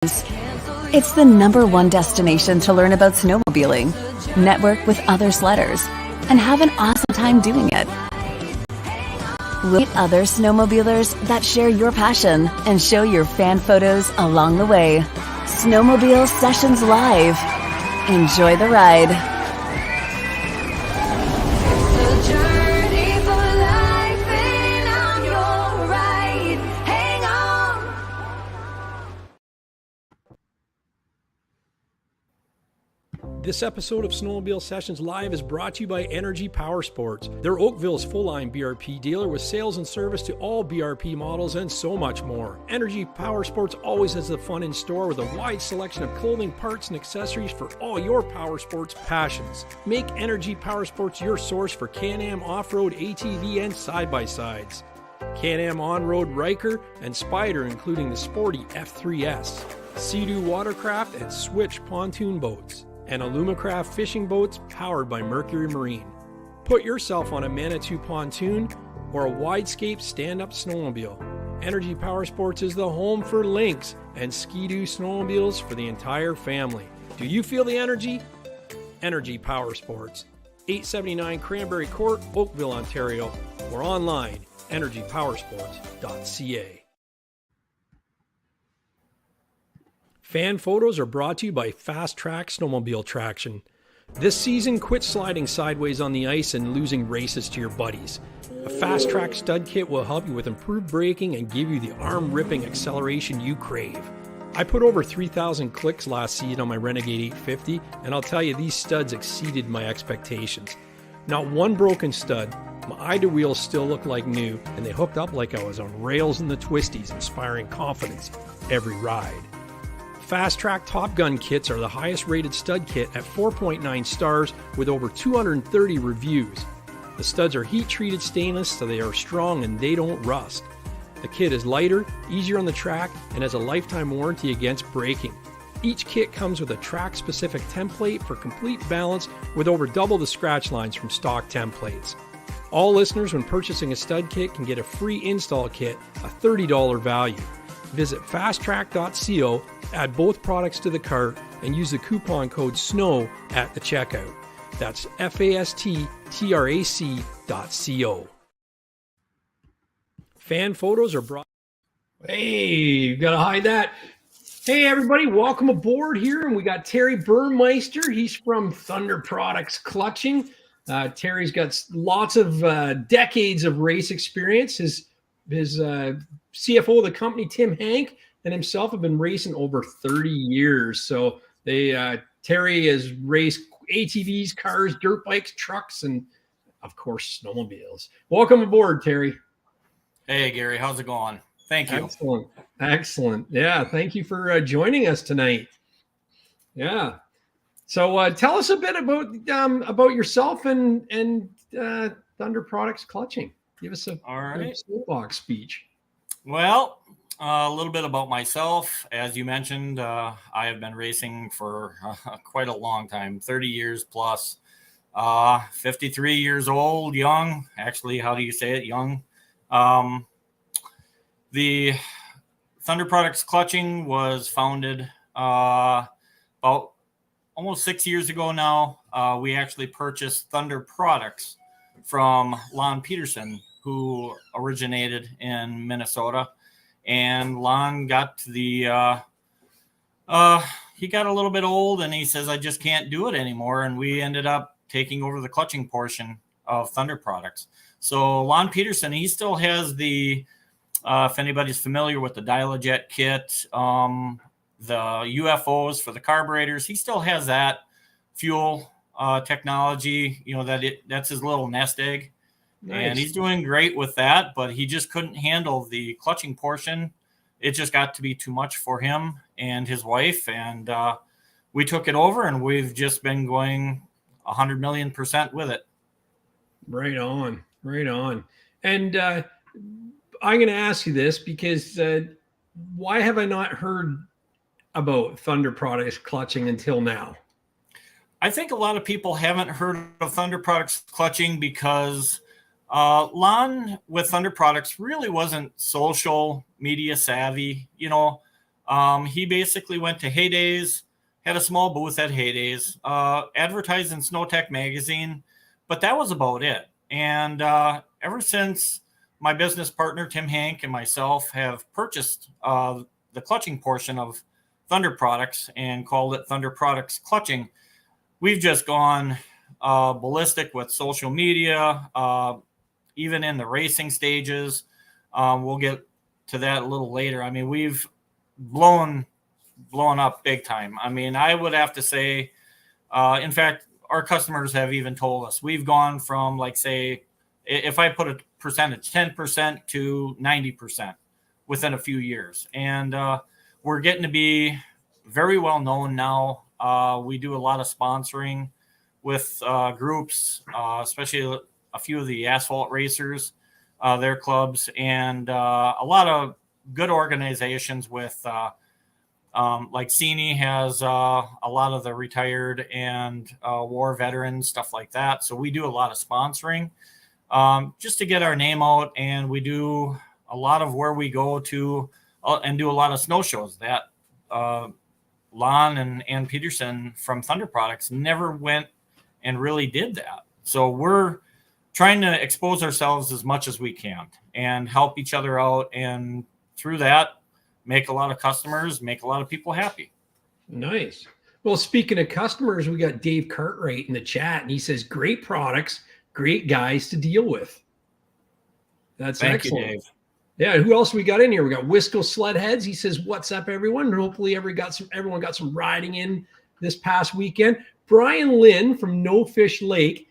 It's the #1 destination to learn about snowmobiling, network with other sledders, and have an awesome time doing it. Meet other snowmobilers that share your passion and show your fan photos along the way. Snowmobile Sessions Live. Enjoy the ride. This episode of Snowmobile Sessions Live is brought to you by Energy Powersports. They're Oakville's full-line BRP dealer with sales and service to all BRP models and so much more. Energy Powersports always has the fun in store with a wide selection of clothing, parts, and accessories for all your powersports passions. Make Energy Powersports your source for Can-Am off-road, ATV, and side-by-sides. Can-Am on-road Ryker and Spyder, including the sporty F3S. Sea-Doo watercraft and Switch pontoon boats. And Alumacraft fishing boats powered by Mercury Marine. Put yourself on a Manitou pontoon or a Widescape stand-up snowmobile. Energy Powersports is the home for Lynx and Ski-Doo snowmobiles for the entire family. Do you feel the energy? Energy Powersports, 879 Cranberry Court, Oakville, Ontario, or online, energypowersports.ca. Fan photos are brought to you by Fast Track Snowmobile Traction. This season, quit sliding sideways on the ice and losing races to your buddies. A Fast Track stud kit will help you with improved braking and give you the arm-ripping acceleration you crave. I put over 3,000 clicks last season on my Renegade 850, and I'll tell you, these studs exceeded my expectations. Not one broken stud, my Ida wheels still look like new, and they hooked up like I was on rails in the twisties, inspiring confidence every ride. Fast Track Top Gun kits are the highest rated stud kit at 4.9 stars with over 230 reviews. The studs are heat treated stainless so they are strong and they don't rust. The kit is lighter, easier on the track, and has a lifetime warranty against breaking. Each kit comes with a track-specific template for complete balance with over double the scratch lines from stock templates. All listeners when purchasing a stud kit can get a free install kit, a $30 value. Visit fasttrack.co, add both products to the cart, and use the coupon code SNOW at the checkout. That's fasttrac.co. Fan photos are brought... Hey, you gotta hide that. Hey everybody, welcome aboard here, and we got Terry Burmeister. He's from Thunder Products Clutching. Terry's got lots of decades of race experience. His CFO of the company, Tim Hank, and himself have been racing over 30 years. So Terry has raced ATVs, cars, dirt bikes, trucks, and of course, snowmobiles. Welcome aboard, Terry. Hey, Gary, how's it going? Thank you. Excellent. Yeah, thank you for joining us tonight. Yeah. So tell us a bit about yourself and Thunder Products Clutching. Give us a soapbox speech. Well, a little bit about myself. As you mentioned, I have been racing for quite a long time, 30 years plus. 53 years old, young. Actually, how do you say it? Young. The Thunder Products Clutching was founded about almost 6 years ago now. We actually purchased Thunder Products from Lon Peterson, who originated in Minnesota. And Lon got he got a little bit old and he says, I just can't do it anymore. And we ended up taking over the clutching portion of Thunder Products. So Lon Peterson, he still has the, if anybody's familiar with the Dial-A-Jet kit, the UFOs for the carburetors, he still has that fuel technology, that's his little nest egg. Nice. And he's doing great with that, but he just couldn't handle the clutching portion. It just got to be too much for him and his wife. And we took it over and we've just been going 100,000,000% with it. Right on. Right on. And I'm going to ask you this because why have I not heard about Thunder Products Clutching until now? I think a lot of people haven't heard of Thunder Products Clutching because Lon with Thunder Products really wasn't social media savvy. He basically went to Heydays, had a small booth at Heydays, advertised in Snowtech magazine, but that was about it. And ever since my business partner, Tim Hank, and myself have purchased the clutching portion of Thunder Products and called it Thunder Products Clutching, we've just gone ballistic with social media, even in the racing stages. We'll get to that a little later. I mean, we've blown up big time. I mean, I would have to say, in fact, our customers have even told us we've gone from, like, say, if I put a percentage, 10% to 90% within a few years. And we're getting to be very well known now. We do a lot of sponsoring with groups, especially a few of the asphalt racers, their clubs, and a lot of good organizations with like CNE has a lot of the retired and war veterans, stuff like that. So we do a lot of sponsoring just to get our name out. And we do a lot of where we go to and do a lot of snow shows. That Lon and Ann Peterson from Thunder Products never went and really did that. So we're trying to expose ourselves as much as we can and help each other out. And through that, make a lot of customers, make a lot of people happy. Nice. Well, speaking of customers, we got Dave Cartwright in the chat, and he says, great products, great guys to deal with. That's Thank excellent. you, Dave. Yeah, who else we got in here? We got Wisco Sledheads. He says, what's up, everyone? Hopefully everyone got some riding in this past weekend. Brian Lynn from No Fish Lake.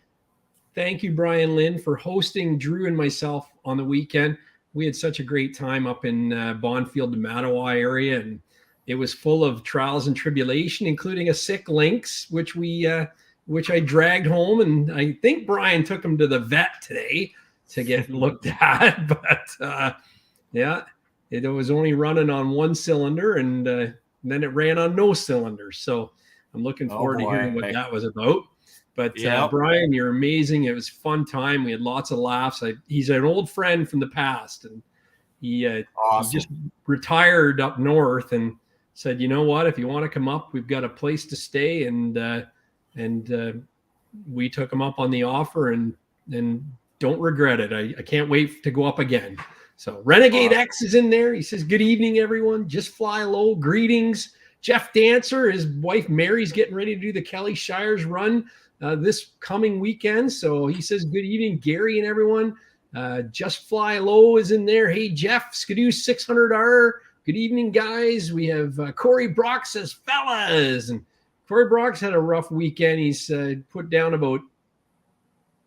Thank you, Brian Lynn, for hosting Drew and myself on the weekend. We had such a great time up in Bonfield, Mattawa area, and it was full of trials and tribulation, including a sick lynx, which I dragged home, and I think Brian took him to the vet today to get looked at. But yeah, it was only running on one cylinder, and then it ran on no cylinders. So I'm looking forward to hearing what that was about. But Brian, you're amazing. It was a fun time. We had lots of laughs. He's an old friend from the past, and he just retired up north and said, you know what, if you want to come up, we've got a place to stay. And we took him up on the offer, and don't regret it. I can't wait to go up again. So Renegade X is in there. He says, good evening, everyone. Just fly low. Greetings. Jeff Dancer, his wife Mary's getting ready to do the Kelly Shires run this coming weekend. So he says, good evening, Gary and everyone. Just Fly Low is in there. Hey, Jeff, Skidoo 600R. Good evening, guys. We have Corey Brock says, fellas. And Corey Brock's had a rough weekend. He's put down about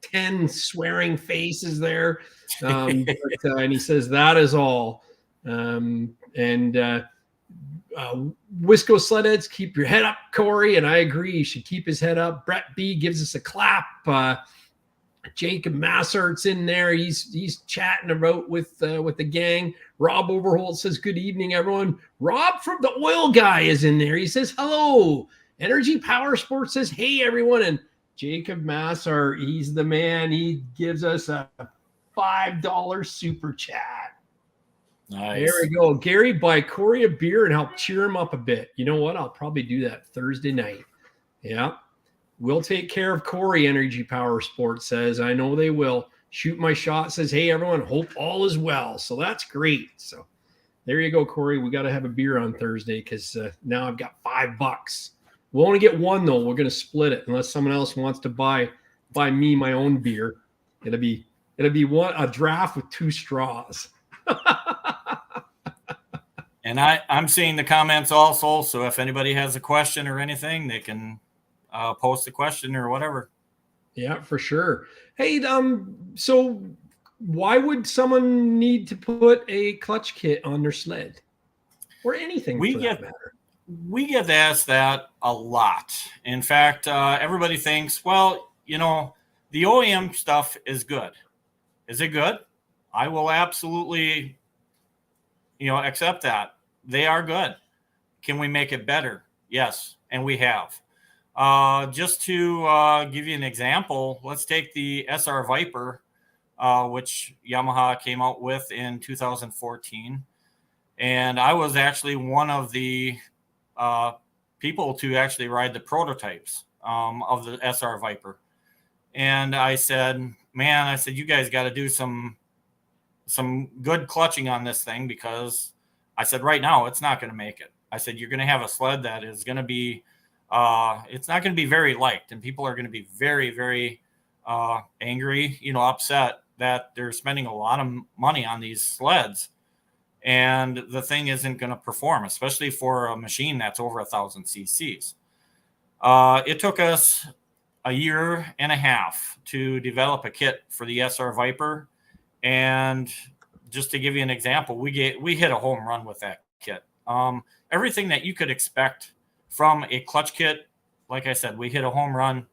10 swearing faces there. And he says, that is all. Wisco Sledheads, keep your head up, Corey, and I agree. You should keep his head up. Brett B gives us a clap. Jacob Massart's in there. He's chatting about with the gang. Rob Overholt says, good evening, everyone. Rob from the Oil Guy is in there. He says, hello. Energy Powersports says, hey, everyone. And Jacob Massart, he's the man. He gives us a $5 super chat. Nice. There we go. Gary, buy Corey a beer and help cheer him up a bit. You know what? I'll probably do that Thursday night. Yeah. We'll take care of Corey, Energy Power Sports says. I know they will. Shoot My Shot says, hey, everyone, hope all is well. So that's great. So there you go, Corey. We got to have a beer on Thursday because now I've got $5. We'll only get one, though. We're going to split it unless someone else wants to buy me my own beer. It'll be a draft with 2 straws. And I'm seeing the comments also. So if anybody has a question or anything, they can post a question or whatever. Yeah, for sure. Hey, so why would someone need to put a clutch kit on their sled or anything for that matter? We get asked that a lot. In fact, everybody thinks, well, the OEM stuff is good. Is it good? I will absolutely, accept that. They are good. Can we make it better? Yes, and we have. Just to give you an example, let's take the SR Viper, which Yamaha came out with in 2014. And I was actually one of the people to actually ride the prototypes of the SR Viper. And I said, man, you guys got to do some good clutching on this thing, because I said, right now, it's not going to make it. I said, you're going to have a sled that is going to be, it's not going to be very liked, and people are going to be very, very angry, upset that they're spending a lot of money on these sleds, and the thing isn't going to perform, especially for a machine that's over 1,000 cc's. It took us a year and a half to develop a kit for the SR Viper. And just to give you an example, we hit a home run with that kit. Everything that you could expect from a clutch kit, like I said, we hit a home run.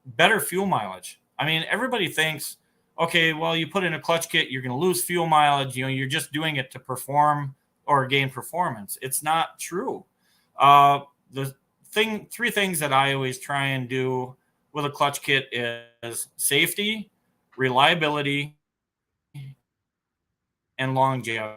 Better fuel mileage. I mean, everybody thinks, okay, well, you put in a clutch kit, you're going to lose fuel mileage. You're just doing it to perform or gain performance. It's not true. Three things that I always try and do with a clutch kit is safety, reliability, and longevity.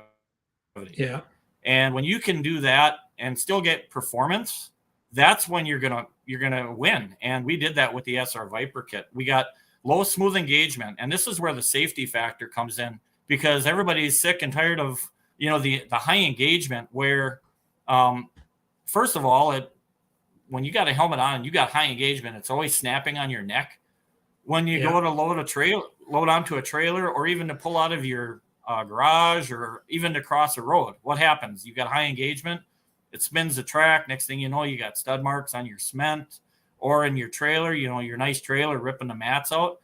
Yeah. And when you can do that and still get performance, that's when you're gonna win. And we did that with the SR Viper kit. We got low smooth engagement, and this is where the safety factor comes in, because everybody's sick and tired of the high engagement. Where first of all, when you got a helmet on and you got high engagement, it's always snapping on your neck. When you go to load onto a trailer, or even to pull out of your garage, or even to cross a road, what happens? You got high engagement, it spins the track. Next thing you know, you got stud marks on your cement, or in your trailer, your nice trailer, ripping the mats out.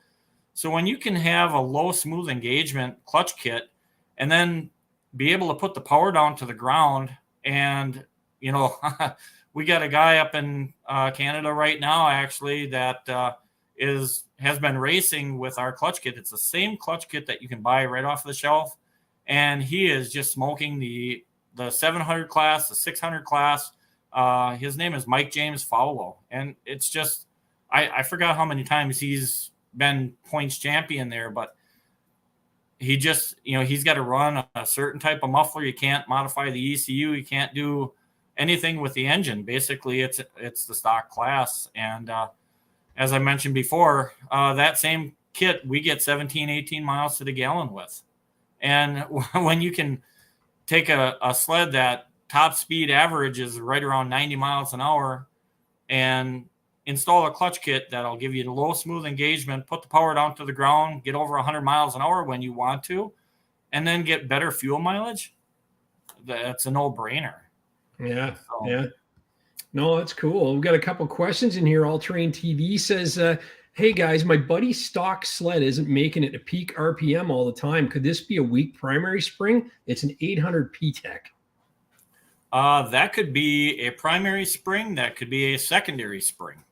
So when you can have a low smooth engagement clutch kit, and then be able to put the power down to the ground, and we got a guy up in Canada right now, actually, that has been racing with our clutch kit. It's the same clutch kit that you can buy right off the shelf, and he is just smoking the 700 class, the 600 class. His name is Mike James Fowler, and it's just I forgot how many times he's been points champion there, but he just he's got to run a certain type of muffler. You can't modify the ECU. You can't do anything with the engine. Basically, it's the stock class. And as I mentioned before, that same kit we get 17, 18 miles to the gallon with. And when you can take a sled that top speed average is right around 90 miles an hour and install a clutch kit that'll give you the low smooth engagement, put the power down to the ground, get over 100 miles an hour when you want to, and then get better fuel mileage, that's a no-brainer. Yeah, yeah. No, that's cool. We've got a couple questions in here. All Terrain TV says, hey guys, my buddy's stock sled isn't making it to peak RPM all the time. Could this be a weak primary spring? It's an 800 P-Tech. That could be a primary spring. That could be a secondary spring.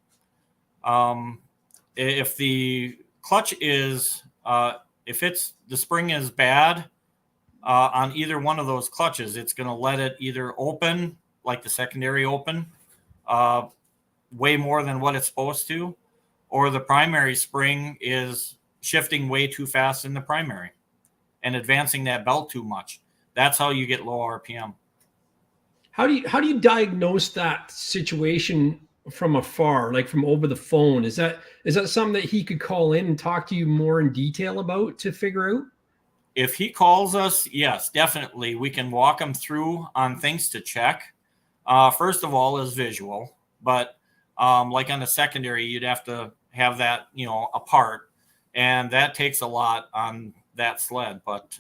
If the clutch is, if the spring is bad on either one of those clutches, it's going to let it either open, like the secondary open, way more than what it's supposed to, or the primary spring is shifting way too fast in the primary and advancing that belt too much. That's how you get low RPM. How do you diagnose that situation from afar, like from over the phone? Is that something that he could call in and talk to you more in detail about to figure out? If he calls us, yes, definitely. We can walk him through on things to check. First of all is visual, but like on the secondary, you'd have to have that, apart, and that takes a lot on that sled. But,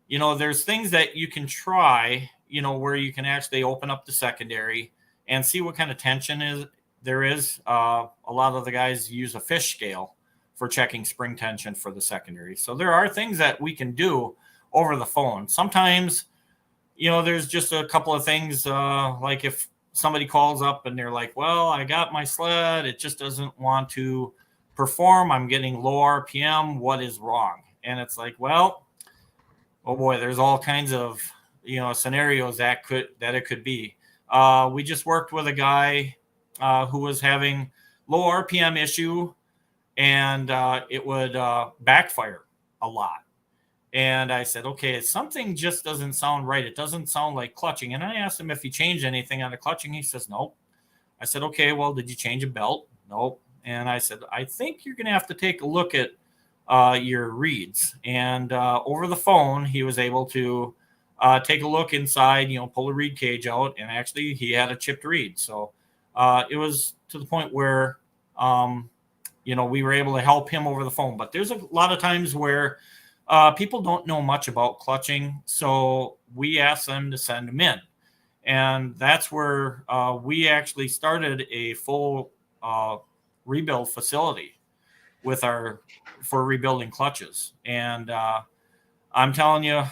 there's things that you can try, where you can actually open up the secondary and see what kind of tension there is. A lot of the guys use a fish scale for checking spring tension for the secondary. So there are things that we can do over the phone. Sometimes, there's just a couple of things, like if somebody calls up and they're like, well, I got my sled, it just doesn't want to perform. I'm getting low RPM. What is wrong? And it's like, well, oh boy, there's all kinds of, scenarios that it could be. We just worked with a guy who was having low RPM issue, and it would backfire a lot. And I said, okay, something just doesn't sound right. It doesn't sound like clutching. And I asked him if he changed anything on the clutching. He says, nope. I said, okay, well, did you change a belt? Nope. And I said, I think you're going to have to take a look at your reeds. And over the phone, he was able to take a look inside, pull the reed cage out. And actually, he had a chipped reed. So it was to the point where, we were able to help him over the phone. But there's a lot of times where people don't know much about clutching. So we asked them to send them in. And that's where we actually started a full rebuild facility for rebuilding clutches. And I'm telling you,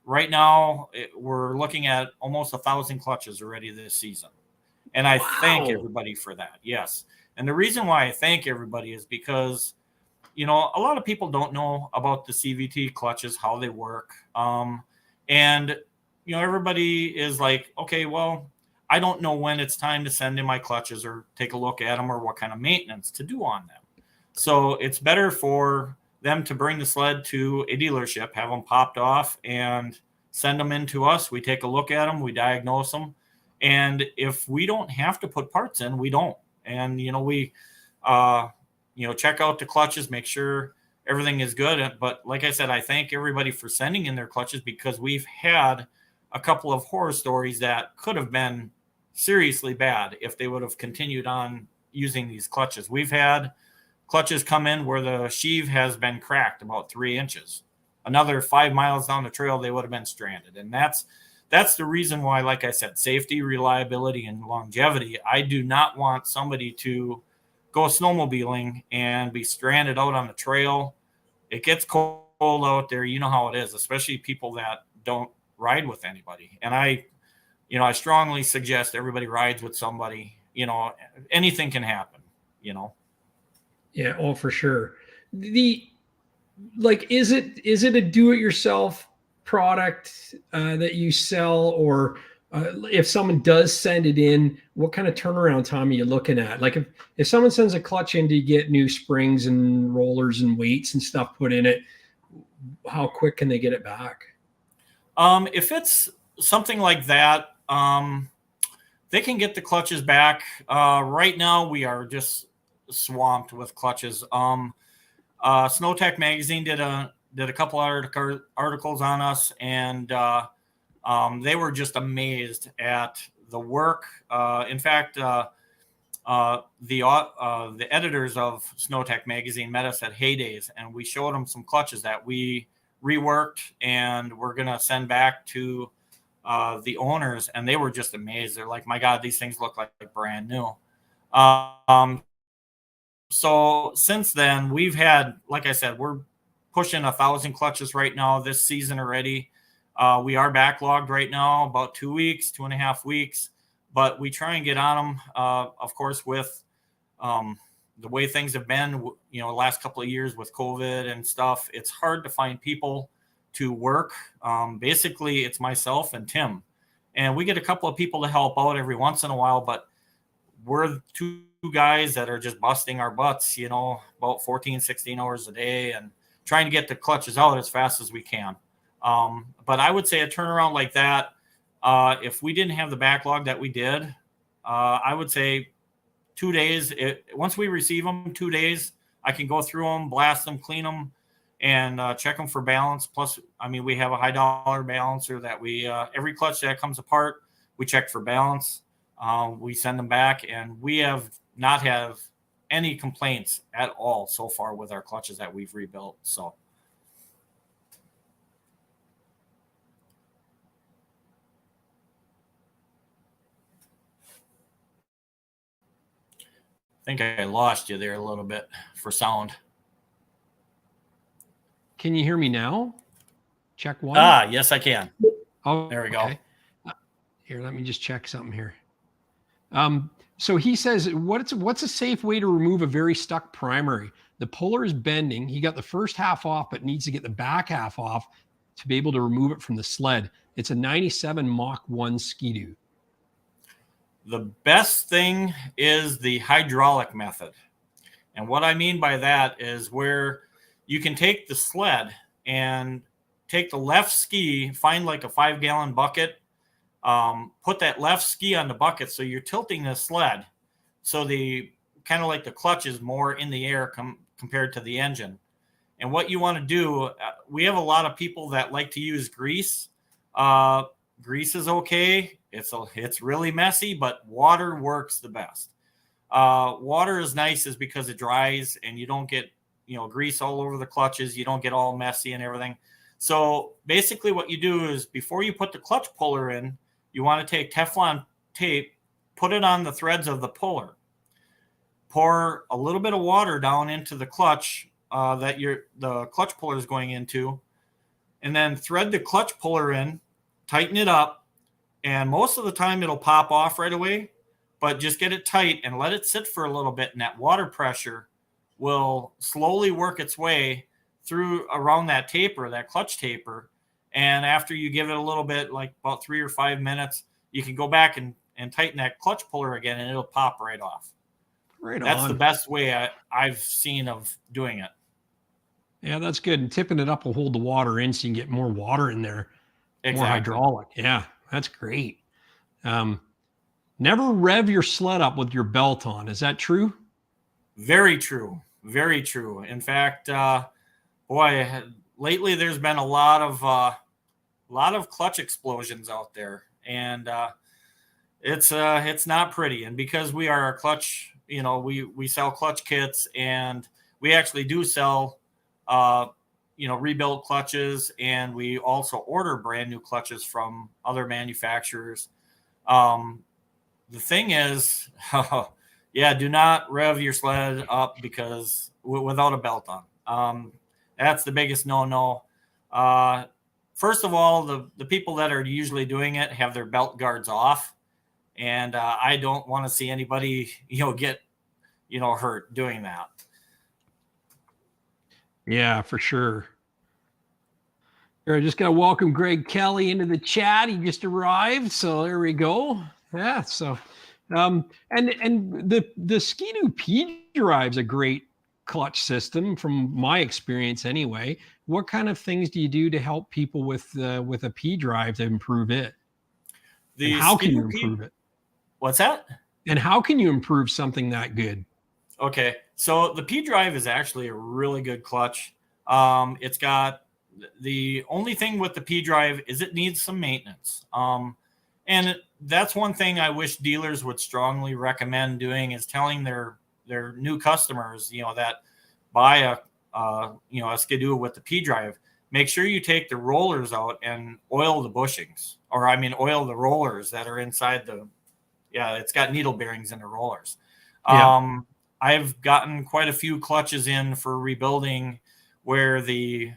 right now we're looking at almost 1,000 clutches already this season. And I thank everybody for that. Yes. And the reason why I thank everybody is because, a lot of people don't know about the CVT clutches, how they work. And everybody is like, okay, well, I don't know when it's time to send in my clutches or take a look at them or what kind of maintenance to do on them. So it's better for them to bring the sled to a dealership, have them popped off, and send them in to us. We take a look at them, we diagnose them. And if we don't have to put parts in, we don't. And, we, check out the clutches, make sure everything is good. But like I said, I thank everybody for sending in their clutches, because we've had a couple of horror stories that could have been seriously bad if they would have continued on using these clutches. We've had clutches come in where the sheave has been cracked about 3 inches. Another 5 miles down the trail, they would have been stranded. And that's the reason why, like I said, safety, reliability, and longevity. I do not want somebody to go snowmobiling and be stranded out on the trail. It gets cold out there. You know how it is, especially people that don't ride with anybody. And I strongly suggest everybody rides with somebody. Anything can happen, Yeah. Oh, for sure. Is it a do-it-yourself product that you sell, or if someone does send it in, what kind of turnaround time are you looking at? Like if someone sends a clutch in to get new springs and rollers and weights and stuff put in it, how quick can they get it back? If it's something like that, they can get the clutches back. Right now we are just swamped with clutches. Snowtech magazine did a couple articles on us, and they were just amazed at the work. In fact, the editors of Snowtech magazine met us at Heydays, and we showed them some clutches that we reworked and we're going to send back to the owners, and they were just amazed. They're like, my God, these things look like brand new. So since then, we've had, like I said, we're pushing 1,000 clutches right now this season already. We are backlogged right now, about 2.5 weeks, but we try and get on them. Of course, with the way things have been, the last couple of years with COVID and stuff, it's hard to find people to work. Basically, it's myself and Tim, and we get a couple of people to help out every once in a while, but we're two guys that are just busting our butts, about 14, 16 hours a day and trying to get the clutches out as fast as we can. But I would say a turnaround like that, if we didn't have the backlog that we did, I would say 2 days. Once we receive them, 2 days, I can go through them, blast them, clean them, and check them for balance. Plus, we have a high dollar balancer that we, every clutch that comes apart, we check for balance. We send them back, and we have not have any complaints at all so far with our clutches that we've rebuilt. So. I think I lost you there a little bit for sound. Can you hear me now? Check one. Yes, I can. Oh, there we go. Here, let me just check something here. So he says, what's a safe way to remove a very stuck primary? The puller is bending. He got the first half off, but needs to get the back half off to be able to remove it from the sled. It's a 97 Mach 1 Ski-Doo. The best thing is the hydraulic method. And what I mean by that is where you can take the sled and take the left ski, find like a 5-gallon bucket, put that left ski on the bucket. So you're tilting the sled. So the kind of like the clutch is more in the air compared to the engine. And what you want to do, we have a lot of people that like to use grease. Grease is okay. It's really messy, but water works the best. Water is nice is because it dries and you don't get, grease all over the clutches. You don't get all messy and everything. So basically what you do is before you put the clutch puller in, you want to take Teflon tape, put it on the threads of the puller, pour a little bit of water down into the clutch that the clutch puller is going into, and then thread the clutch puller in, tighten it up, and most of the time it'll pop off right away, but just get it tight and let it sit for a little bit, and that water pressure will slowly work its way through around that taper, that clutch taper. And after you give it a little bit, like about 3 or 5 minutes, you can go back and tighten that clutch puller again, and it'll pop right off. That's the best way I've seen of doing it. Yeah, that's good. And tipping it up will hold the water in so you can get more water in there. Exactly. More hydraulic. Yeah, that's great. Never rev your sled up with your belt on. Is that true? Very true. Very true. In fact, lately there's been a lot of clutch explosions out there, and it's not pretty. And because we are a clutch, we sell clutch kits, and we actually do sell rebuilt clutches, and we also order brand new clutches from other manufacturers. The thing is, do not rev your sled up without a belt on. That's the biggest no. First of all, the people that are usually doing it have their belt guards off, and I don't want to see anybody get hurt doing that. Yeah, for sure. Here, I just got to welcome Greg Kelly into the chat. He just arrived, so there we go. Yeah, so and the Ski-Doo P drive's a great clutch system from my experience anyway. What kind of things do you do to help people with a P drive to improve it? And how can you improve it? What's that? And how can you improve something that good? Okay, so the P drive is actually a really good clutch. It's got the only thing with the P drive is it needs some maintenance. And that's one thing I wish dealers would strongly recommend doing is telling their new customers, that buy a Ski-Doo with the P drive, make sure you take the rollers out and oil the bushings, oil the rollers that are inside it's got needle bearings in the rollers. Yeah. I've gotten quite a few clutches in for rebuilding where the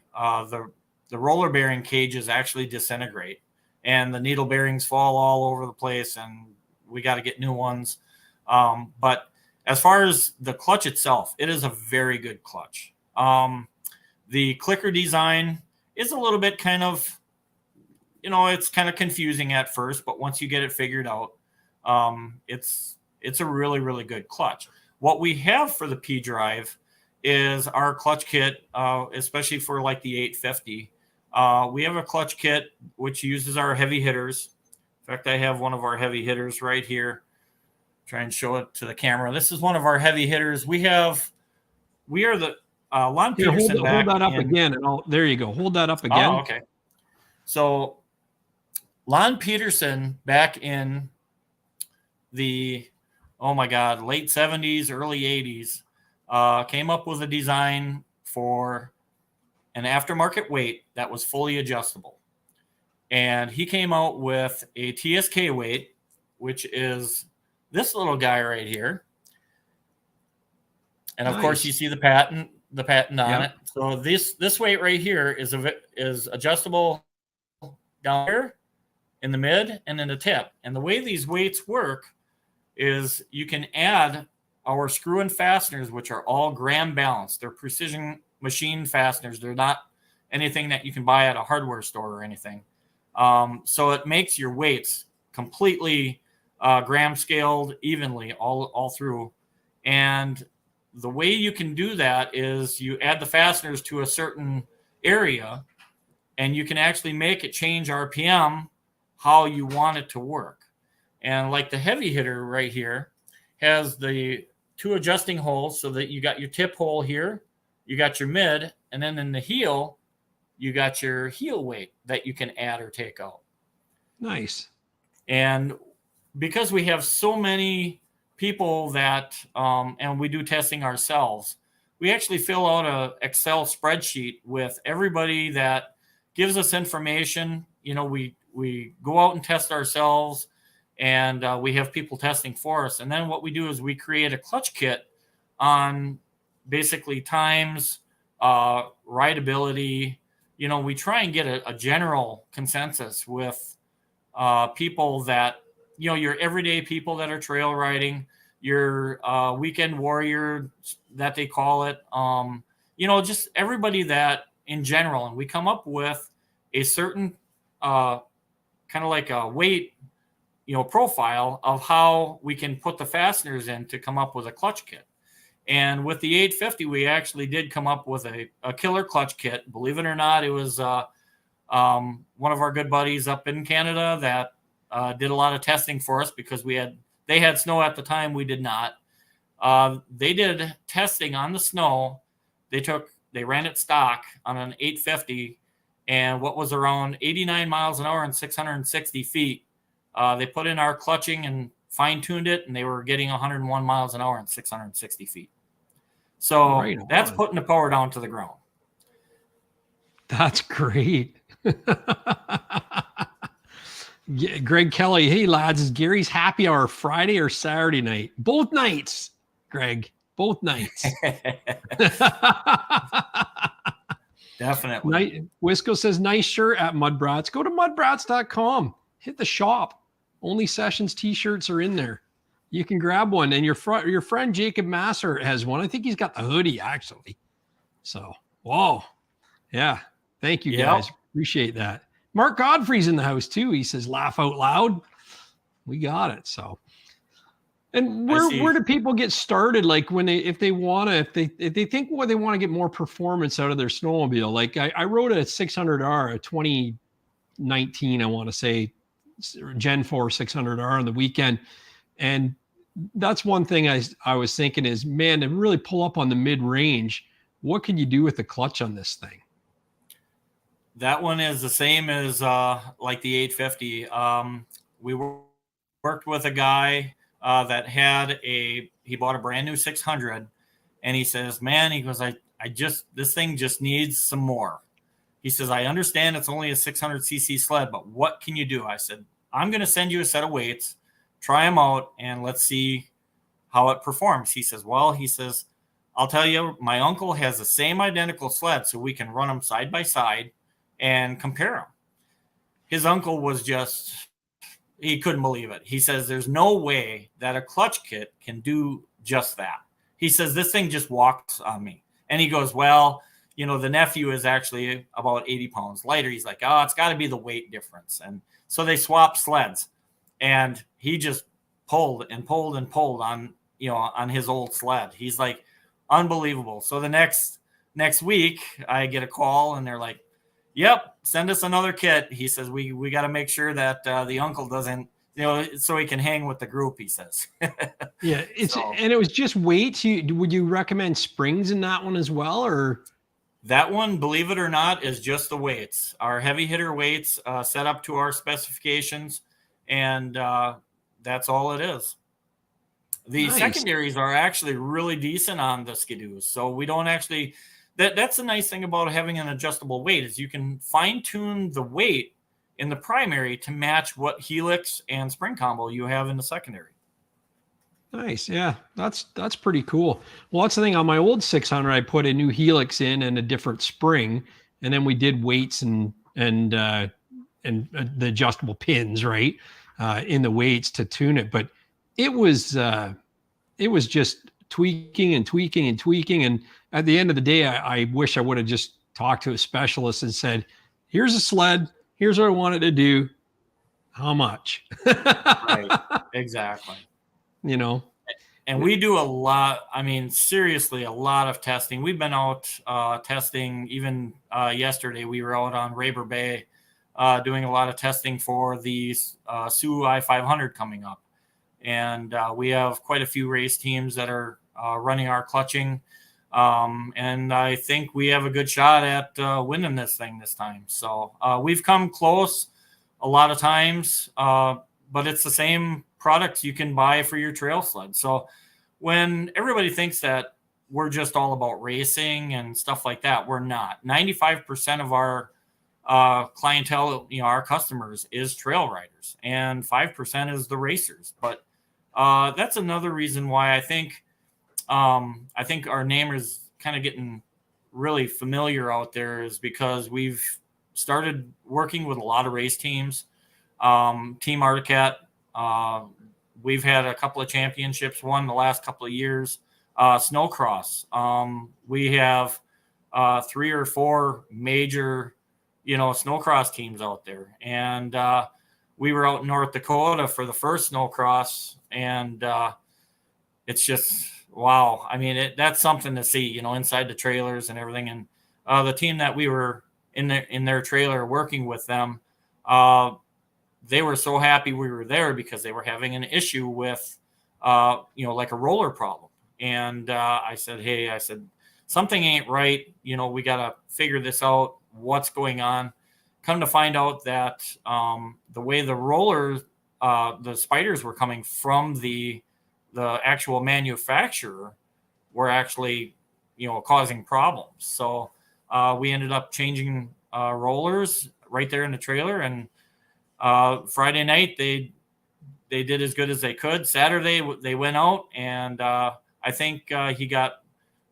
roller bearing cages actually disintegrate and the needle bearings fall all over the place, and we got to get new ones. But as far as the clutch itself, it is a very good clutch. The clicker design is a little bit kind of, it's kind of confusing at first, but once you get it figured out, it's a really, really good clutch. What we have for the P drive is our clutch kit, especially for like the 850. We have a clutch kit which uses our heavy hitters. In fact, I have one of our heavy hitters right here. Try and show it to the camera. This is one of our heavy hitters. We are the Lon Peterson. Hold that up again. There you go. Hold that up again. Oh, okay. So Lon Peterson back in the late 70s, early 80s, came up with a design for an aftermarket weight that was fully adjustable. And he came out with a TSK weight, which is this little guy right here. And of course you see the patent on it. So this weight right here is adjustable down here in the mid and in the tip. And the way these weights work is you can add our screw-in fasteners, which are all gram balanced. They're precision machine fasteners. They're not anything that you can buy at a hardware store or anything. So it makes your weights completely gram scaled evenly all through. And the way you can do that is you add the fasteners to a certain area, and you can actually make it change RPM how you want it to work. And like the heavy hitter right here has the 2 adjusting holes, so that you got your tip hole here, you got your mid, and then in the heel, you got your heel weight that you can add or take out. Nice. And because we have so many people that, and we do testing ourselves, we actually fill out a Excel spreadsheet with everybody that gives us information. You know, we go out and test ourselves, and we have people testing for us. And then what we do is we create a clutch kit on basically times, rideability. You know, we try and get a general consensus with people that, you know, your everyday people that are trail riding, your weekend warrior that they call it, you know, just everybody that in general. And we come up with a certain kind of like a weight, you know, profile of how we can put the fasteners in to come up with a clutch kit. And with the 850, we actually did come up with a killer clutch kit. Believe it or not, it was one of our good buddies up in Canada that did a lot of testing for us, because they had snow at the time. We did not. They did testing on the snow. They ran it stock on an 850, and what was around 89 miles an hour and 660 feet. They put in our clutching and fine-tuned it, and they were getting 101 miles an hour and 660 feet. So that's putting the power down to the ground. That's great. Greg Kelly, hey lads, is Gary's happy hour Friday or Saturday night? Both nights, Greg. Both nights. Definitely. Wisco says, nice shirt at Mudbrats. Go to mudbrats.com. Hit the shop. Only Sessions t-shirts are in there. You can grab one. And your friend Jacob Masser has one. I think he's got the hoodie, actually. So, whoa. Yeah. Thank you, guys. Appreciate that. Mark Godfrey's in the house, too. He says, laugh out loud. We got it. So, and where do people get started? Like if they think they want to get more performance out of their snowmobile. Like I rode a 600R, a 2019, I want to say, Gen 4 600R on the weekend. And that's one thing I was thinking is, man, to really pull up on the mid-range, what can you do with the clutch on this thing? That one is the same as like the 850. We worked with a guy that he bought a brand new 600, and he says, man, he goes, this thing just needs some more. He says, I understand it's only a 600cc sled, but what can you do? I said, I'm going to send you a set of weights, try them out, and let's see how it performs. He says, I'll tell you, my uncle has the same identical sled, so we can run them side by side and compare them. His uncle was he couldn't believe it. He says, there's no way that a clutch kit can do just that. He says, this thing just walks on me. And he goes, well, you know, the nephew is actually about 80 pounds lighter. He's like, oh, it's got to be the weight difference. And so they swapped sleds, and he just pulled and pulled and pulled on his old sled. He's like, unbelievable. So the next week I get a call, and they're like, yep, send us another kit. He says, we got to make sure that the uncle doesn't, so he can hang with the group, he says. Yeah. And it was just weights. Would you recommend springs in that one as well, or? That one, believe it or not, is just the weights. Our heavy hitter weights set up to our specifications, and that's all it is. The secondaries are actually really decent on the Skidoos, so we don't actually. That's the nice thing about having an adjustable weight, is you can fine tune the weight in the primary to match what helix and spring combo you have in the secondary. Nice. Yeah, that's pretty cool. Well, that's the thing. On my old 600, I put a new helix in and a different spring, and then we did weights and the adjustable pins, right, in the weights to tune it. But it was just tweaking and tweaking and tweaking. And at the end of the day, I wish I would have just talked to a specialist and said, "Here's a sled. Here's what I wanted to do. How much?" Right. Exactly. And we do a lot. I mean, seriously, a lot of testing. We've been out testing. Even yesterday, we were out on Raber Bay doing a lot of testing for the Sioux I-500 coming up. And we have quite a few race teams that are running our clutching. And I think we have a good shot at winning this thing this time. So we've come close a lot of times, but it's the same products you can buy for your trail sled. So when everybody thinks that we're just all about racing and stuff like that, we're not. 95% of our clientele, our customers, is trail riders, and 5% is the racers. But that's another reason why I think our name is kind of getting really familiar out there, is because we've started working with a lot of race teams. Team Articat, we've had a couple of championships won the last couple of years. Snowcross, we have 3 or 4 major, snowcross teams out there. And we were out in North Dakota for the first snowcross, and it's just, wow. I mean, that's something to see, inside the trailers and everything. And the team that we were in their trailer working with them, they were so happy we were there, because they were having an issue with, like a roller problem. And I said, hey, something ain't right. We got to figure this out. What's going on? Come to find out that the way the rollers, the spiders were coming from the actual manufacturer, were actually, causing problems. So we ended up changing rollers right there in the trailer. And Friday night, they did as good as they could. Saturday, they went out, and I think he got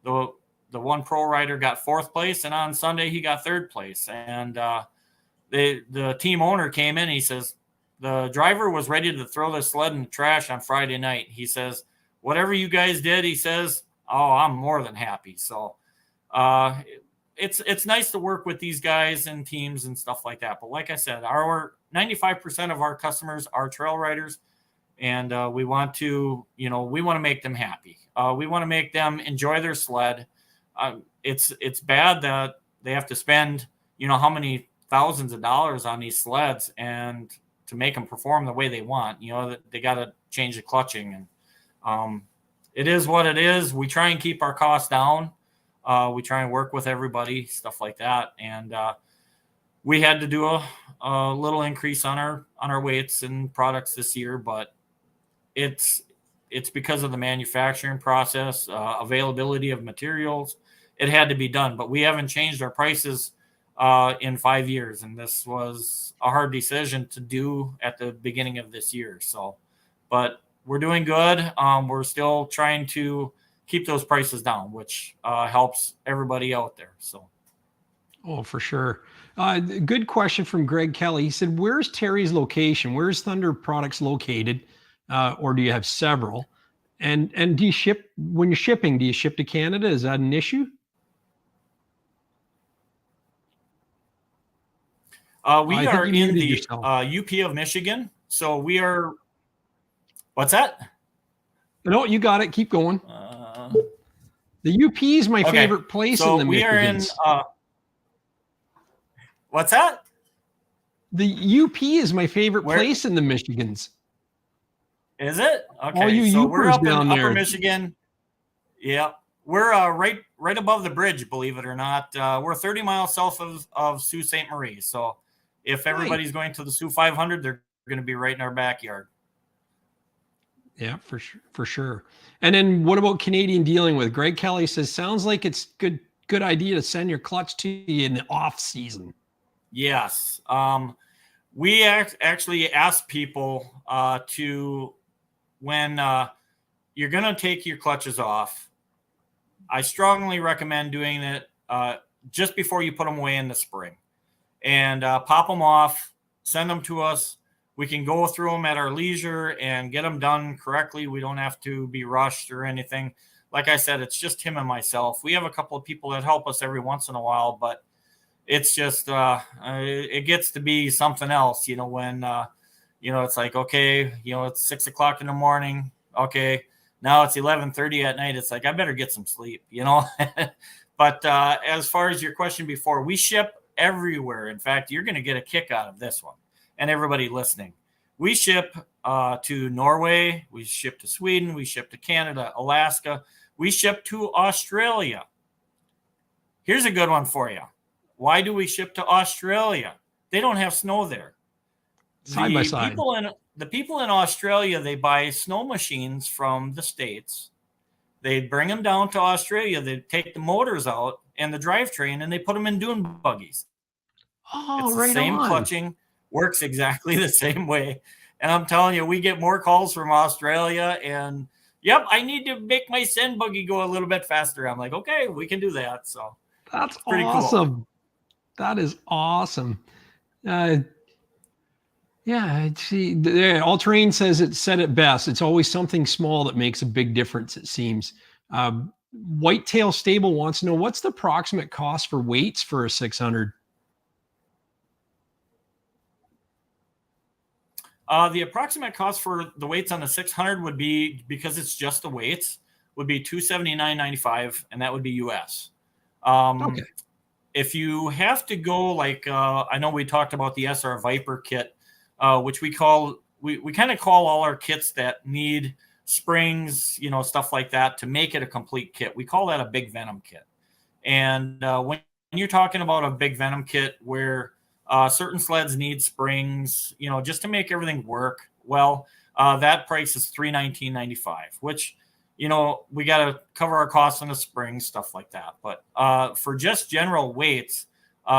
the one pro rider got 4th place, and on Sunday he got 3rd place. And the team owner came in. He says, the driver was ready to throw the sled in the trash on Friday night. He says, whatever you guys did, he says, oh, I'm more than happy. So it's nice to work with these guys and teams and stuff like that. But like I said, our 95% of our customers are trail riders, and we want to make them happy. We want to make them enjoy their sled. It's bad that they have to spend, how many thousands of dollars on these sleds, and to make them perform the way they want, they got to change the clutching. And it is what it is. We try and keep our costs down. We try and work with everybody, stuff like that. And we had to do a little increase on our weights and products this year, but it's because of the manufacturing process, availability of materials. It had to be done, but we haven't changed our prices in 5 years. And this was a hard decision to do at the beginning of this year. So, but we're doing good. We're still trying to keep those prices down, which helps everybody out there. So. Oh, for sure. Good question from Greg Kelly. He said, where's Terry's location? Where's Thunder Products located? Or do you have several? And do you ship, when you're shipping, do you ship to Canada? Is that an issue? We are in the UP of Michigan. So we are, what's that? No, you got it. Keep going. The UP is my favorite place in the Michigans. We are in, what's that? The UP is my favorite place in the Michigans. Is it? Okay. All you so we're up down in there. Upper Michigan. Yeah. We're right above the bridge, believe it or not. We're 30 miles south of Sault Ste. Marie. So if everybody's going to the Sioux 500, they're going to be right in our backyard. Yeah, for sure. And then what about Canadian dealing with? Greg Kelly says, sounds like it's good idea to send your clutch to you in the off season. Yes. We actually ask people to, when you're going to take your clutches off, I strongly recommend doing it just before you put them away in the spring, and pop them off, send them to us. We can go through them at our leisure and get them done correctly. We don't have to be rushed or anything. Like I said, it's just him and myself. We have a couple of people that help us every once in a while, but it's just, it gets to be something else, when, it's like, okay, it's 6 o'clock in the morning. Okay. Now it's 11:30 at night. It's like, I better get some sleep, you know? But as far as your question before, we ship everywhere. In fact, you're going to get a kick out of this one, and everybody listening. We ship to Norway. We ship to Sweden. We ship to Canada, Alaska. We ship to Australia. Here's a good one for you. Why do we ship to Australia? They don't have snow there. Side by side. The people in Australia, they buy snow machines from the States. They bring them down to Australia. They take the motors out and the drivetrain, and they put them in dune buggies. Oh, it's right the same on. clutching, works exactly the same way. And I'm telling you, we get more calls from Australia, and yep, I need to make my send buggy go a little bit faster. I'm like, okay, we can do that. So that's pretty awesome. Cool. That is awesome. Yeah, see, All Terrain says it said it best. It's always something small that makes a big difference, it seems. Whitetail Stable wants to know, what's the approximate cost for weights for a 600? The approximate cost for the weights on the 600 would be, because it's just the weights, would be $279.95, and that would be US. Okay. If you have to go, like, I know we talked about the SR Viper kit, which we kind of call all our kits that need springs, you know, stuff like that to make it a complete kit. We call that a big Venom kit. And when you're talking about a big Venom kit where certain sleds need springs, you know, just to make everything work well, that price is $319.95, which, you know, we got to cover our costs on the springs, stuff like that. But for just general weights,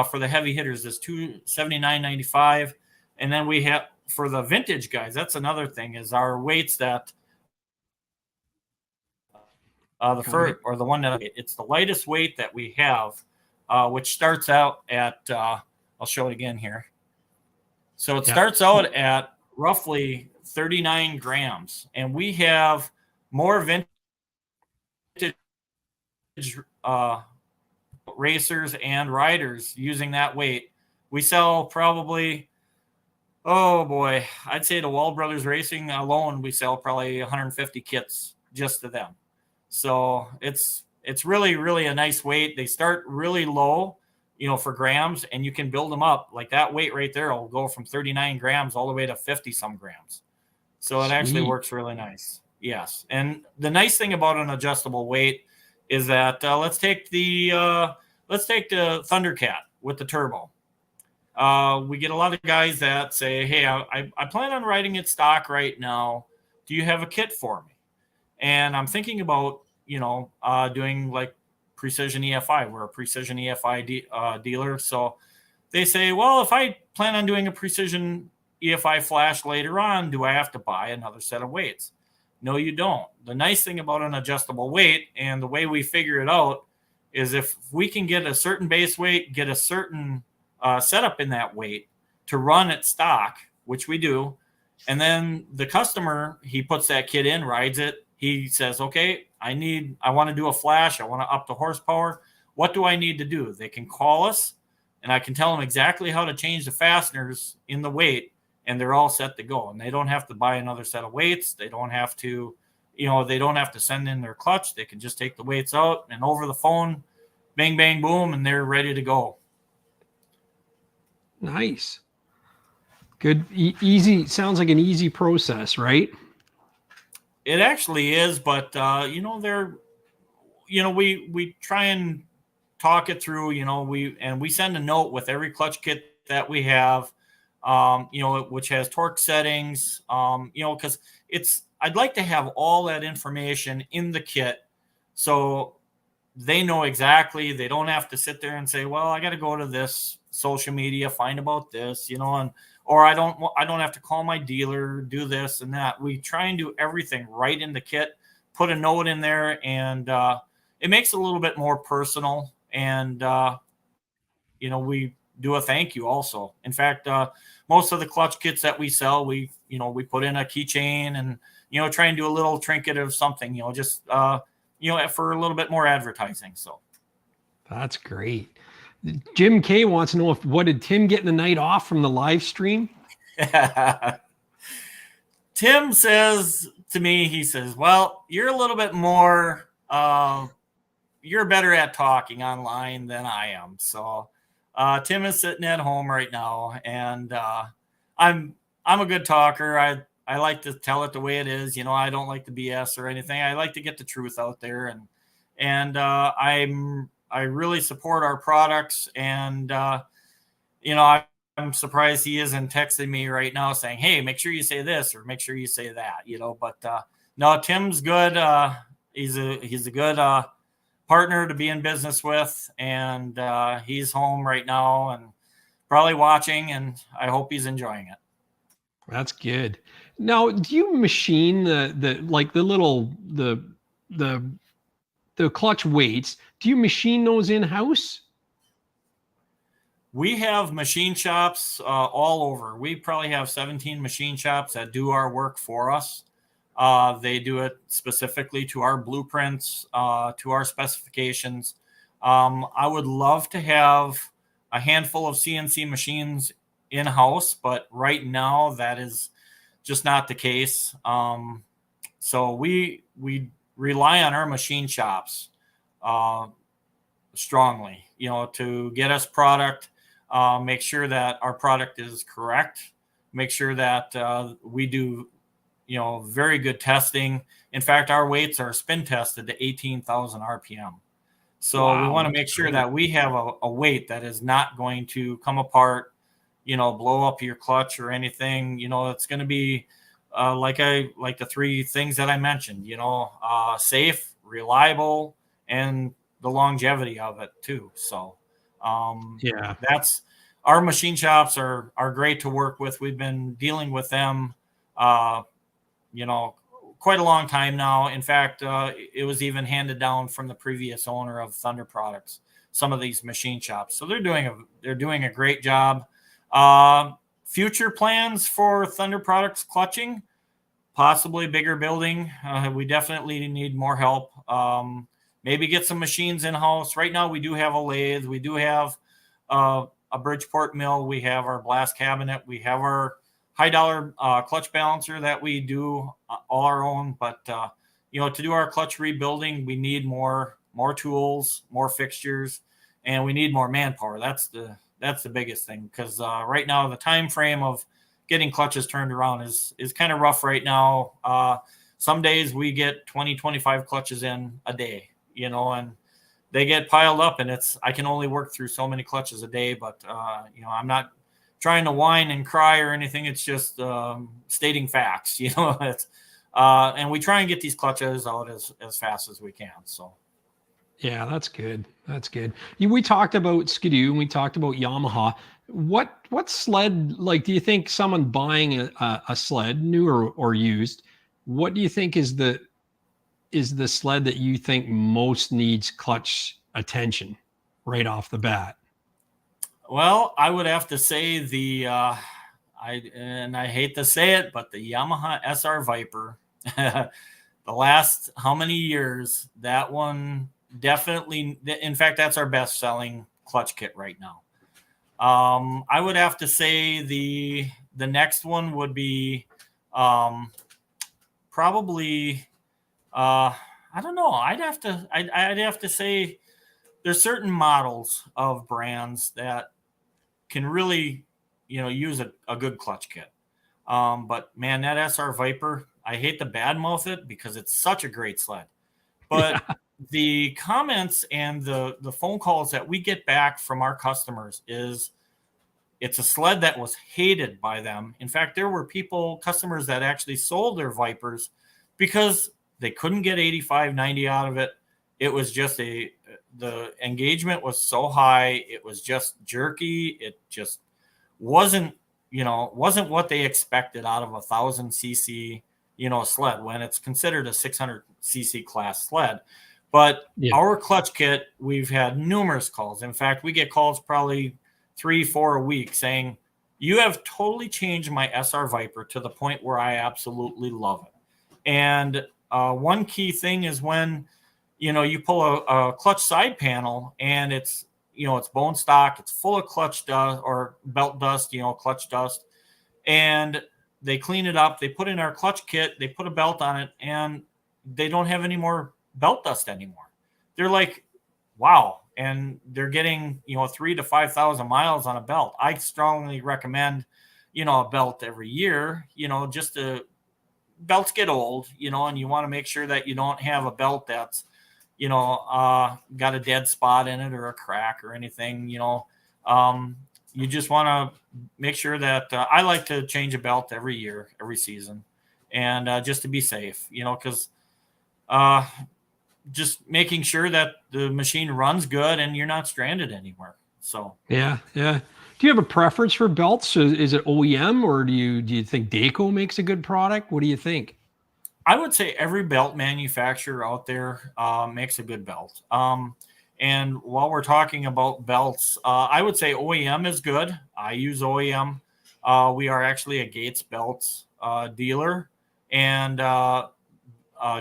for the heavy hitters is $279.95. And then we have, for the vintage guys, that's another thing, is our weights that the one that it's the lightest weight that we have, which starts out at, I'll show it again here. So it starts out at roughly 39 grams, and we have more vintage racers and riders using that weight. We sell probably, oh boy, I'd say to Wall Brothers Racing alone, we sell probably 150 kits just to them. So it's really, really a nice weight. They start really low, you know, for grams, and you can build them up. Like that weight right there will go from 39 grams all the way to 50 some grams. So it actually works really nice. Yes. And the nice thing about an adjustable weight is that let's take the Thundercat with the turbo. We get a lot of guys that say, hey, I plan on riding it stock right now. Do you have a kit for me? And I'm thinking about, you know, doing like Precision EFI. We're a Precision EFI dealer. So they say, well, if I plan on doing a Precision EFI flash later on, do I have to buy another set of weights? No, you don't. The nice thing about an adjustable weight, and the way we figure it out, is if we can get a certain base weight, get a certain setup in that weight to run at stock, which we do, and then the customer, he puts that kit in, rides it. He says, okay, I want to do a flash. I want to up the horsepower. What do I need to do? They can call us, and I can tell them exactly how to change the fasteners in the weight, and they're all set to go. And they don't have to buy another set of weights. They don't have to, you know, they don't have to send in their clutch. They can just take the weights out, and over the phone, bang, bang, boom, and they're ready to go. Nice. Good. Easy. Sounds like an easy process, right? It actually is, but you know, we try and talk it through, you know, we send a note with every clutch kit that we have, you know, which has torque settings, you know, because I'd like to have all that information in the kit so they know exactly. They don't have to sit there and say, well, I got to go to this social media, find about this, you know, or I don't have to call my dealer, do this and that. We try and do everything right in the kit, put a note in there, and it makes it a little bit more personal. And, you know, we do a thank you also. In fact, most of the clutch kits that we sell, we put in a keychain and, you know, try and do a little trinket of something, you know, just, you know, for a little bit more advertising. So that's great. Jim K wants to know what did Tim get in the night off from the live stream? Tim says to me, he says, well, you're a little bit more, you're better at talking online than I am. So Tim is sitting at home right now, and I'm a good talker. I like to tell it the way it is. I don't like the BS or anything. I like to get the truth out there, and I really support our products. And I'm surprised he isn't texting me right now saying, hey, make sure you say this or make sure you say that. But no, Tim's good. He's a good partner to be in business with, and he's home right now and probably watching, and I hope he's enjoying it. That's good. Now, do you machine the clutch weights? Do you machine those in-house? We have machine shops all over. We probably have 17 machine shops that do our work for us. They do it specifically to our blueprints, to our specifications. I would love to have a handful of CNC machines in-house, but right now that is just not the case. So we rely on our machine shops strongly, to get us product, make sure that our product is correct, make sure that we do very good testing. In fact, our weights are spin tested to 18,000 RPM. So wow, we want to make sure that we have a weight that is not going to come apart, blow up your clutch or anything. It's going to be like the three things that I mentioned, safe, reliable, and the longevity of it too. So that's our machine shops are great to work with. We've been dealing with them quite a long time now. In fact, it was even handed down from the previous owner of Thunder Products, some of these machine shops. So they're doing a great job. Future plans for Thunder Products clutching, possibly bigger building. We definitely need more help. Maybe get some machines in-house. Right now we do have a lathe. We do have a Bridgeport mill. We have our blast cabinet. We have our high dollar clutch balancer that we do all our own. But, to do our clutch rebuilding, we need more tools, more fixtures, and we need more manpower. That's the biggest thing, because right now the time frame of getting clutches turned around is kind of rough right now. Some days we get 20, 25 clutches in a day, and they get piled up, and I can only work through so many clutches a day. But, I'm not trying to whine and cry or anything. It's just stating facts, and we try and get these clutches out as fast as we can. So. Yeah, that's good. That's good. We talked about Skidoo and we talked about Yamaha. What sled, do you think someone buying a sled, new or used, what do you think is the sled that you think most needs clutch attention right off the bat? Well, I would have to say I hate to say it, but the Yamaha SR Viper, the last how many years, that one definitely, in fact, that's our best selling clutch kit right now. I would have to say the next one would be probably I don't know. I'd have to say there's certain models of brands that can really use a good clutch kit. But man, that SR Viper, I hate to badmouth it because it's such a great sled. But yeah. The comments and the phone calls that we get back from our customers is it's a sled that was hated by them. In fact, there were customers that actually sold their Vipers because they couldn't get 85, 90 out of it. It was just the engagement was so high. It was just jerky. It just wasn't what they expected out of a 1,000 cc, sled when it's considered a 600 cc class sled. But Our clutch kit, we've had numerous calls. In fact, we get calls probably 3-4 a week saying, you have totally changed my SR Viper to the point where I absolutely love it. And one key thing is when, you pull a clutch side panel and it's bone stock, it's full of clutch dust or belt dust, clutch dust. And they clean it up, they put in our clutch kit, they put a belt on it, and they don't have any more belt dust anymore. They're like, wow. And they're getting, 3,000 to 5,000 miles on a belt. I strongly recommend, a belt every year, just to, belts get old, and you want to make sure that you don't have a belt that's, got a dead spot in it or a crack or anything, you just want to make sure that I like to change a belt every year, every season, and just to be safe, because just making sure that the machine runs good and you're not stranded anywhere. So yeah. Do you have a preference for belts? Is it OEM, or do you think Dayco makes a good product? What do you think? I would say every belt manufacturer out there makes a good belt. And while we're talking about belts, I would say OEM is good. I use OEM. We are actually a Gates belts dealer, and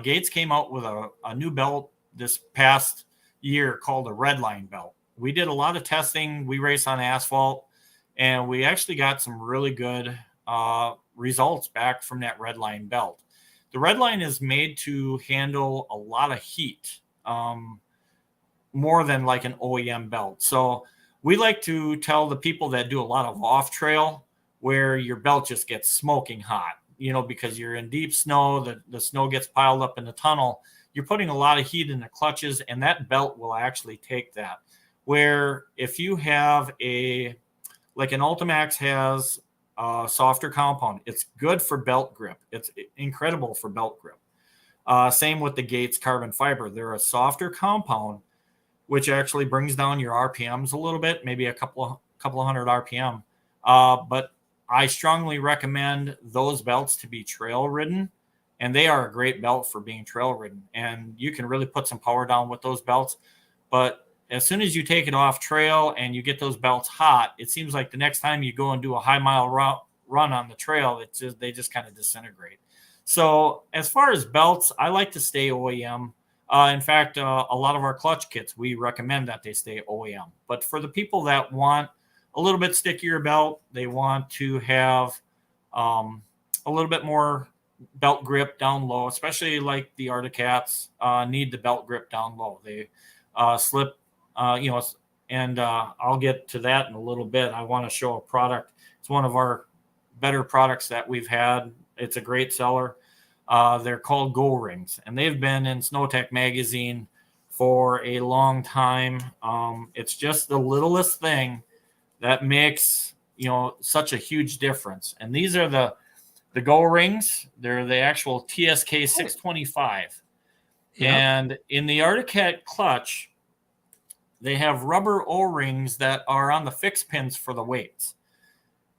Gates came out with a new belt this past year called a Redline belt. We did a lot of testing. We race on asphalt, and we actually got some really good results back from that Redline belt. The Redline is made to handle a lot of heat, more than like an OEM belt. So we like to tell the people that do a lot of off trail where your belt just gets smoking hot, because you're in deep snow, the snow gets piled up in the tunnel. You're putting a lot of heat in the clutches, and that belt will actually take that. Where if you have like an Ultimax has a softer compound, it's good for belt grip. It's incredible for belt grip. Same with the Gates carbon fiber. They're a softer compound, which actually brings down your RPMs a little bit, maybe a couple of hundred RPM. But I strongly recommend those belts to be trail ridden, and they are a great belt for being trail ridden. And you can really put some power down with those belts. But as soon as you take it off trail and you get those belts hot, it seems like the next time you go and do a high mile run on the trail, they just kind of disintegrate. So as far as belts, I like to stay OEM. In fact, a lot of our clutch kits, we recommend that they stay OEM. But for the people that want a little bit stickier belt, they want to have a little bit more belt grip down low, especially like the Arctic Cats need the belt grip down low. They slip, and I'll get to that in a little bit. I want to show a product. It's one of our better products that we've had. It's a great seller. They're called Go Rings, and they've been in SnowTech magazine for a long time. It's just the littlest thing that makes, such a huge difference. And these are the Go Rings. They're the actual TSK 625. Yep. And in the Arctic Cat clutch, they have rubber O-rings that are on the fixed pins for the weights.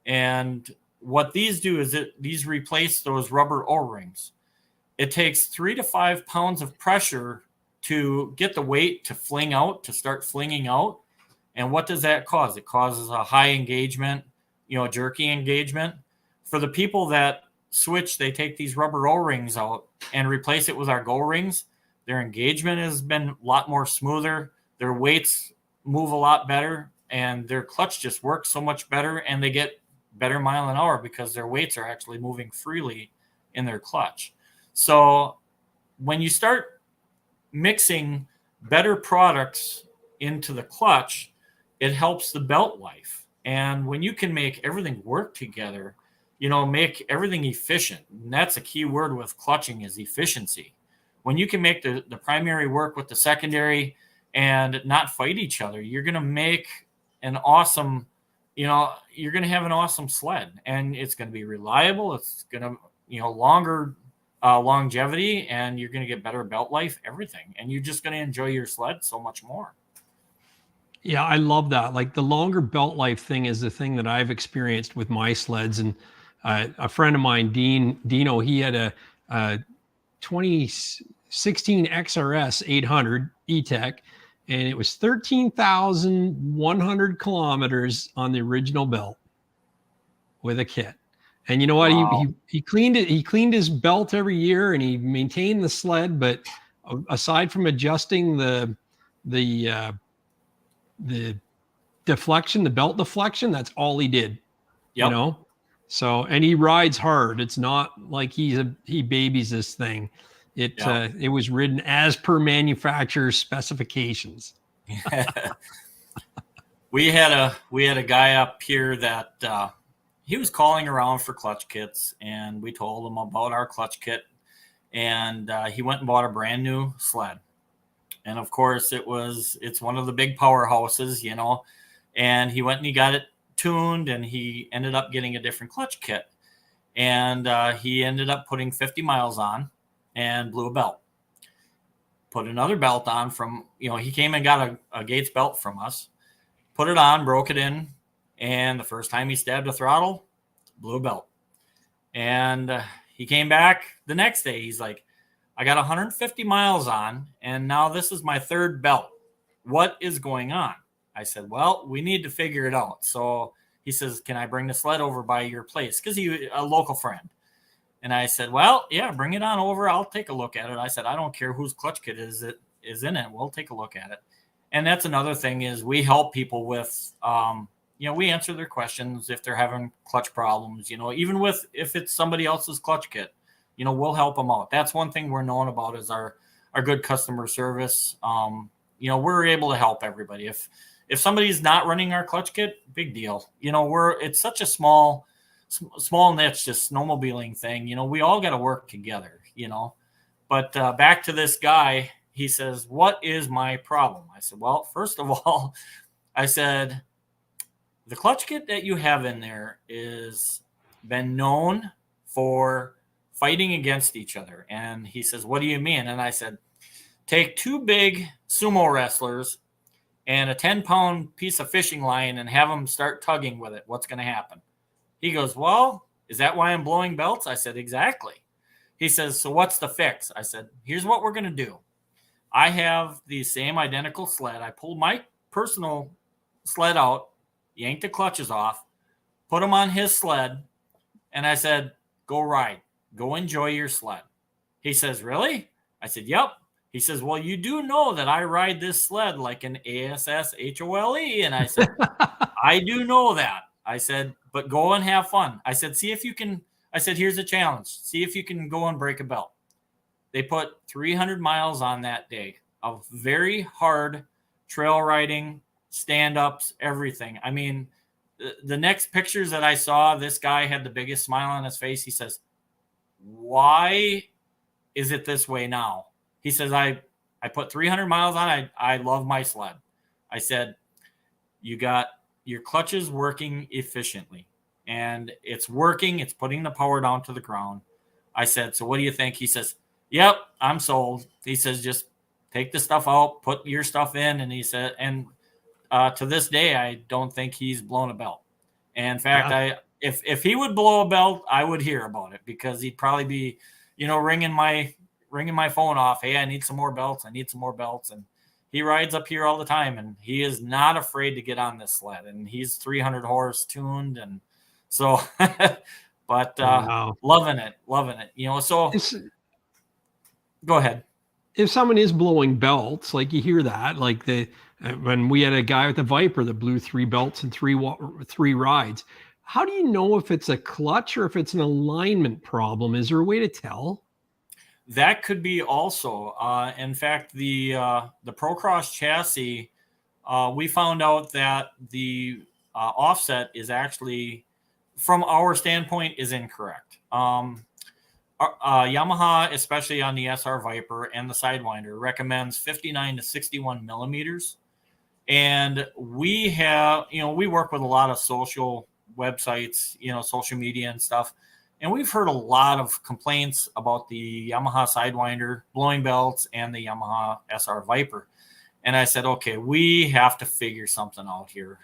And what these do is these replace those rubber O-rings. It takes 3 to 5 pounds of pressure to get the weight to fling out, to start flinging out. And what does that cause? It causes a high engagement, jerky engagement. For the people that switch, they take these rubber O-rings out and replace it with our Go Rings. Their engagement has been a lot more smoother. Their weights move a lot better, and their clutch just works so much better, and they get better mile an hour because their weights are actually moving freely in their clutch. So when you start mixing better products into the clutch, it helps the belt life. And when you can make everything work together, make everything efficient. And that's a key word with clutching is efficiency. When you can make the primary work with the secondary and not fight each other, you're going to make an awesome, you're going to have an awesome sled, and it's going to be reliable. It's going to, longer longevity, and you're going to get better belt life, everything. And you're just going to enjoy your sled so much more. Yeah, I love that. Like the longer belt life thing is the thing that I've experienced with my sleds. And a friend of mine, Dino, he had a 2016 XRS 800 E-Tech, and it was 13,100 kilometers on the original belt with a kit. And you know what? Wow. He cleaned it. He cleaned his belt every year, and he maintained the sled. But aside from adjusting the deflection, the belt deflection, that's all he did. Yep. So, and he rides hard. It's not like he babies this thing. It was ridden as per manufacturer's specifications. We had a guy up here that he was calling around for clutch kits, and we told him about our clutch kit, and he went and bought a brand new sled. And of course it's one of the big powerhouses, you know, and he went and he got it tuned, and he ended up getting a different clutch kit, and he ended up putting 50 miles on and blew a belt. Put another belt on from, you know, he came and got a Gates belt from us, put it on, broke it in, and the first time he stabbed a throttle, blew a belt. And he came back the next day. He's like, I got 150 miles on, and now this is my third belt. What is going on? I said, well, we need to figure it out. So he says, can I bring the sled over by your place? Because he's a local friend. And I said, well, yeah, bring it on over. I'll take a look at it. I said, I don't care whose clutch kit is in it. We'll take a look at it. And that's another thing is we help people with, you know, we answer their questions if they're having clutch problems, you know, even if it's somebody else's clutch kit, you know, we'll help them out. That's one thing we're known about is our good customer service. You know, we're able to help everybody. If somebody's not running our clutch kit, big deal. You know, it's such a small niche, just snowmobiling thing. You know, we all got to work together, you know. But back to this guy, he says, what is my problem? I said, well, first of all, I said, the clutch kit that you have in there is been known for fighting against each other. And he says, what do you mean? And I said, take two big sumo wrestlers and a 10-pound piece of fishing line and have them start tugging with it. What's going to happen? He goes, well, is that why I'm blowing belts? I said, exactly. He says, so what's the fix? I said, here's what we're going to do. I have the same identical sled. I pulled my personal sled out, yanked the clutches off, put them on his sled, and I said, go ride. Go enjoy your sled. He says, really? I said, yep. He says, well, you do know that I ride this sled like an ASSHOLE. And I said, I do know that. I said, but go and have fun. I said, see if you can. I said, here's a challenge. See if you can go and break a belt. They put 300 miles on that day of very hard trail riding, stand-ups, everything. I mean, the next pictures that I saw, this guy had the biggest smile on his face. He says, why is it this way now? He says, I put 300 miles on. I love my sled. I said, you got your clutches working efficiently, and it's working. It's putting the power down to the ground. I said, so what do you think? He says, yep, I'm sold. He says, just take the stuff out, put your stuff in. And he said, and to this day, I don't think he's blown a belt. And in fact, if he would blow a belt, I would hear about it, because he'd probably be, you know, ringing my phone off. Hey, I need some more belts. I need some more belts. And he rides up here all the time, and he is not afraid to get on this sled, and he's 300 horse tuned. And so, but wow. loving it, you know, so go ahead. If someone is blowing belts, like you hear that, like when we had a guy with the Viper that blew 3 belts in three rides, how do you know if it's a clutch or if it's an alignment problem? Is there a way to tell? That could be also. In fact, the Procross chassis, we found out that the offset is actually, from our standpoint, is incorrect. Yamaha, especially on the SR Viper and the Sidewinder, recommends 59 to 61 millimeters. And we have, you know, we work with a lot of social websites, you know, social media and stuff. And we've heard a lot of complaints about the Yamaha Sidewinder blowing belts and the Yamaha SR Viper. And I said, okay, we have to figure something out here.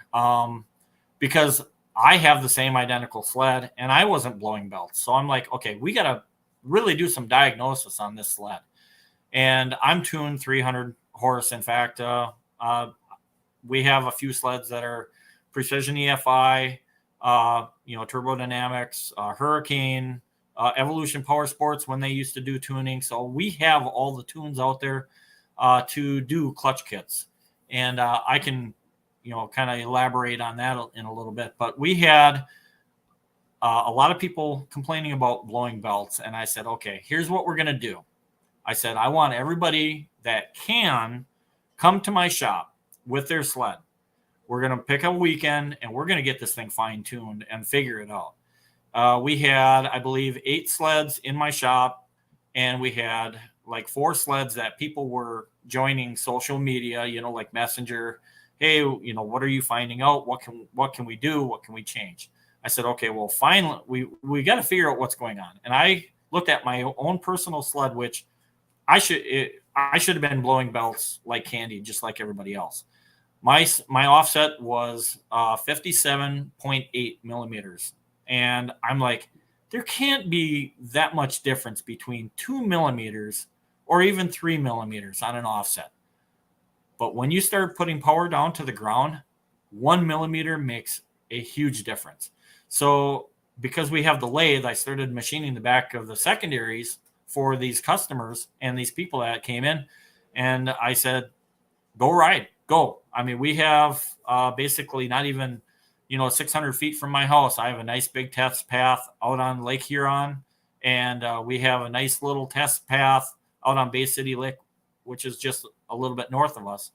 Because I have the same identical sled and I wasn't blowing belts. So I'm like, okay, we got to really do some diagnosis on this sled. And I'm tuned 300 horse. In fact, we have a few sleds that are Precision EFI, you know, Turbodynamics, Hurricane, Evolution Powersports when they used to do tuning. So we have all the tunes out there to do clutch kits. And I can, you know, kind of elaborate on that in a little bit. But we had a lot of people complaining about blowing belts. And I said, okay, here's what we're going to do. I said, I want everybody that can come to my shop with their sled. We're going to pick a weekend and we're going to get this thing fine tuned and figure it out. We had, I believe, 8 sleds in my shop, and we had like 4 sleds that people were joining social media, like Messenger. Hey, what are you finding out? What can we do? What can we change? I said, okay, well, finally, we got to figure out what's going on. And I looked at my own personal sled, which I should have been blowing belts like candy, just like everybody else. My offset was 57.8 millimeters. And I'm like, there can't be that much difference between 2 millimeters or even 3 millimeters on an offset. But when you start putting power down to the ground, 1 millimeter makes a huge difference. So because we have the lathe, I started machining the back of the secondaries for these customers and these people that came in. And I said, go ride, go. I mean, we have basically not even, 600 feet from my house. I have a nice big test path out on Lake Huron. And we have a nice little test path out on Bay City Lake, which is just a little bit north of us.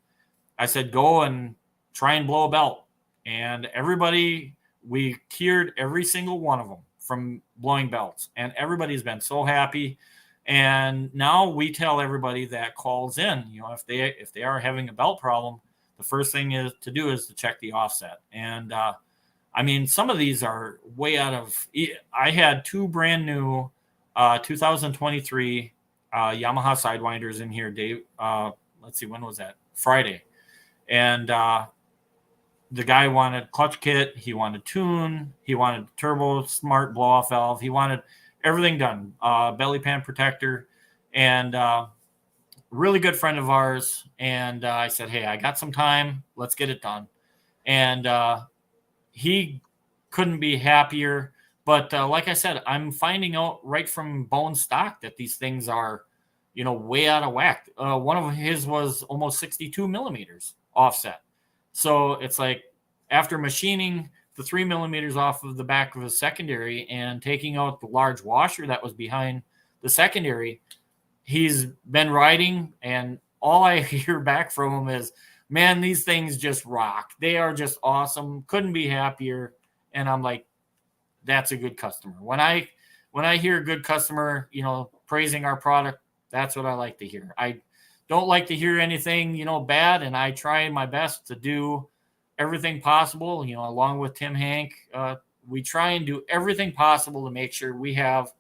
I said, go and try and blow a belt. And everybody, we cured every single one of them from blowing belts. And everybody's been so happy. And now we tell everybody that calls in, if they are having a belt problem, the first thing is to check the offset. And I mean, some of these are way out of. I had 2 brand new 2023 Yamaha Sidewinders in here, Dave. Let's see, when was that? Friday. And the guy wanted clutch kit. He wanted tune. He wanted turbo smart blow off valve. He wanted everything done. Belly pan protector, and really good friend of ours. And I said, hey, I got some time. Let's get it done. And he couldn't be happier. But like I said, I'm finding out right from bone stock that these things are, way out of whack. One of his was almost 62 millimeters offset. So it's like after machining the 3 millimeters off of the back of his secondary and taking out the large washer that was behind the secondary, he's been riding, and all I hear back from him is, man, these things just rock. They are just awesome. Couldn't be happier. And I'm like, that's a good customer. When I hear a good customer, praising our product, that's what I like to hear. I don't like to hear anything, bad. And I try my best to do everything possible, along with Tim Hank. We try and do everything possible to make sure we have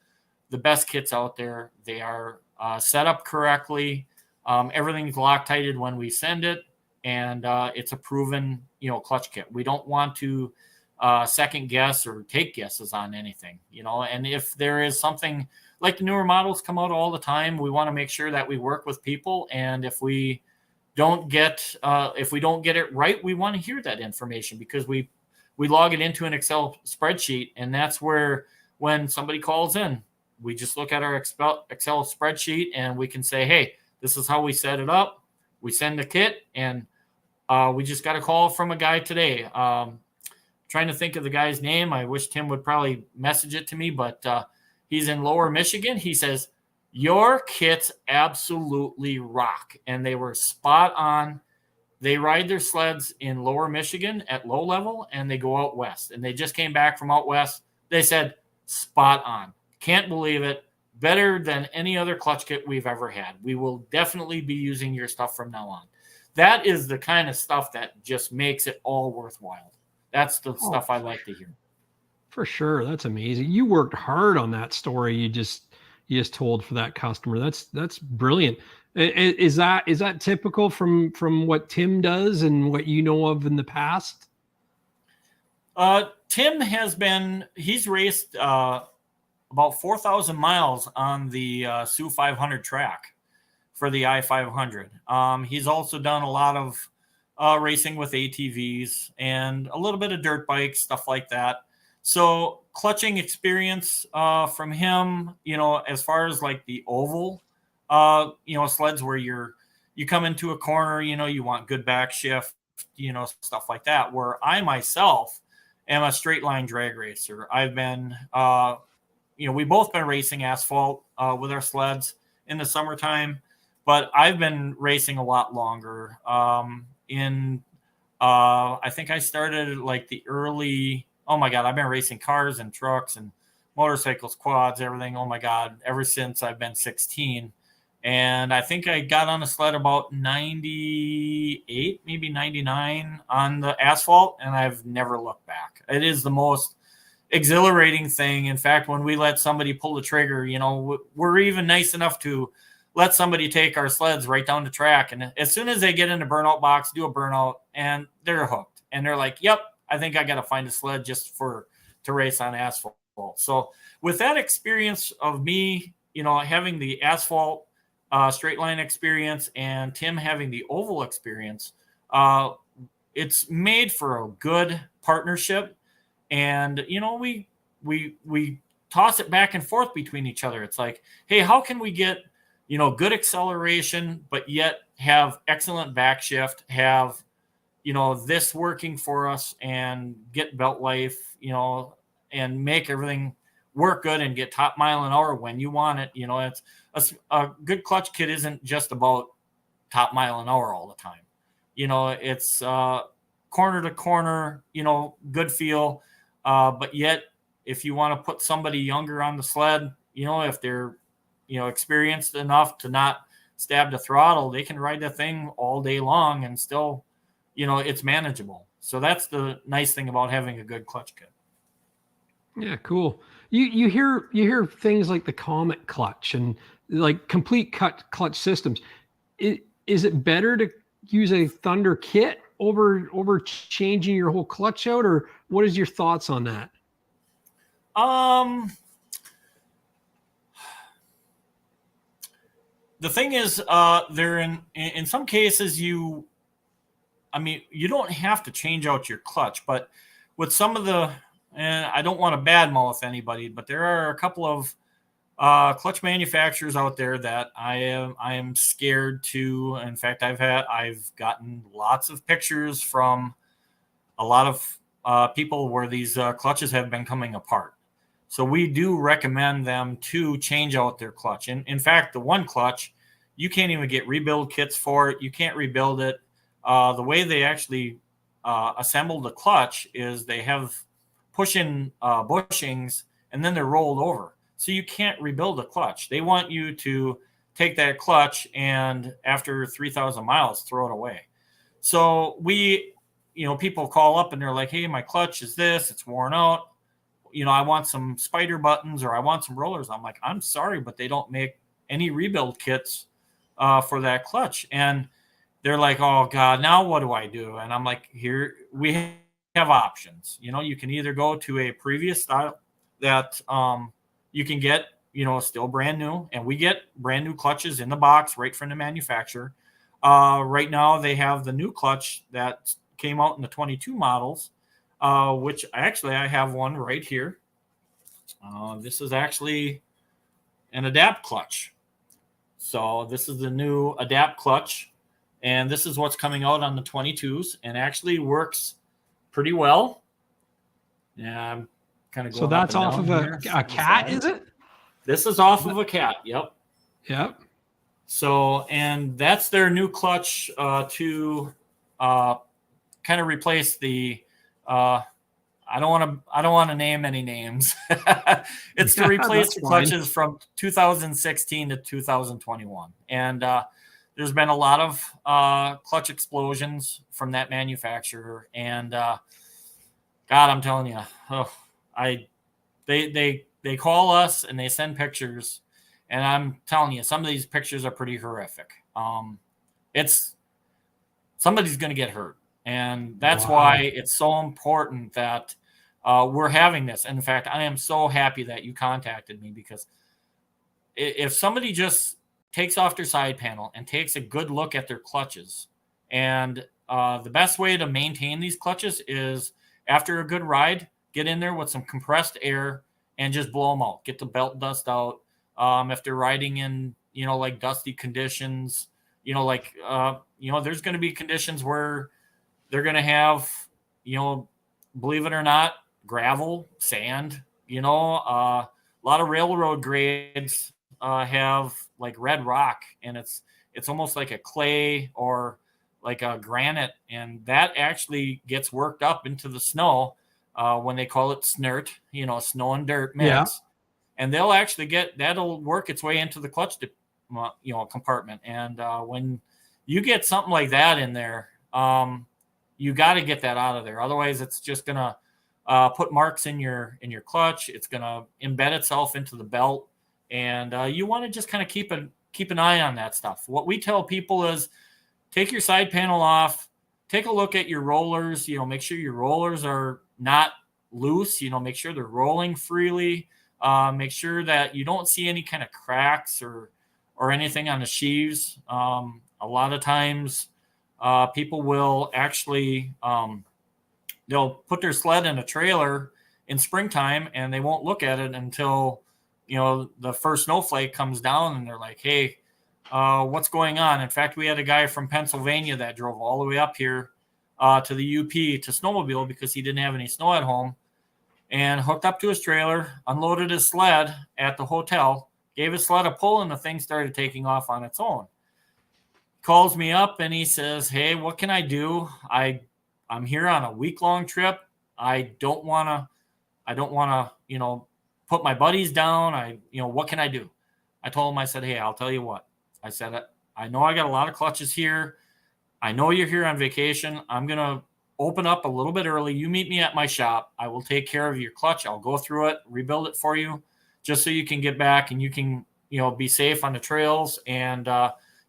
the best kits out there. They are set up correctly. Everything's Loctited when we send it, and it's a proven, clutch kit. We don't want to second guess or take guesses on anything, and if there is something like the newer models come out all the time, we want to make sure that we work with people. And if we don't get it right, we want to hear that information, because we log it into an Excel spreadsheet. And that's where, when somebody calls in, we just look at our Excel spreadsheet and we can say, hey, this is how we set it up. We send the kit, and we just got a call from a guy today. Trying to think of the guy's name. I wish Tim would probably message it to me, but he's in Lower Michigan. He says, your kits absolutely rock. And they were spot on. They ride their sleds in Lower Michigan at low level, and they go out west. And they just came back from out west. They said, spot on. Can't believe it. Better than any other clutch kit we've ever had. We will definitely be using your stuff from now on. That is the kind of stuff that just makes it all worthwhile. That's the stuff I like to hear. For sure. That's amazing. You worked hard on that story you just told for that customer. That's brilliant. Is that typical from what Tim does and what you know of in the past? Tim he's raced about 4,000 miles on the Sioux 500 track for the I-500. He's also done a lot of racing with ATVs and a little bit of dirt bikes, stuff like that. So clutching experience from him, as far as like the oval, sleds where you come into a corner, you want good back shift, stuff like that, where I myself am a straight line drag racer. I've been, we both been racing asphalt with our sleds in the summertime, but I've been racing a lot longer. I think I started like the early, oh my God, I've been racing cars and trucks and motorcycles, quads, everything. Oh my God, ever since I've been 16. And I think I got on a sled about 98, maybe 99 on the asphalt, and I've never looked back. It is the most exhilarating thing. In fact, when we let somebody pull the trigger, we're even nice enough to let somebody take our sleds right down the track. And as soon as they get in the burnout box, do a burnout, and they're hooked. And they're like, yep, I think I got to find a sled just to race on asphalt. So with that experience of me, having the asphalt straight line experience and Tim having the oval experience, it's made for a good partnership. And, we toss it back and forth between each other. It's like, hey, how can we get, good acceleration, but yet have excellent back shift, have, this working for us and get belt life, and make everything work good and get top mile an hour when you want it. It's a good clutch kit isn't just about top mile an hour all the time. It's corner to corner, good feel. But yet, if you want to put somebody younger on the sled, if they're, experienced enough to not stab the throttle, they can ride the thing all day long and still, it's manageable. So that's the nice thing about having a good clutch kit. Yeah, cool. You hear things like the Comet clutch and like complete clutch systems. Is it better to use a Thunder kit over changing your whole clutch out, or what is your thoughts on that? The thing is, they're in some cases you don't have to change out your clutch, but with some of the, and I don't want to badmouth anybody, but there are a couple of clutch manufacturers out there that I am scared to. In fact, I've gotten lots of pictures from a lot of people where these clutches have been coming apart. So we do recommend them to change out their clutch. And in fact, the one clutch, you can't even get rebuild kits for it. You can't rebuild it. The way they actually assemble the clutch is they have push-in bushings, and then they're rolled over. So you can't rebuild a clutch. They want you to take that clutch and after 3,000 miles, throw it away. So people call up and they're like, hey, my clutch is this, it's worn out. I want some spider buttons or I want some rollers. I'm like, I'm sorry, but they don't make any rebuild kits for that clutch. And they're like, oh God, now what do I do? And I'm like, here we have options. You can either go to a previous style that you can get, still brand new, and we get brand new clutches in the box right from the manufacturer. Right now they have the new clutch that came out in the 22 models, which actually I have one right here. This is actually an adapt clutch. So this is the new adapt clutch, and this is what's coming out on the 22s, and actually works pretty well. Yeah, I'm kind of going. So that's off of a cat, is it? This is off of a cat. Yep. Yep. So, and that's their new clutch to kind of replace the. I don't want to name any names. It's to replace the clutches from 2016 to 2021, and there's been a lot of clutch explosions from that manufacturer. And God, I'm telling you, they call us and they send pictures, and I'm telling you, some of these pictures are pretty horrific. Somebody's going to get hurt. And that's why it's so important that we're having this. And in fact, I am so happy that you contacted me, because if somebody just takes off their side panel and takes a good look at their clutches, and the best way to maintain these clutches is after a good ride, get in there with some compressed air and just blow them out. Get the belt dust out. If they're riding in, like dusty conditions, there's going to be conditions where they're going to have, believe it or not, gravel, sand, a lot of railroad grades have like red rock, and it's almost like a clay or like a granite, and that actually gets worked up into the snow when they call it snert, snow and dirt mix. Yeah. And they'll actually that'll work its way into the clutch compartment. And when you get something like that in there, you got to get that out of there. Otherwise, it's just gonna put marks in your clutch. It's gonna embed itself into the belt, and you want to just kind of keep an eye on that stuff. What we tell people is take your side panel off, take a look at your rollers. Make sure your rollers are not loose. Make sure they're rolling freely. Make sure that you don't see any kind of cracks or anything on the sheaves. A lot of times people will actually they'll put their sled in a trailer in springtime, and they won't look at it until the first snowflake comes down, and they're like, hey, what's going on? In fact, we had a guy from Pennsylvania that drove all the way up here to the UP to Snowmobile because he didn't have any snow at home, and hooked up to his trailer, unloaded his sled at the hotel, gave his sled a pull, and the thing started taking off on its own. Calls me up and he says, hey, what can I do? I'm here on a week-long trip. I don't want to, put my buddies down. What can I do? I told him, I said, hey, I'll tell you what. I said, I know I got a lot of clutches here. I know you're here on vacation. I'm going to open up a little bit early. You meet me at my shop. I will take care of your clutch. I'll go through it, rebuild it for you, just so you can get back and you can, be safe on the trails. And,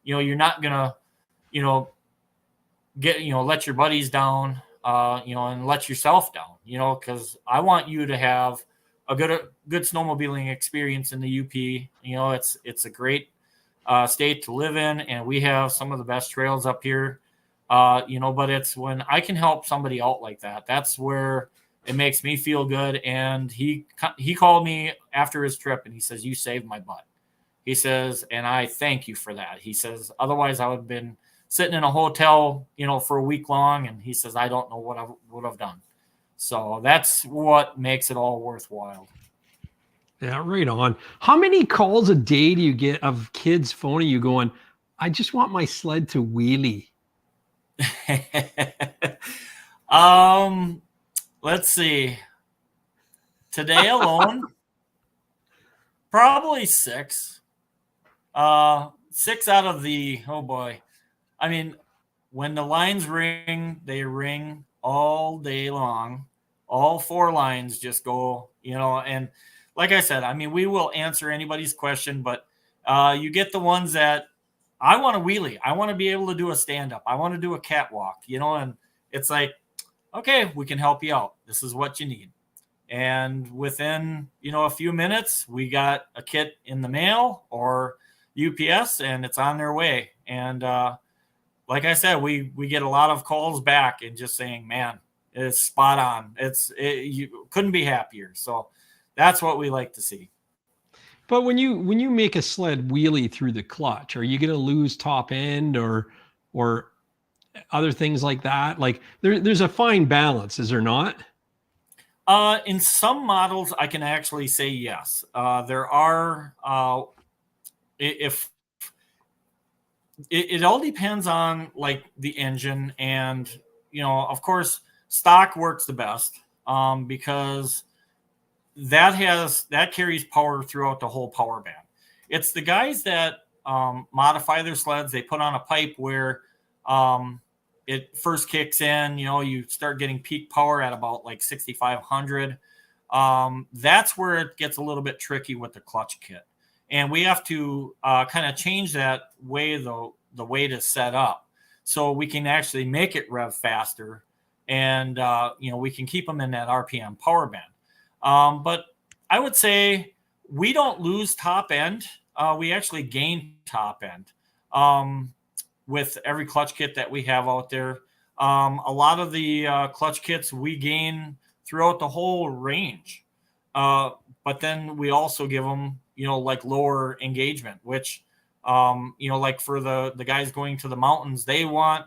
you're not going to, let your buddies down, and let yourself down, because I want you to have a good snowmobiling experience in the UP. It's a great state to live in, and we have some of the best trails up here. But it's when I can help somebody out like that, that's where it makes me feel good. And he called me after his trip and he says, you saved my butt. He says, and I thank you for that. He says, otherwise I would have been sitting in a hotel, for a week long. And he says, I don't know what I would have done. So that's what makes it all worthwhile. Yeah, right on. How many calls a day do you get of kids phoning you going, I just want my sled to wheelie? Let's see. Today alone, probably 6. 6 out of the, oh boy. I mean, when the lines ring, they ring all day long. All 4 lines just go, and like I said, I mean, we will answer anybody's question, but you get the ones that I want to wheelie. I want to be able to do a stand-up. I want to do a catwalk, and it's like, okay, we can help you out. This is what you need. And within, a few minutes, we got a kit in the mail or UPS, and it's on their way. And like I said, we get a lot of calls back and just saying, man, it's spot on. You couldn't be happier. So that's what we like to see. But when you make a sled wheelie through the clutch, are you going to lose top end or other things like that? Like there's a fine balance, is there not? In some models, I can actually say yes. There are, if it all depends on like the engine, and of course, stock works the best because that carries power throughout the whole power band. It's the guys that modify their sleds. They put on a pipe where it first kicks in, you start getting peak power at about like 6,500. That's where it gets a little bit tricky with the clutch kit. And we have to kind of change that way, the weight is set up so we can actually make it rev faster, and we can keep them in that RPM power band. But I would say we don't lose top end. We actually gain top end with every clutch kit that we have out there. A lot of the clutch kits we gain throughout the whole range. But then we also give them, like lower engagement, which, like for the guys going to the mountains, they want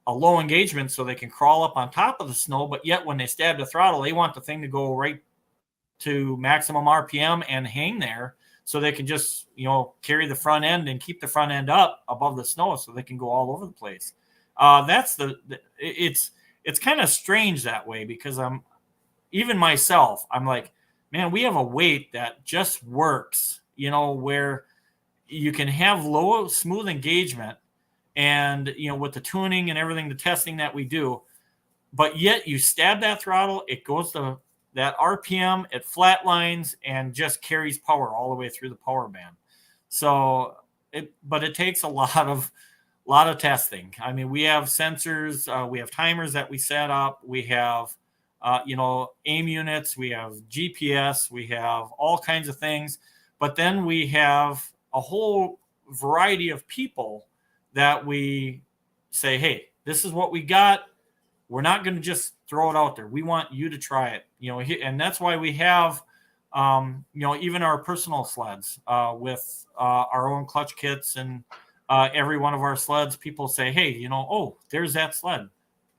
a low engagement so they can crawl up on top of the snow, but yet when they stab the throttle, they want the thing to go right to maximum RPM and hang there so they can just, carry the front end and keep the front end up above the snow so they can go all over the place. It's kind of strange that way, because even myself, I'm like, man, we have a weight that just works, where you can have low, smooth engagement and, with the tuning and everything, the testing that we do, but yet you stab that throttle, it goes to that RPM, it flatlines and just carries power all the way through the power band. So but it takes a lot of testing. I mean, we have sensors, we have timers that we set up, we have, aim units, we have GPS, we have all kinds of things, but then we have a whole variety of people that we say, hey, this is what we got. We're not going to just throw it out there. We want you to try it, and that's why we have, even our personal sleds with our own clutch kits, and every one of our sleds, people say, hey, oh, there's that sled.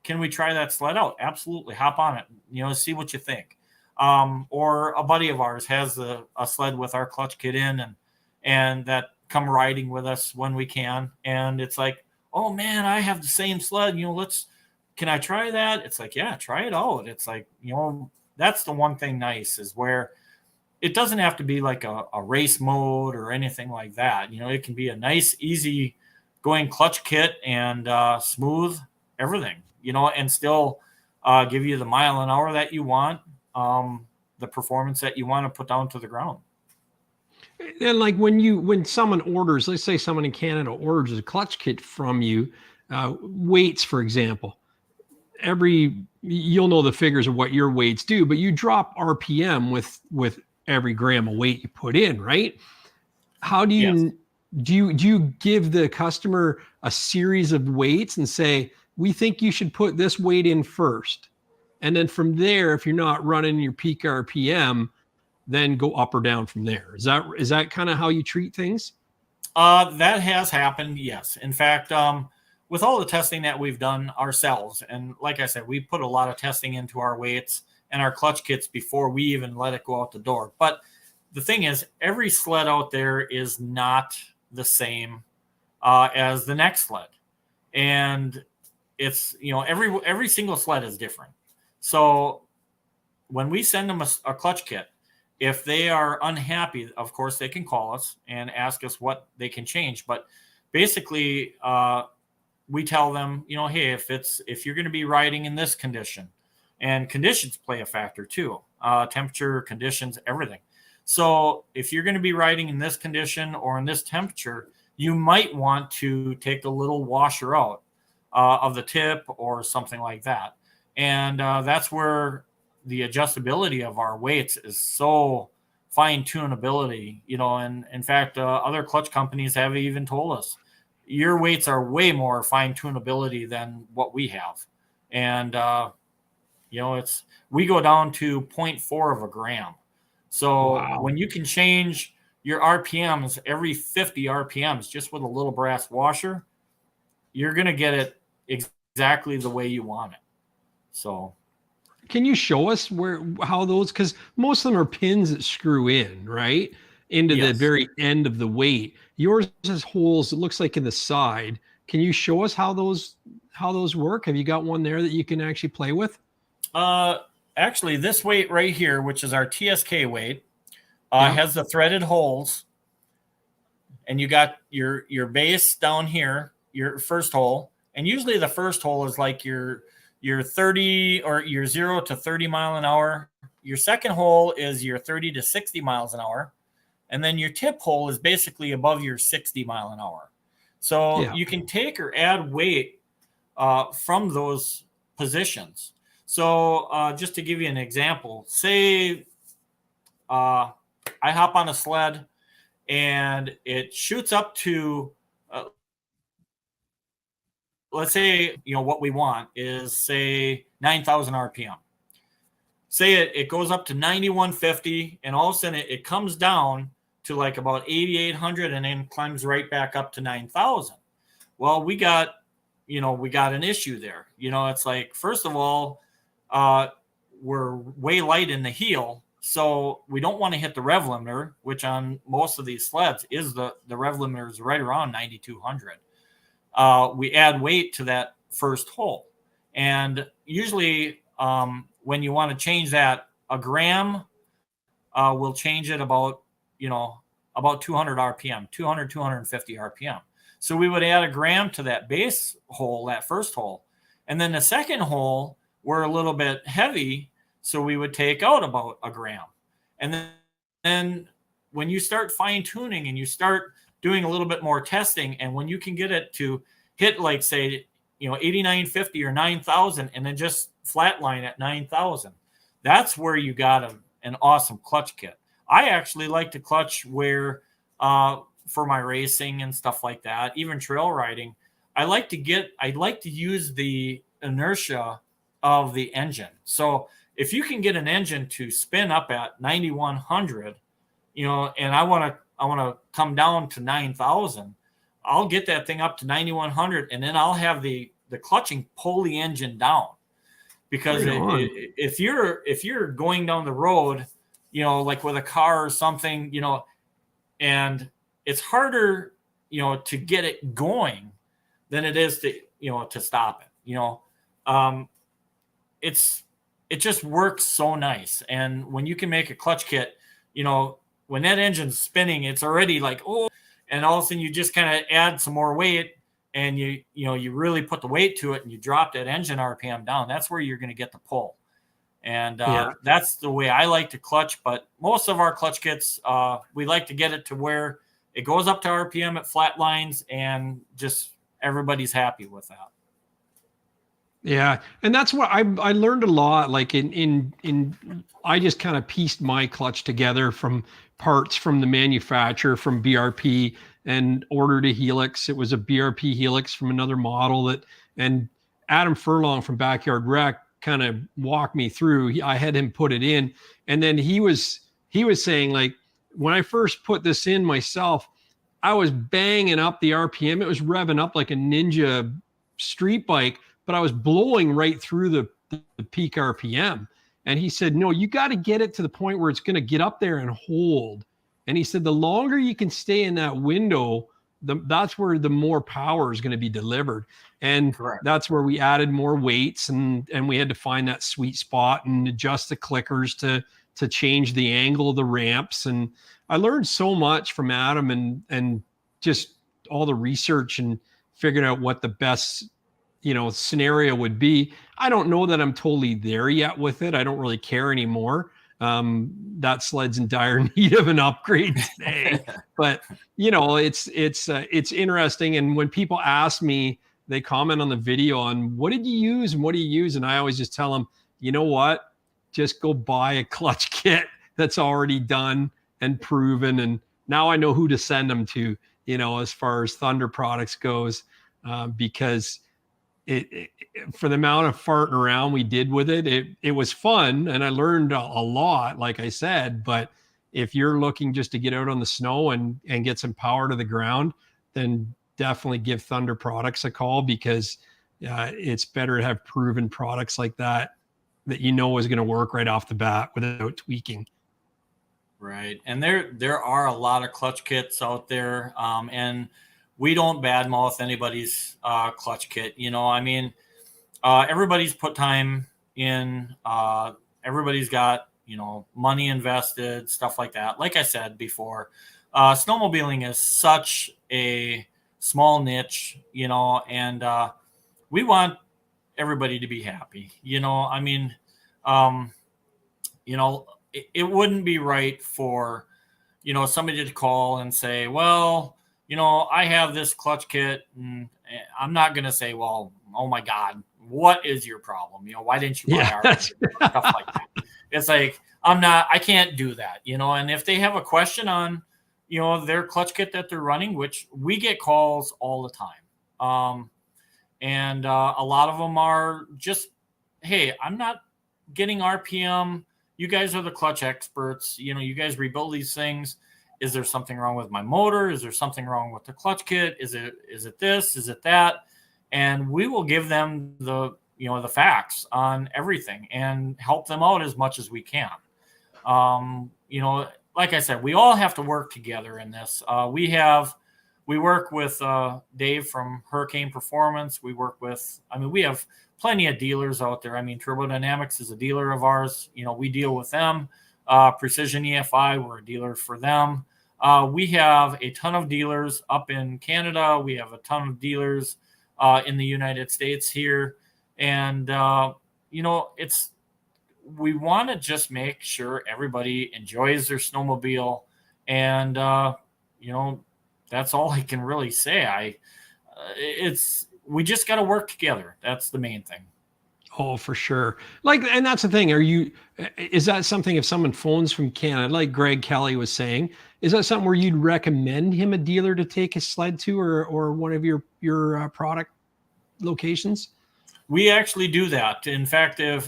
Can we try that sled out? Absolutely. Hop on it, see what you think. Or a buddy of ours has a sled with our clutch kit in, and that come riding with us when we can. And it's like, oh man, I have the same sled, can I try that? It's like, yeah, try it out. It's like, that's the one thing nice, is where it doesn't have to be like a race mode or anything like that. It can be a nice, easy going clutch kit and smooth everything, and still give you the mile an hour that you want, the performance that you want to put down to the ground. And like when someone orders, let's say someone in Canada orders a clutch kit from you, weights, for example, you'll know the figures of what your weights do, but you drop RPM with every gram of weight you put in, right? How do you, do you give the customer a series of weights and say, we think you should put this weight in first, and then from there, if you're not running your peak RPM, then go up or down from there? Is that kind of how you treat things? That has happened, yes. In fact, with all the testing that we've done ourselves, and like I said, we put a lot of testing into our weights and our clutch kits before we even let it go out the door. But the thing is, every sled out there is not the same as the next sled. And it's, every single sled is different. So when we send them a clutch kit, if they are unhappy, of course, they can call us and ask us what they can change. But basically, we tell them, hey, if you're going to be riding in this condition, and conditions play a factor too, temperature, conditions, everything. So if you're going to be riding in this condition or in this temperature, you might want to take a little washer out of the tip or something like that. And that's where the adjustability of our weights is so fine tunability, and in fact, other clutch companies have even told us, your weights are way more fine tunability than what we have. And, we go down to 0.4 of a gram. So wow. When you can change your RPMs every 50 RPMs just with a little brass washer, you're going to get it exactly the way you want it. So can you show us how those, because most of them are pins that screw in, right? Into the very end of the weight. Yours has holes, it looks like in the side. Can you show us how those work? Have you got one there that you can actually play with? Actually, this weight right here, which is our TSK weight, has the threaded holes, and you got your base down here, your first hole, and usually the first hole is like your 30 or your 0 to 30 mile an hour. Your second hole is your 30 to 60 miles an hour. And then your tip hole is basically above your 60 mile an hour. So you can take or add weight from those positions. So just to give you an example, say I hop on a sled and it shoots up to, let's say, what we want is, say, 9,000 RPM. Say it goes up to 9,150, and all of a sudden it comes down to like about 8,800 and then climbs right back up to 9,000. Well, we got we got an issue there. It's like, first of all, we're way light in the heel, so we don't want to hit the rev limiter, which on most of these sleds is the rev limiter is right around 9,200. We add weight to that first hole. And usually when you want to change that, a gram will change it about 200 RPM, 250 RPM. So we would add a gram to that base hole, that first hole. And then the second hole, we're a little bit heavy, so we would take out about a gram. And then when you start fine tuning and you start doing a little bit more testing, and when you can get it to hit, like, say, 8950 or 9,000, and then just flatline at 9,000, that's where you got an awesome clutch kit. I actually like to clutch where for my racing and stuff like that, even trail riding, I like to use the inertia of the engine. So if you can get an engine to spin up at 9,100, and I want to come down to 9,000, I'll get that thing up to 9,100, and then I'll have the clutching pull the engine down. Because if you're going down the road, like with a car or something, and it's harder, to get it going than it is to stop it. It just works so nice. And when you can make a clutch kit, when that engine's spinning, it's already like, oh, and all of a sudden you just kind of add some more weight, and you really put the weight to it, and you drop that engine RPM down. That's where you're going to get the pull. And that's the way I like to clutch. But most of our clutch kits, we like to get it to where it goes up to RPM at flat lines, and just everybody's happy with that. Yeah. And that's what I learned a lot. Like I just kind of pieced my clutch together from parts from the manufacturer, from BRP, and ordered a helix. It was a BRP helix from another model and Adam Furlong from Backyard Rec kind of walked me through. I had him put it in, and then he was saying, like, when I first put this in myself, I was banging up the RPM. It was revving up like a Ninja street bike, but I was blowing right through the peak RPM. And he said, no, you got to get it to the point where it's going to get up there and hold. And he said, the longer you can stay in that window, that's where the more power is going to be delivered. And Correct. That's where we added more weights, and we had to find that sweet spot and adjust the clickers to change the angle of the ramps. And I learned so much from Adam and just all the research, and figured out what the best, scenario would be. I don't know that I'm totally there yet with it. I don't really care anymore. That sled's in dire need of an upgrade today, but it's interesting. And when people ask me, they comment on the video on what did you use and what do you use? And I always just tell them, you know what, just go buy a clutch kit that's already done and proven. And now I know who to send them to, as far as Thunder products goes, because it for the amount of farting around we did with it was fun, and I learned a lot, like I said. But if you're looking just to get out on the snow and get some power to the ground, then definitely give Thunder products a call, because it's better to have proven products like that is going to work right off the bat without tweaking. Right. And there are a lot of clutch kits out there, and we don't badmouth anybody's clutch kit. Everybody's put time in. Everybody's got, money invested, stuff like that. Like I said before, snowmobiling is such a small niche, and we want everybody to be happy. It wouldn't be right for, somebody to call and say, well, I have this clutch kit, and I'm not going to say, well, oh my God, what is your problem? Why didn't you buy our stuff like that? It's like, I can't do that, and if they have a question on, their clutch kit that they're running, which we get calls all the time. And a lot of them are just, hey, I'm not getting RPM. You guys are the clutch experts. You guys rebuild these things. Is there something wrong with my motor? Is there something wrong with the clutch kit? Is it this? Is it that? and we will give them the facts on everything and help them out as much as we can. Like I said, we all have to work together in this. We work with Dave from Hurricane Performance. We have plenty of dealers out there. I mean, Turbodynamics is a dealer of ours. We deal with them. Precision EFI, we're a dealer for them. We have a ton of dealers up in Canada. We have a ton of dealers in the United States here. And, we want to just make sure everybody enjoys their snowmobile. And, that's all I can really say. We just got to work together. That's the main thing. Oh, for sure. And that's the thing. Is that something, if someone phones from Canada, like Greg Kelly was saying, is that something where you'd recommend him a dealer to take his sled to, or one of your product locations? We actually do that. In fact, if,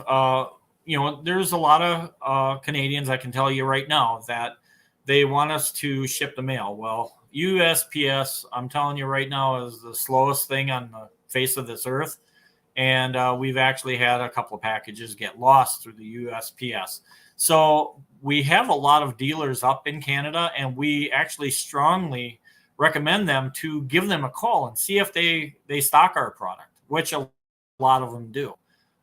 there's a lot of Canadians, I can tell you right now, that they want us to ship the mail. Well, USPS, I'm telling you right now, is the slowest thing on the face of this earth. And we've actually had a couple of packages get lost through the USPS. So we have a lot of dealers up in Canada, and we actually strongly recommend them to give them a call and see if they stock our product, which a lot of them do.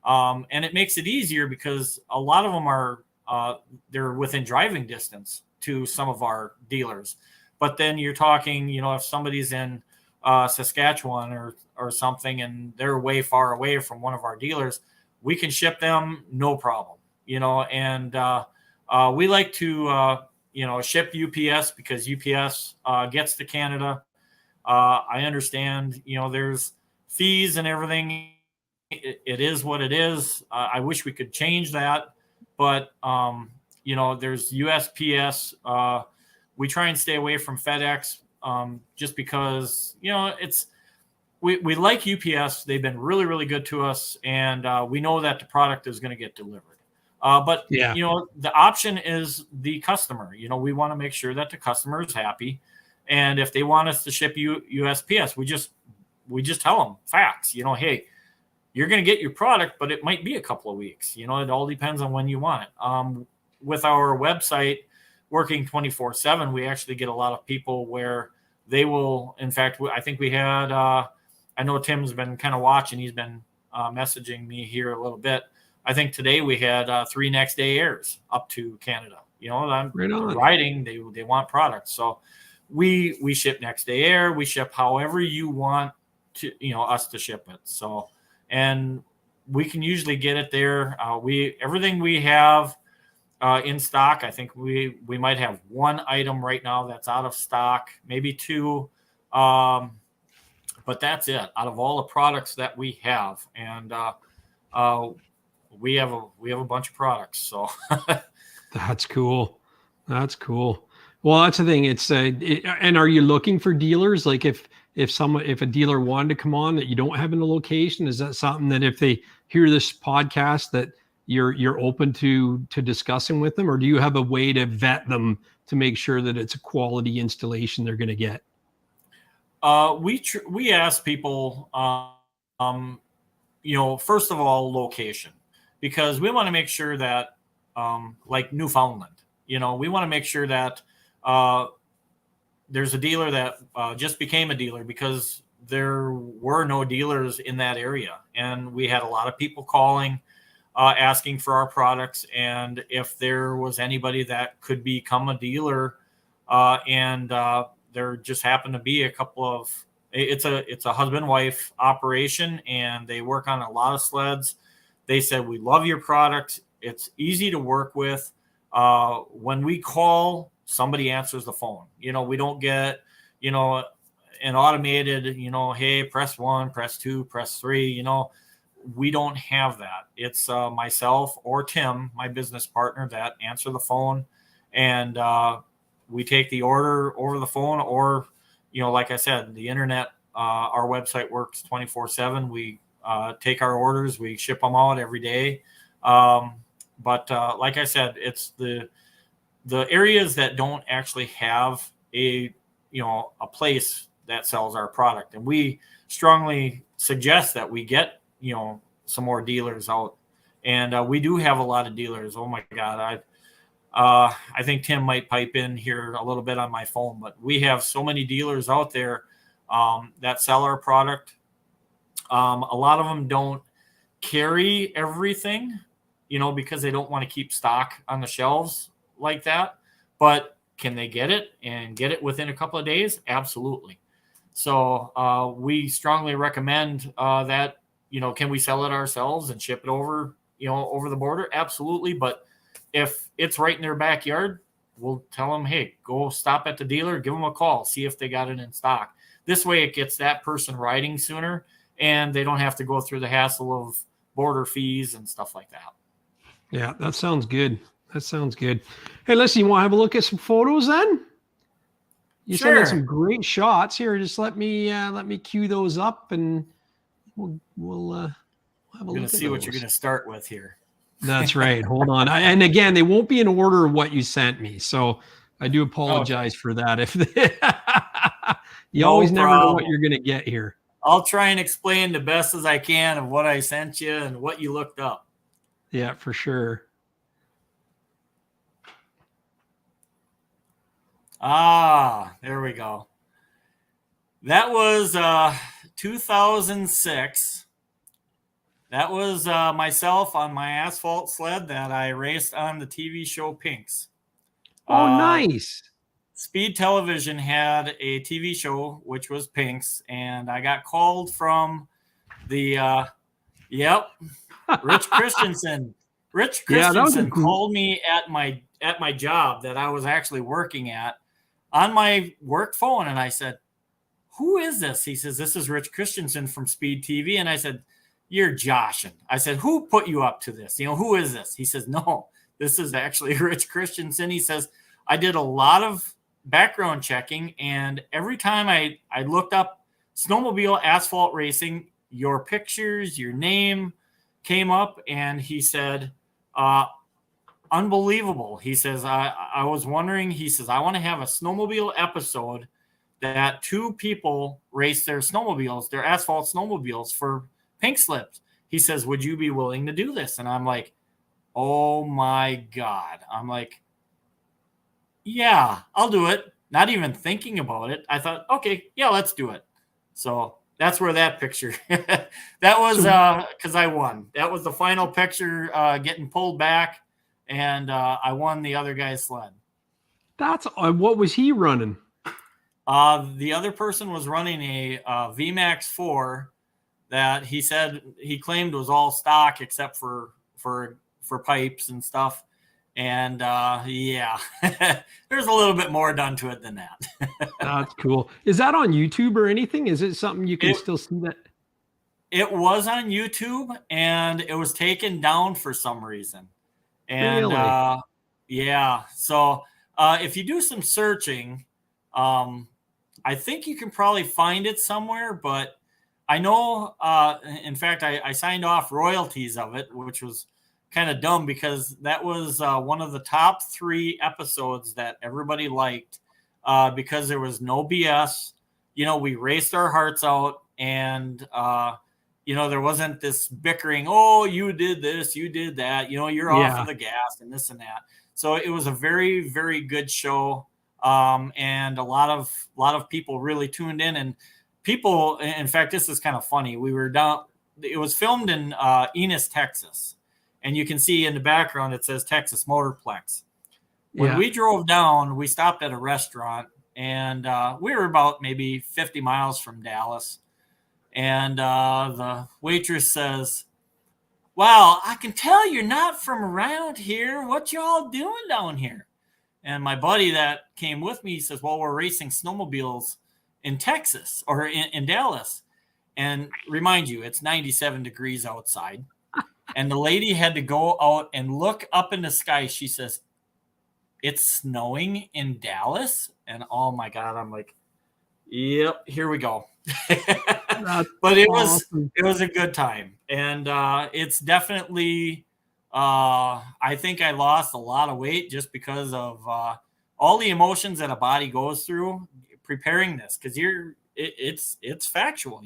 And it makes it easier because a lot of them are they're within driving distance to some of our dealers. But then you're talking, if somebody's in Saskatchewan or something, and they're way far away from one of our dealers, we can ship them no problem, and we like to, ship UPS because UPS gets to Canada. I understand, there's fees and everything. It is what it is. I wish we could change that, but, there's USPS. We try and stay away from FedEx just because, we like UPS. They've been really, really good to us, and we know that the product is going to get delivered. But, the option is the customer. We want to make sure that the customer is happy. And if they want us to ship USPS, we just tell them facts. Hey, you're going to get your product, but it might be a couple of weeks. It all depends on when you want it. With our website working 24/7, we actually get a lot of people where they will, in fact, I think we had, I know Tim's been kind of watching. He's been messaging me here a little bit. I think today we had 3 next day airs up to Canada. I'm riding, they want products. So we ship next day air. We ship however you want to, us to ship it. So, and we can usually get it there. Everything we have in stock, I think we might have 1 item right now that's out of stock, maybe 2. But that's it out of all the products that we have. And we have a bunch of products. So That's cool. That's cool. Well, that's the thing. And are you looking for dealers? Like if a dealer wanted to come on that you don't have in the location, is that something that if they hear this podcast that you're open to discussing with them, or do you have a way to vet them to make sure that it's a quality installation they're going to get? We ask people, first of all, location, because we want to make sure that, like Newfoundland, we want to make sure that there's a dealer that just became a dealer because there were no dealers in that area. And we had a lot of people calling, asking for our products. And if there was anybody that could become a dealer, and there just happened to be a couple of, it's a husband-wife operation, and they work on a lot of sleds. They said, we love your product. It's easy to work with. When we call, somebody answers the phone. We don't get, an automated, hey, press 1, press 2, press 3, we don't have that. It's myself or Tim, my business partner, that answer the phone, and we take the order over the phone, or, like I said, the internet, our website works 24/7. We take our orders, we ship them out every day. But like I said, it's the areas that don't actually have a place that sells our product. And we strongly suggest that we get, some more dealers out. And we do have a lot of dealers. Oh my God. I think Tim might pipe in here a little bit on my phone, but we have so many dealers out there that sell our product. A lot of them don't carry everything, because they don't want to keep stock on the shelves like that. But can they get it and get it within a couple of days? Absolutely. So we strongly recommend that, can we sell it ourselves and ship it over, over the border? Absolutely. But if it's right in their backyard, we'll tell them, hey, go stop at the dealer, give them a call, see if they got it in stock. This way it gets that person riding sooner, and they don't have to go through the hassle of border fees and stuff like that. Yeah, that sounds good. That sounds good. Hey, listen, you want to have a look at some photos then? You Sure. sent in some great shots here. Just let me cue those up, and we'll have a look. I'm going to see what you're going to start with here. That's right. Hold on. And again, they won't be in order of what you sent me. So I do apologize for that. If you always never know what you're going to get here. I'll try and explain the best as I can of what I sent you and what you looked up. Yeah, for sure. There we go. That was 2006. That was myself on my asphalt sled that I raced on the TV show Pinks. Oh, nice. Speed Television had a TV show, which was Pinks, and I got called from the, Rich Christensen. Rich Christensen called me at my job that I was actually working at on my work phone, and I said, "Who is this?" He says, "This is Rich Christensen from Speed TV." And I said, "You're joshing." I said, "Who put you up to this? Who is this?" He says, "No, this is actually Rich Christensen." He says, "I did a lot of background checking, and every time I looked up snowmobile asphalt racing, your pictures, your name came up." And he said, "Unbelievable." He says, I was wondering, he says, "I want to have a snowmobile episode that two people race their snowmobiles, their asphalt snowmobiles for pink slips." He says, "Would you be willing to do this?" And I'm like, oh my God. I'm like, yeah, I'll do it. Not even thinking about it. I thought, okay, yeah, let's do it. So that's where that picture, that was because I won. That was the final picture getting pulled back, and I won the other guy's sled. That's what was he running? The other person was running a VMAX 4 that he said he claimed was all stock except for pipes and stuff. And there's a little bit more done to it than that. That's cool. Is that on YouTube or anything? Is it something you can still see that? It was on YouTube, and it was taken down for some reason. And really? So if you do some searching, I think you can probably find it somewhere, but I know, in fact, I signed off royalties of it, which was kind of dumb because that was one of the top 3 episodes that everybody liked because there was no BS. We raced our hearts out, and there wasn't this bickering. Oh, you did this, you did that. You're off of the gas and this and that. So it was a very, very good show, and a lot of people really tuned in. And people, in fact, this is kind of funny. We were down. It was filmed in Enos, Texas. And you can see in the background, it says Texas Motorplex. When we drove down, we stopped at a restaurant, and we were about maybe 50 miles from Dallas. And the waitress says, "Wow, I can tell you're not from around here. What y'all doing down here?" And my buddy that came with me says, "Well, we're racing snowmobiles in Texas or in Dallas." And remind you, it's 97 degrees outside. And the lady had to go out and look up in the sky. She says, "It's snowing in Dallas?" And oh my God, I'm like, yep, here we go. But it was a good time. And it's definitely, I think I lost a lot of weight just because of all the emotions that a body goes through preparing this. Because it's factual.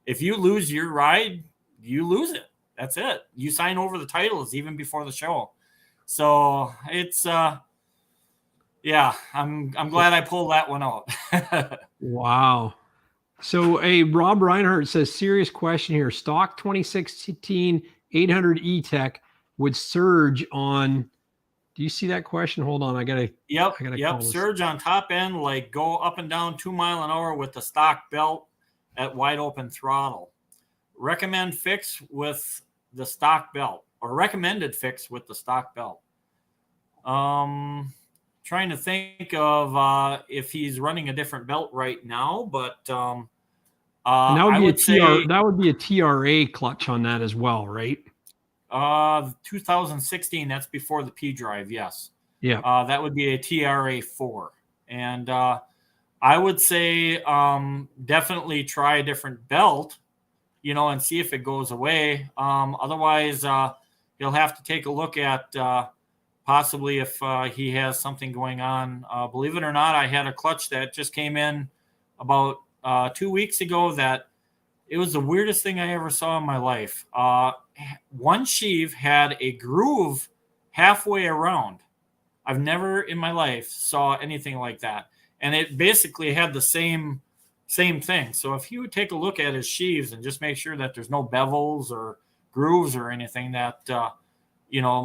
If you lose your ride, you lose it. That's it. You sign over the titles even before the show. So it's yeah, I'm glad I pulled that one out. Wow. So Rob Reinhardt says, serious question here. Stock 2016 800 E-Tech would surge on. Do you see that question? Hold on. I gotta Surge on top end, like go up and down 2 mile an hour with the stock belt at wide open throttle. Recommend fix with the stock belt, or recommended fix with the stock belt. Trying to think of if he's running a different belt right now, but that would be a TRA clutch on that as well, right? 2016, that's before the P drive. Yes. Yeah. That would be a TRA 4. And I would say definitely try a different belt, and see if it goes away. Otherwise, you'll have to take a look at possibly if he has something going on. Believe it or not, I had a clutch that just came in about 2 weeks ago that it was the weirdest thing I ever saw in my life. One sheave had a groove halfway around. I've never in my life saw anything like that. And it basically had the same thing. So if you would take a look at his sheaves and just make sure that there's no bevels or grooves or anything, that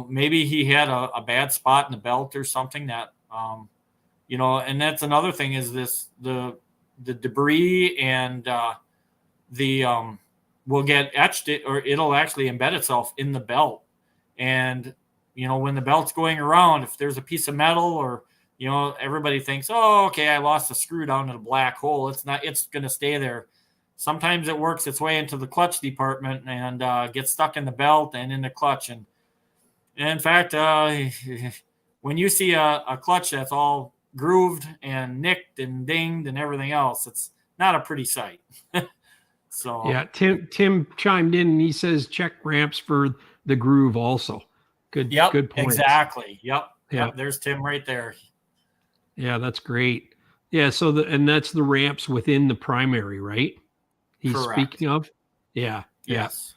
maybe he had a bad spot in the belt or something that and that's another thing is the debris and will get etched, or it'll actually embed itself in the belt. And when the belt's going around, if there's a piece of metal, or everybody thinks, oh, okay, I lost a screw down in a black hole. It's not. It's going to stay there. Sometimes it works its way into the clutch department and gets stuck in the belt and in the clutch. And in fact, when you see a clutch that's all grooved and nicked and dinged and everything else, it's not a pretty sight. So yeah, Tim chimed in and he says check ramps for the groove also. Good point. Exactly. Yep. There's Tim right there. Yeah, that's great. Yeah, so that's the ramps within the primary, right? He's Correct. Speaking of. Yeah. Yes.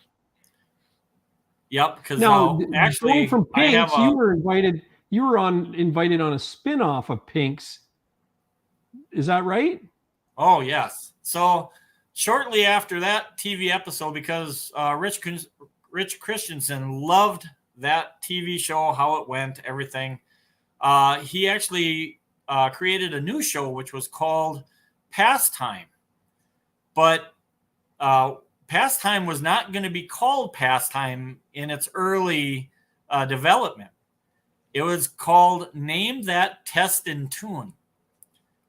Yep. Because now, actually, going from Pinks, you were invited. You were invited on a spin-off of Pinks. Is that right? Oh yes. So shortly after that TV episode, because Rich Christensen loved that TV show, how it went, everything. He actually created a new show which was called Pastime, but Pastime was not going to be called Pastime in its early development. It was called Name That Test and Tune,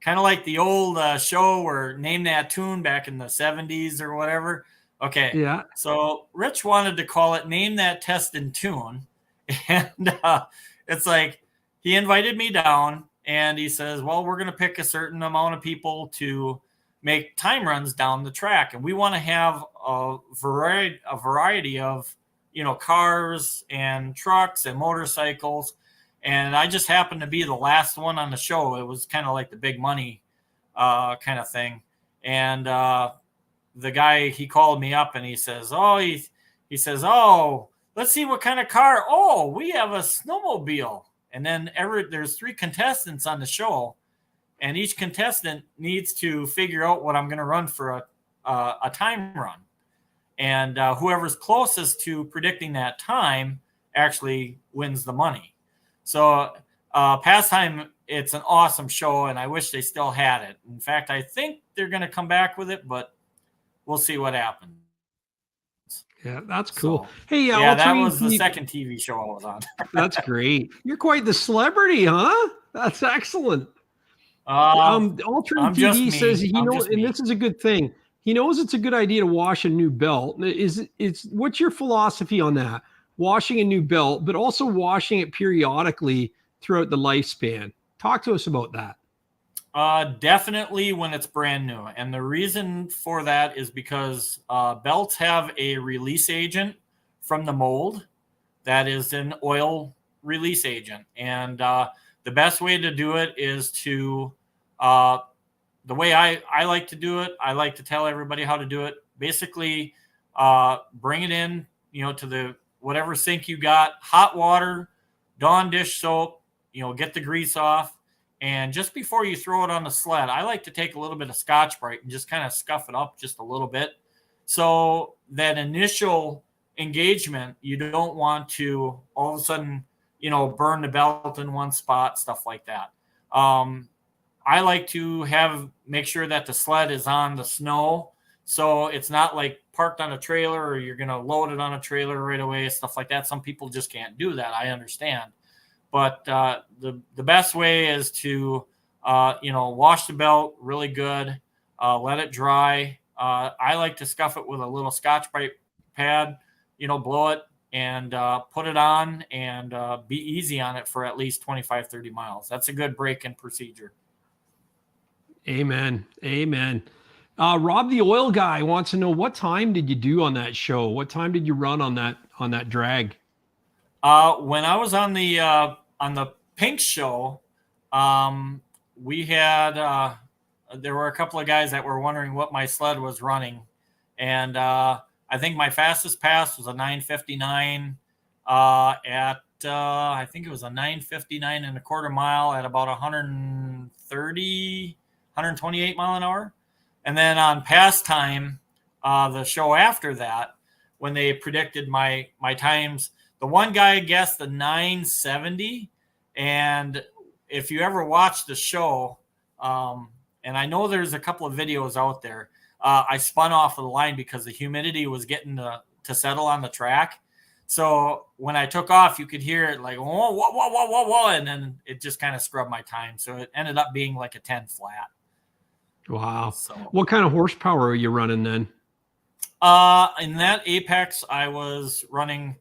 kind of like the old show where Name That Tune back in the 70s or whatever. Okay. Yeah. So Rich wanted to call it Name That Test and Tune. And it's like he invited me down and he says, well, we're going to pick a certain amount of people to make time runs down the track. And we want to have a variety of, cars and trucks and motorcycles. And I just happened to be the last one on the show. It was kind of like the big money kind of thing. And the guy, he called me up and he says, he says, let's see what kind of car. Oh, we have a snowmobile. And then there's 3 contestants on the show, and each contestant needs to figure out what I'm going to run for a time run. And whoever's closest to predicting that time actually wins the money. So Pastime, it's an awesome show, and I wish they still had it. In fact, I think they're going to come back with it, but we'll see what happens. Yeah, that's cool. So, hey, that was the second TV show I was on. That's great. You're quite the celebrity, huh? That's excellent. All-Terrain TV says he knows, and this is a good thing. He knows it's a good idea to wash a new belt. What's your philosophy on that? Washing a new belt, but also washing it periodically throughout the lifespan. Talk to us about that. Definitely when it's brand new. And the reason for that is because belts have a release agent from the mold that is an oil release agent. And the best way to do it is to the the way I like to do it, I like to tell everybody how to do it. Basically, bring it in, to the whatever sink you got, hot water, Dawn dish soap, get the grease off. And just before you throw it on the sled, I like to take a little bit of Scotch-Brite and just kind of scuff it up just a little bit. So that initial engagement, you don't want to all of a sudden, burn the belt in one spot, stuff like that. I like to make sure that the sled is on the snow. So it's not like parked on a trailer or you're going to load it on a trailer right away, stuff like that. Some people just can't do that. I understand. But the best way is to, wash the belt really good, let it dry. I like to scuff it with a little Scotch-Brite pad, blow it and put it on and be easy on it for at least 25, 30 miles. That's a good break-in procedure. Amen. Amen. Rob, the oil guy, wants to know, what time did you do on that show? What time did you run on that drag? When I was on the Pink show, we had there were a couple of guys that were wondering what my sled was running, and I think my fastest pass was a 9:59 I think it was a 9:59 and a quarter mile at about 128 mile an hour. And then on pass time, the show after that, when they predicted my times, the one guy guessed the 9:70. And if you ever watch the show, and I know there's a couple of videos out there, I spun off of the line because the humidity was getting to settle on the track. So when I took off, you could hear it like, whoa, whoa, whoa, whoa, whoa, whoa, and then it just kind of scrubbed my time. So it ended up being like a 10 flat. Wow. So, what kind of horsepower are you running then? In that Apex, I was running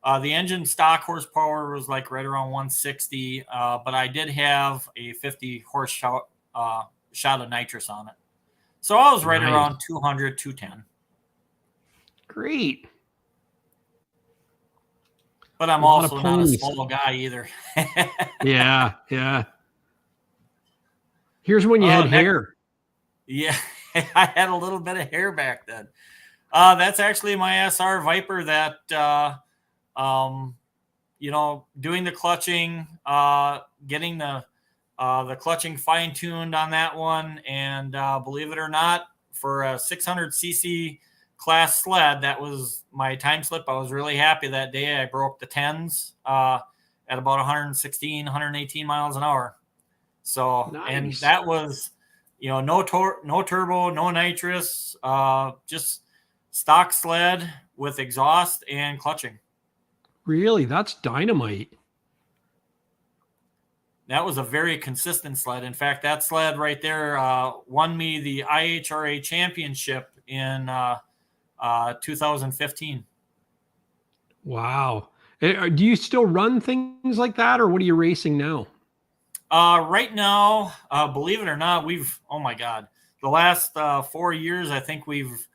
the engine stock horsepower was like right around 160, but I did have a 50 horse shot of nitrous on it. So I was right around 200, 210. Great. But I'm also not a small guy either. Yeah, yeah. Here's when you had hair. Yeah, I had a little bit of hair back then. That's actually my SR Viper that, doing the clutching, getting the clutching fine-tuned on that one. And believe it or not, for a 600cc class sled, that was my time slip. I was really happy that day. I broke the 10s at about 116, 118 miles an hour. So, nice. And that was, no turbo, no nitrous, just stock sled with exhaust and clutching. Really? That's dynamite. That was a very consistent sled. In fact, that sled right there won me the IHRA championship in 2015. Wow. Do you still run things like that, or what are you racing now? Right now, believe it or not, oh my God, the last 4 years, I think we've,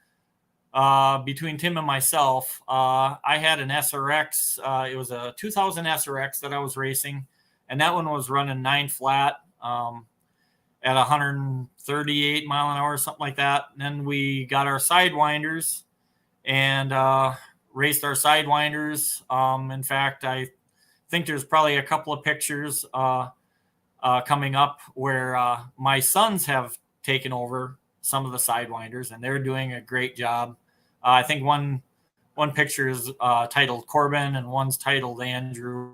between Tim and myself, I had an SRX. It was a 2000 SRX that I was racing, and that one was running 9 flat at 138 mile an hour, something like that. And then we got our sidewinders and raced our sidewinders. In fact, I think there's probably a couple of pictures coming up where my sons have taken over some of the sidewinders, and they're doing a great job. I think one picture is titled Corbin and one's titled Andrew.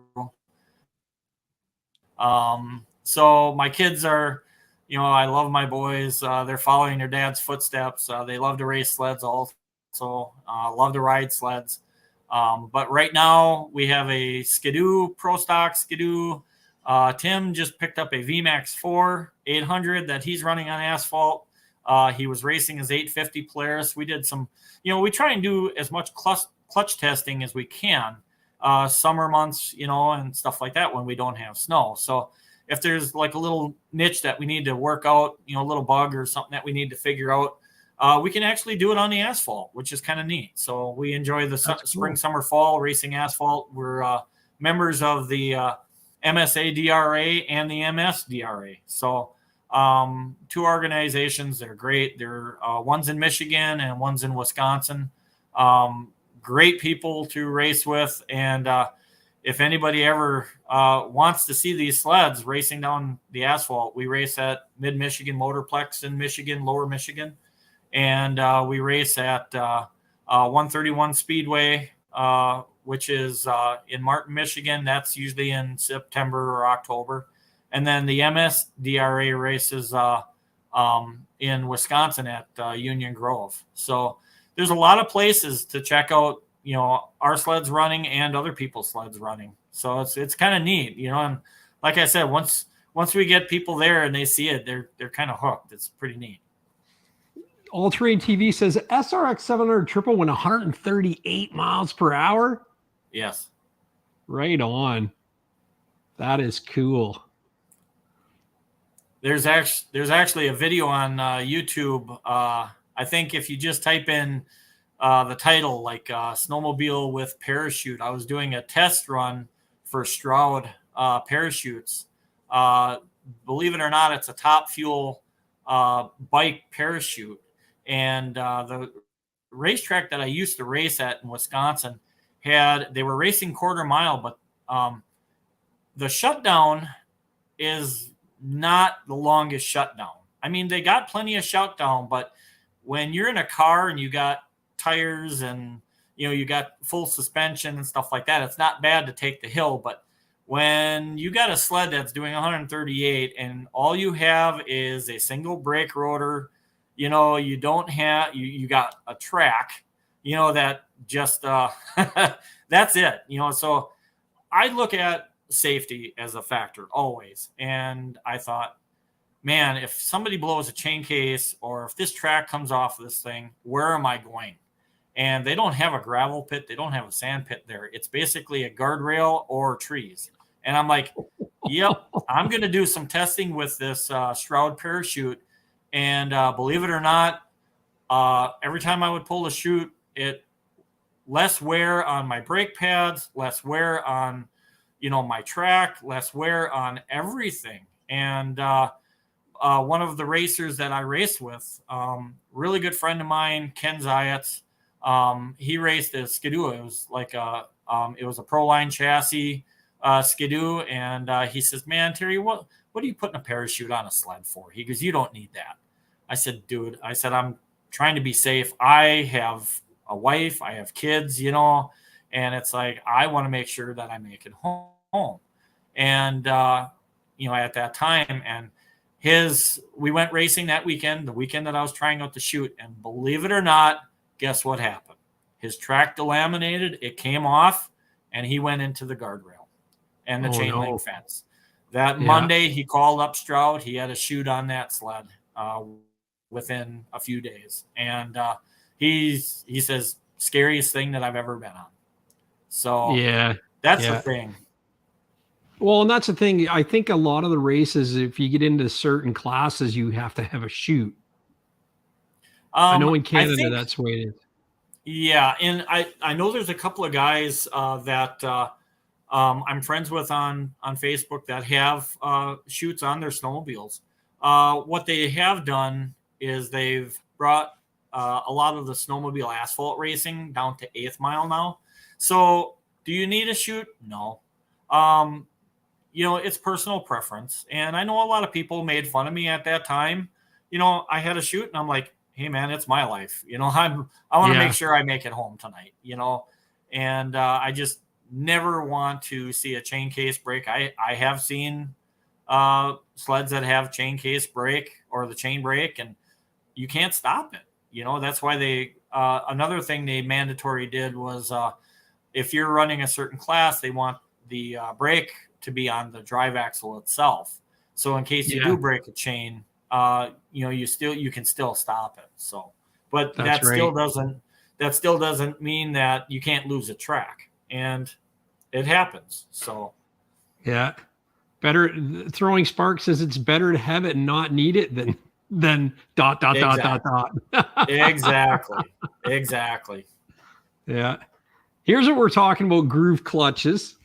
So my kids are, I love my boys. They're following their dad's footsteps. They love to race sleds also, love to ride sleds. But right now we have a Skidoo, Pro Stock Skidoo. Tim just picked up a VMAX 4 800 that he's running on asphalt. He was racing his 850 Polaris. We did some, we try and do as much clutch testing as we can, summer months, and stuff like that when we don't have snow. So if there's like a little niche that we need to work out, a little bug or something that we need to figure out, we can actually do it on the asphalt, which is kind of neat. So we enjoy the spring, summer, fall racing asphalt. We're members of the MSA DRA and the MS DRA. So Two organizations. They're great. They're one's in Michigan and one's in Wisconsin. Great people to race with. And if anybody ever wants to see these sleds racing down the asphalt, we race at Mid-Michigan Motorplex in Michigan, Lower Michigan. And we race at 131 Speedway, which is in Martin, Michigan. That's usually in September or October. And then the MSDRA races in Wisconsin at Union Grove. So there's a lot of places to check out, our sleds running and other people's sleds running. So it's kind of neat, and like I said, once we get people there and they see it, they're kind of hooked. It's pretty neat. All Terrain TV says SRX 700 Triple went 138 miles per hour. Yes. Right on. That is cool. There's actually a video on YouTube. I think if you just type in the title, like snowmobile with parachute, I was doing a test run for Stroud parachutes. Believe it or not, it's a Top Fuel bike parachute. And the racetrack that I used to race at in Wisconsin they were racing quarter mile, but the shutdown is not the longest shutdown. I mean, they got plenty of shutdown, but when you're in a car and you got tires and, you got full suspension and stuff like that, it's not bad to take the hill. But when you got a sled that's doing 138 and all you have is a single brake rotor, you don't have, you got a track, that just, that's it, so I look at safety as a factor always. And I thought, man, if somebody blows a chain case or if this track comes off of this thing, where am I going? And they don't have a gravel pit. They don't have a sand pit there. It's basically a guardrail or trees. And I'm like, yep, I'm going to do some testing with this Stroud parachute. And believe it or not, every time I would pull the chute, it less wear on my brake pads, less wear on, my track, less wear on everything. And one of the racers that I raced with, really good friend of mine, Ken Zayats, he raced a Skidoo. It was like it was a Proline chassis Skidoo. And he says, man, Terry, what are you putting a parachute on a sled for? He goes, you don't need that. I said, dude, I'm trying to be safe. I have a wife, I have kids, and it's like, I want to make sure that I make it home. And, at that time, and we went racing that weekend, the weekend that I was trying out the chute, and believe it or not, guess what happened? His track delaminated, it came off, and he went into the guardrail and the chain link fence. That Monday, he called up Stroud. He had a chute on that sled within a few days. And he says, scariest thing that I've ever been on. So that's the thing. Well, and that's the thing. I think a lot of the races, if you get into certain classes, you have to have a chute. I know in Canada, that's the way it is. Yeah. And I know there's a couple of guys that I'm friends with on Facebook that have chutes on their snowmobiles. What they have done is they've brought a lot of the snowmobile asphalt racing down to 8th mile now. So do you need a chute? No. It's personal preference. And I know a lot of people made fun of me at that time. I had a chute and I'm like, hey man, it's my life. I want to make sure I make it home tonight, and I just never want to see a chain case break. I have seen sleds that have chain case break or the chain break, and you can't stop it. That's why they, another thing they mandatory did was if you're running a certain class, they want the brake to be on the drive axle itself. So in case you do break a chain, you can still stop it. So, but that still doesn't mean that you can't lose a track, and it happens. So, yeah, better. Throwing Spark says it's better to have it and not need it than ... Exactly. Yeah. Here's what we're talking about: groove clutches.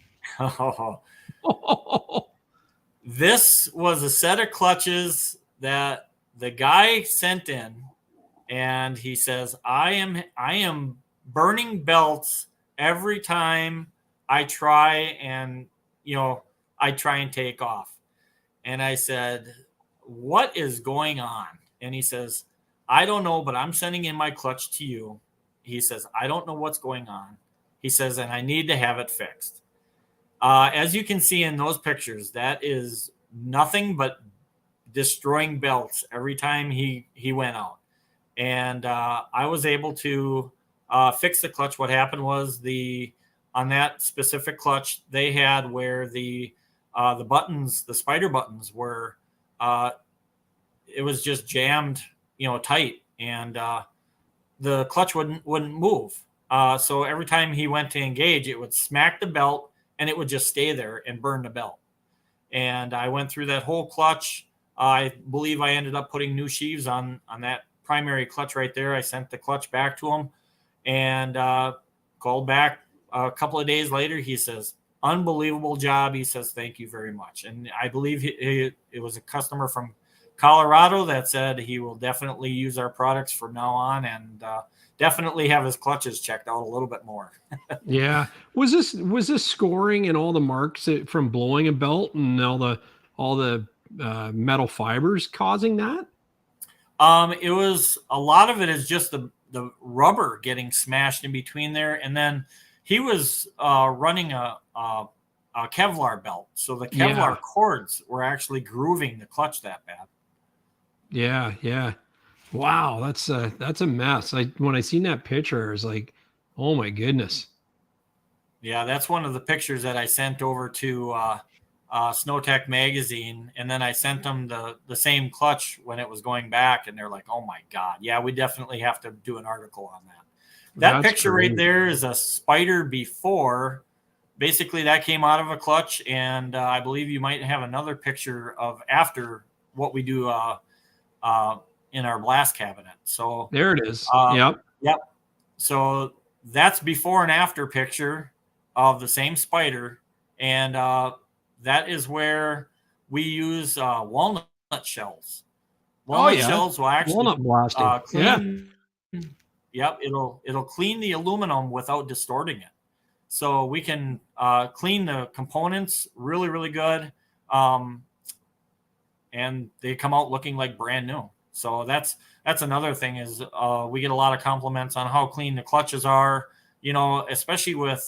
This was a set of clutches that the guy sent in, and he says, I am burning belts every time I try and take off. And I said, what is going on? And he says, I don't know, but I'm sending in my clutch to you. He says, I don't know what's going on. He says, and I need to have it fixed. As you can see in those pictures, that is nothing but destroying belts every time he went out. And I was able to fix the clutch. What happened was on that specific clutch, they had where the buttons, the spider buttons were, it was just jammed, tight, and the clutch wouldn't move. So every time he went to engage, it would smack the belt and it would just stay there and burn the belt. And I went through that whole clutch. I believe I ended up putting new sheaves on that primary clutch right there. I sent the clutch back to him and called back a couple of days later. He says, unbelievable job. He says, thank you very much. And I believe it was a customer from Colorado that said he will definitely use our products from now on, and definitely have his clutches checked out a little bit more. Yeah. Was this scoring and all the marks from blowing a belt and all the metal fibers causing that? It was, a lot of it is just the rubber getting smashed in between there. And then he was running a Kevlar belt. So the Kevlar cords were actually grooving the clutch that bad. Yeah. Yeah. Wow. That's a mess. When I seen that picture, I was like, oh my goodness. Yeah. That's one of the pictures that I sent over to Snowtech magazine. And then I sent them the same clutch when it was going back, and they're like, oh my God. Yeah, we definitely have to do an article on that. That picture right there is a spider before. Basically, that came out of a clutch, and I believe you might have another picture of after what we do in our blast cabinet. So there it is. Yep. So that's before and after picture of the same spider, and that is where we use walnut shells. Walnut shells will actually walnut blasting. clean. Yep, it'll clean the aluminum without distorting it. So we can clean the components really, really good, and they come out looking like brand new. So that's another thing is we get a lot of compliments on how clean the clutches are. Especially with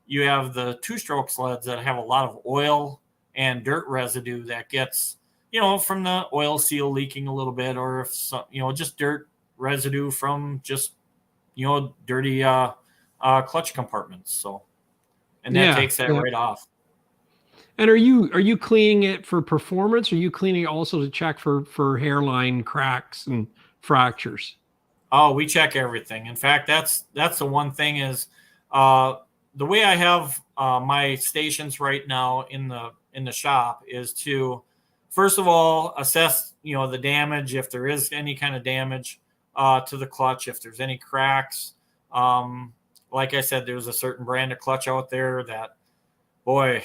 you have the two-stroke sleds that have a lot of oil and dirt residue that gets from the oil seal leaking a little bit, or if just dirt residue from just dirty clutch compartments. So, and that takes that right off. And are you cleaning it for performance? Or are you cleaning it also to check for hairline cracks and fractures? Oh, we check everything. In fact, that's the one thing is the way I have my stations right now in the shop is to first of all assess the damage, if there is any kind of damage to the clutch, if there's any cracks. Like I said, there's a certain brand of clutch out there that, boy,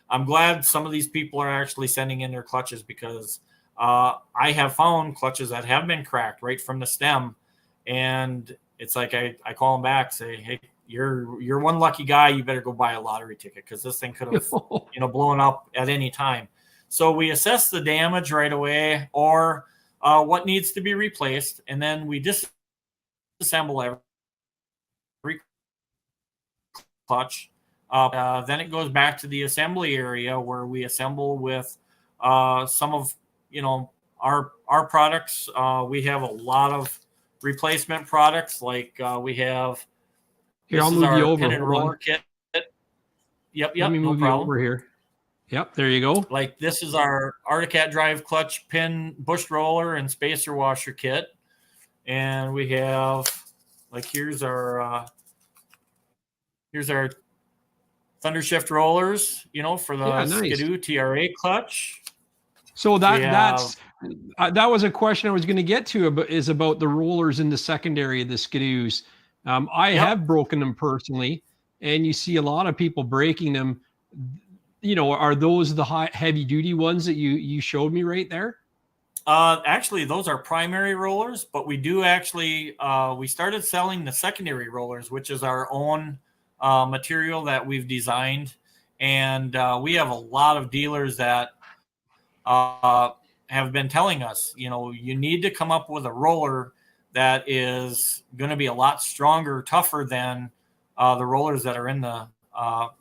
I'm glad some of these people are actually sending in their clutches, because I have found clutches that have been cracked right from the stem, and it's like I call them back, say, hey, you're one lucky guy. You better go buy a lottery ticket, because this thing could have blown up at any time. So we assess the damage right away, or what needs to be replaced, and then we disassemble every clutch. Then it goes back to the assembly area where we assemble with some of our products. We have a lot of replacement products, like we have. Here, I'll move you over. Pin and roller kit. Yep. Let me move you over here. Yep, there you go. Like this is our Articat drive clutch pin, bush roller, and spacer washer kit. And we have, like, here's our Thunder Shift rollers, for the Skidoo TRA clutch. So that was a question I was going to get to, is about the rollers in the secondary of the Skidoos. I have broken them personally, and you see a lot of people breaking them. Are those the heavy duty ones that you showed me right there? Actually, those are primary rollers, but we do actually, we started selling the secondary rollers, which is our own material that we've designed. And we have a lot of dealers that have been telling us, you need to come up with a roller that is going to be a lot stronger, tougher than the rollers that are in the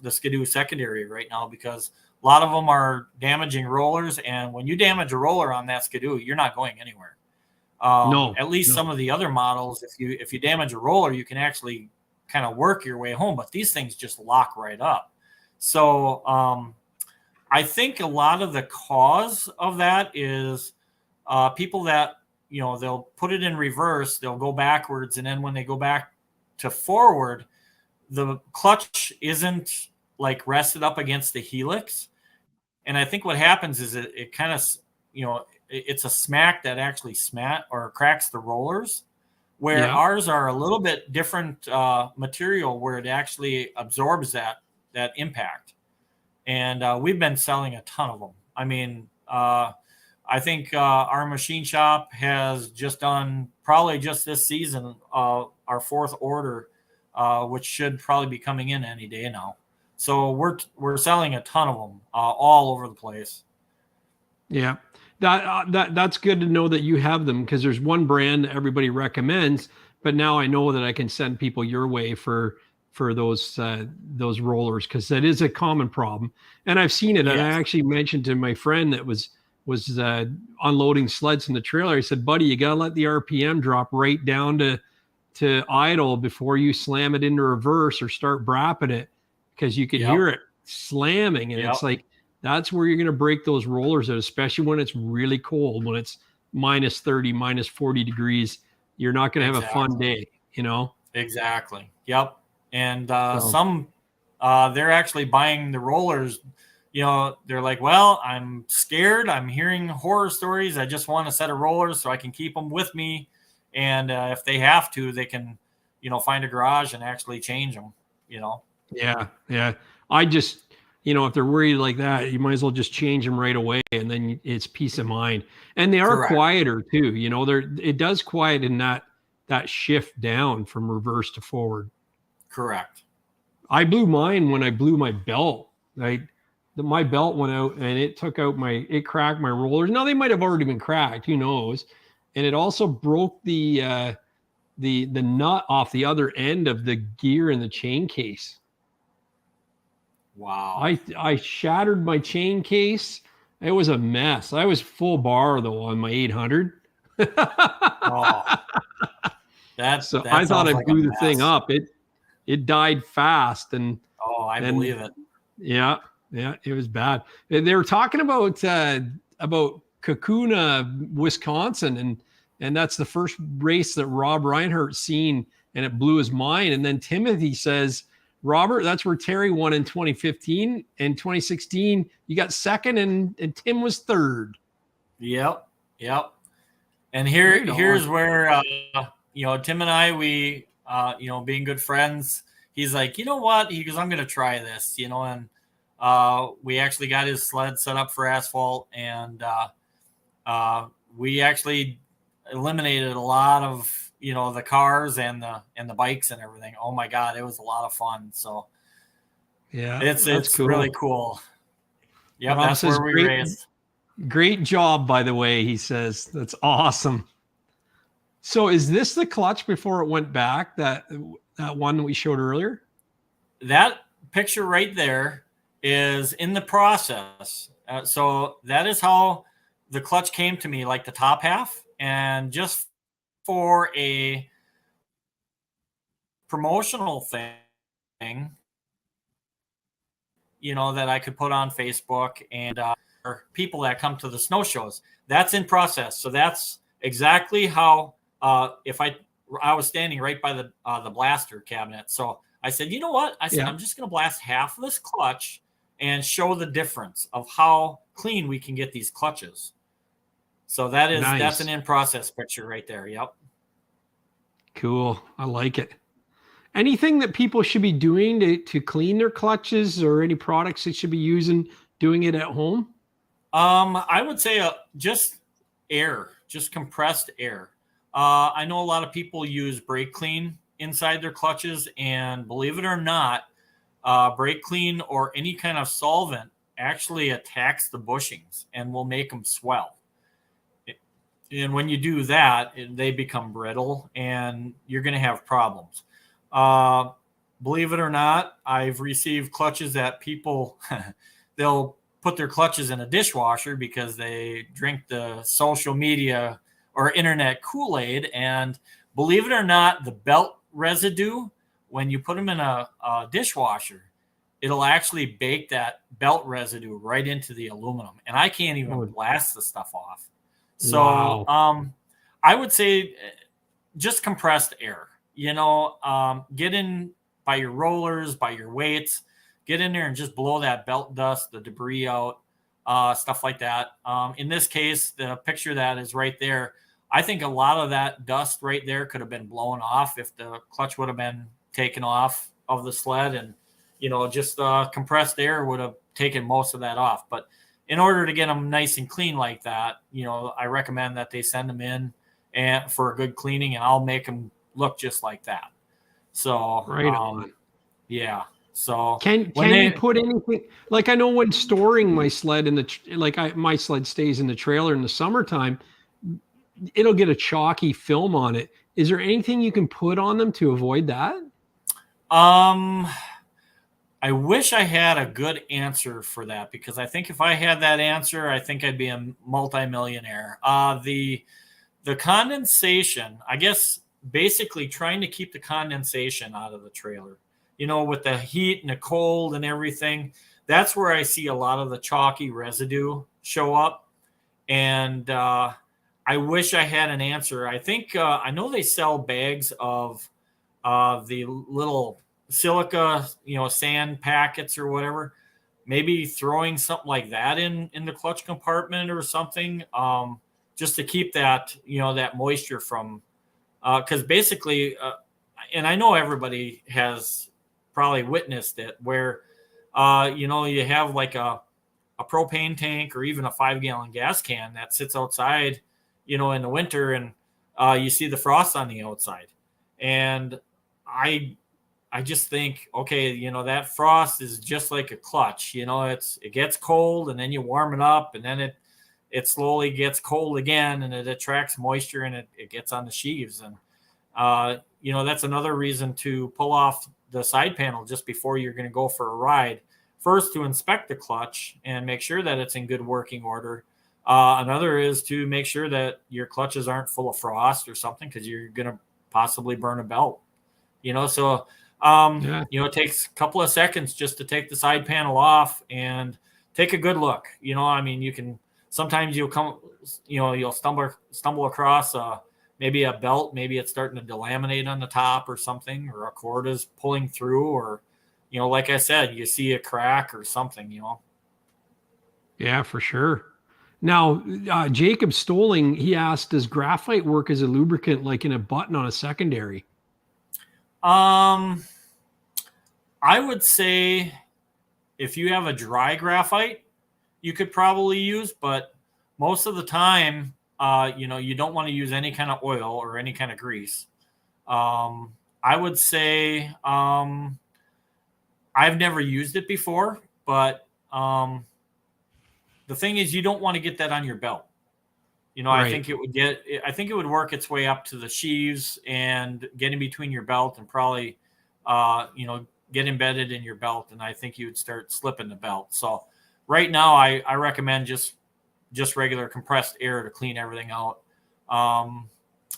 Skidoo secondary right now, because a lot of them are damaging rollers, and when you damage a roller on that Skidoo, you're not going anywhere. At least some of the other models, if you damage a roller, you can actually kind of work your way home, but these things just lock right up. So I think a lot of the cause of that is people that, they'll put it in reverse, they'll go backwards, and then when they go back to forward, the clutch isn't like rested up against the helix. And I think what happens is it kind of, it's a smack that actually cracks the rollers, where ours are a little bit different material where it actually absorbs that impact. And we've been selling a ton of them. I mean, I think our machine shop has just done, probably just this season, our 4th order, which should probably be coming in any day now. So we're selling a ton of them all over the place. Yeah, that's good to know that you have them, because there's one brand that everybody recommends, but now I know that I can send people your way for those rollers, because that is a common problem, and I've seen it. Yes. And I actually mentioned to my friend that was unloading sleds in the trailer. I said, buddy, you gotta let the RPM drop right down to idle before you slam it into reverse or start brapping it, because you can hear it slamming, and it's like, that's where you're going to break those rollers out, especially when it's really cold, when it's minus 30, minus 40 degrees. You're not going to have a fun day, Exactly. Yep. And some, they're actually buying the rollers. They're like, well, I'm scared. I'm hearing horror stories. I just want a set of rollers so I can keep them with me. And if they have to, they can, find a garage and actually change them, Yeah. Yeah. I just, if they're worried like that, you might as well just change them right away, and then it's peace of mind. And they are quieter too. It does quiet in that shift down from reverse to forward. Correct. I blew mine when I blew my belt. My belt went out, and it cracked my rollers. Now they might have already been cracked, who knows? And it also broke the nut off the other end of the gear in the chain case. Wow. I shattered my chain case. It was a mess. I was full bar though on my 800. So I thought I blew the thing up. It died fast, and I believe it. Yeah, it was bad. They were talking about Kakuna, Wisconsin, and that's the first race that Rob Reinhardt seen, and it blew his mind. And then Timothy says, Robert, that's where Terry won in 2015. In 2016, you got second, and Tim was third. Yep. And here's where Tim and I, we being good friends, he's like, you know what? He goes, I'm going to try this, and we actually got his sled set up for Asphalt, and we actually eliminated a lot of the cars and the bikes and everything. Oh my God, it was a lot of fun. So yeah, it's cool. Really cool. Yeah, Rob that's where we raced. Great job, by the way, he says. That's awesome. So is this the clutch before it went back, that one that we showed earlier? That picture right there is in the process. So that is how the clutch came to me, like the top half, and just for a promotional thing, that I could put on Facebook, and people that come to the snow shows. That's in process. So that's exactly how, if I was standing right by the blaster cabinet. So I said, you know what? I said, I'm just going to blast half of this clutch and show the difference of how clean we can get these clutches. So that's an in-process picture right there. Yep. Cool. I like it. Anything that people should be doing to clean their clutches, or any products they should be doing it at home? I would say just air, just compressed air. I know a lot of people use brake clean inside their clutches, and believe it or not, brake clean or any kind of solvent actually attacks the bushings and will make them swell. And when you do that, they become brittle and you're going to have problems. Believe it or not, I've received clutches that people, they'll put their clutches in a dishwasher because they drink the social media or internet Kool-Aid. And believe it or not, the belt residue, when you put them in a dishwasher, it'll actually bake that belt residue right into the aluminum. And I can't even blast the stuff off. So wow. I would say just compressed air, get in by your rollers, by your weights, get in there and just blow that belt dust, the debris out, stuff like that. In this case, the picture that is right there, I think a lot of that dust right there could have been blown off if the clutch would have been taken off of the sled, and, just compressed air would have taken most of that off. But in order to get them nice and clean like that, I recommend that they send them in and for a good cleaning, and I'll make them look just like that. So, right on. Yeah. So can you put anything, like, I know when storing my sled in my sled stays in the trailer in the summertime, it'll get a chalky film on it. Is there anything you can put on them to avoid that? I wish I had a good answer for that, because I think if I had that answer, I think I'd be a multimillionaire. The condensation, I guess, basically trying to keep the condensation out of the trailer, with the heat and the cold and everything. That's where I see a lot of the chalky residue show up. And I wish I had an answer. I think I know they sell bags of the little silica, sand packets or whatever. Maybe throwing something like that in the clutch compartment or something, just to keep that, that moisture from, because basically, and I know everybody has probably witnessed it, where, you have like a propane tank or even a 5-gallon gas can that sits outside, in the winter, and you see the frost on the outside. And I just think, okay, that frost is just like a clutch. It gets cold, and then you warm it up, and then it slowly gets cold again, and it attracts moisture, and it gets on the sheaves. And, that's another reason to pull off the side panel just before you're going to go for a ride. First, to inspect the clutch and make sure that it's in good working order. Another is to make sure that your clutches aren't full of frost or something, because you're going to possibly burn a belt. So it takes a couple of seconds just to take the side panel off and take a good look. You can, sometimes you'll come, you'll stumble across maybe a belt, maybe it's starting to delaminate on the top or something, or a cord is pulling through, or, like I said, you see a crack or something, Yeah, for sure. Now, Jacob Stoling, he asked, does graphite work as a lubricant, like in a button on a secondary? I would say if you have a dry graphite, you could probably use, but most of the time, you don't want to use any kind of oil or any kind of grease. I would say I've never used it before, but the thing is, you don't want to get that on your belt. Right. I think it would work its way up to the sheaves and get in between your belt and probably, get embedded in your belt. And I think you would start slipping the belt. So right now I recommend just regular compressed air to clean everything out.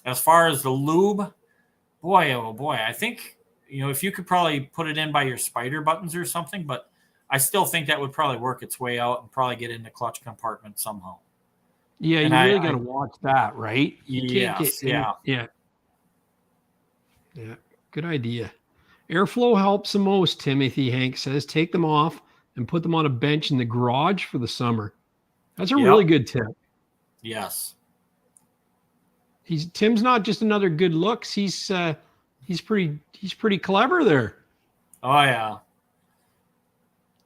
As far as the lube, oh boy, I think, if you could probably put it in by your spider buttons or something, but I still think that would probably work its way out and probably get in the clutch compartment somehow. Yeah, you really got to watch that, right? Yes, yeah. Good idea. Airflow helps the most, Timothy Hank says. Take them off and put them on a bench in the garage for the summer. That's a really good tip. Yes. Tim's not just another good looks. He's pretty clever there. Oh yeah.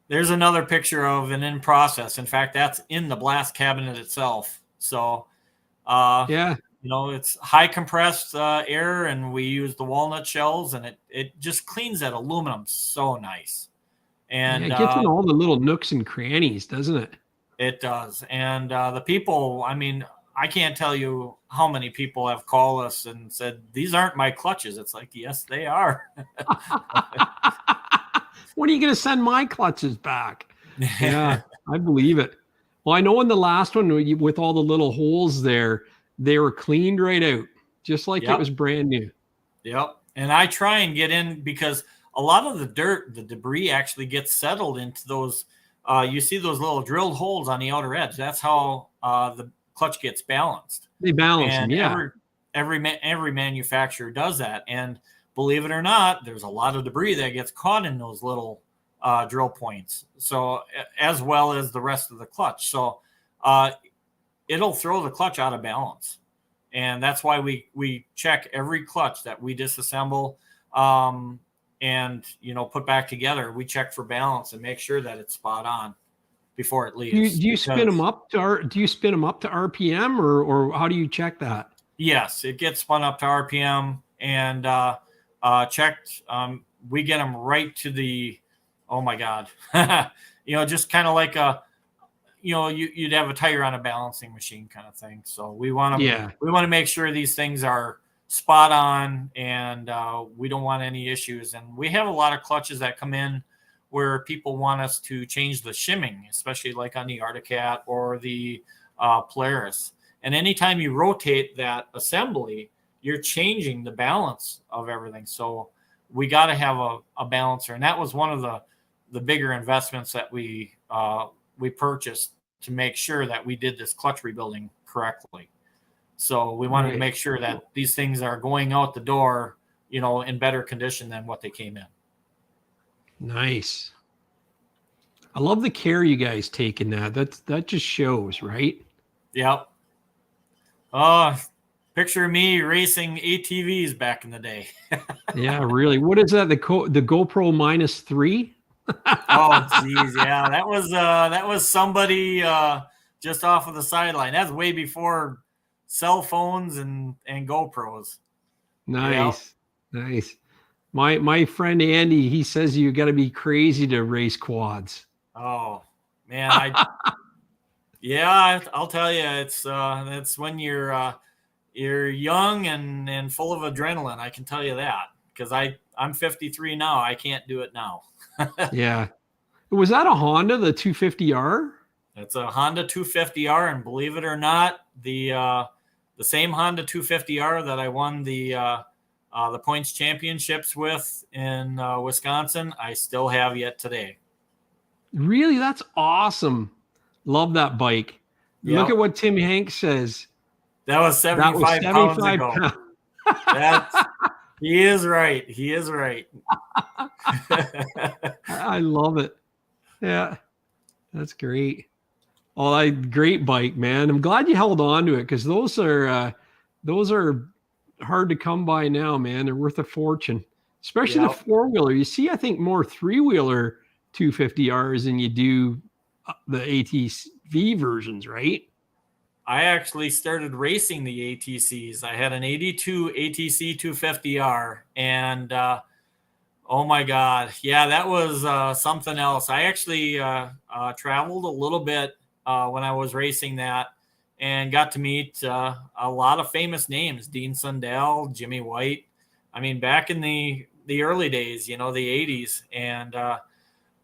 There's another picture of an in process. In fact, that's in the blast cabinet itself. So Yeah. It's high compressed air, and we use the walnut shells, and it just cleans that aluminum so nice. And it gets in all the little nooks and crannies, doesn't it? It does. And the people, I mean, I can't tell you how many people have called us and said, these aren't my clutches. It's like, yes, they are. When are you going to send my clutches back? Yeah, I believe it. Well, I know in the last one with all the little holes there, they were cleaned right out, just like it was brand new. Yep. And I try and get in because a lot of the debris actually gets settled into those. You see those little drilled holes on the outer edge. That's how the clutch gets balanced. They balance them, yeah. Every manufacturer does that. And believe it or not, there's a lot of debris that gets caught in those little drill points. So as well as the rest of the clutch. So it'll throw the clutch out of balance. And that's why we check every clutch that we disassemble and put back together. We check for balance and make sure that it's spot on before it leaves. Do you spin them up to RPM or how do you check that? Yes, it gets spun up to RPM and checked. We get them right to the, oh my God, just kind of like you'd have a tire on a balancing machine kind of thing. So we want to make sure these things are spot on, and we don't want any issues. And we have a lot of clutches that come in where people want us to change the shimming, especially like on the Arctic Cat or the Polaris. And anytime you rotate that assembly, you're changing the balance of everything. So we got to have a balancer. And that was one of the bigger investments that we purchased to make sure that we did this clutch rebuilding correctly. So we wanted to make sure that these things are going out the door, in better condition than what they came in. Nice. I love the care you guys take in that. That just shows, right? Yep. Picture me racing ATVs back in the day. Yeah, really. What is that? The GoPro -3? Oh, geez, yeah. That was somebody just off of the sideline. That's way before cell phones and GoPros. Nice. Nice. My friend Andy, he says you got to be crazy to race quads. Oh man, I'll tell you, it's when you're young and full of adrenaline. I can tell you that because I'm 53 now. I can't do it now. Yeah. Was that a Honda, the 250R? It's a Honda 250R, and believe it or not, the same Honda 250R that I won the points championships with in Wisconsin, I still have yet today. Really? That's awesome. Love that bike. Yep. Look at what Tim Hanks says. That was 75 pounds ago. He is right. He is right. I love it. Yeah, that's great. Oh, great bike, man. I'm glad you held on to it because those are hard to come by now, man. They're worth a fortune, especially the four-wheeler. You see, I think more three-wheeler 250Rs than you do the ATV versions, right? I actually started racing the ATCs. I had an 82 ATC 250R, and oh my God, yeah, that was something else. I actually traveled a little bit when I was racing that, and got to meet a lot of famous names: Dean Sundell, Jimmy White. I mean, back in the early days, the 80s, and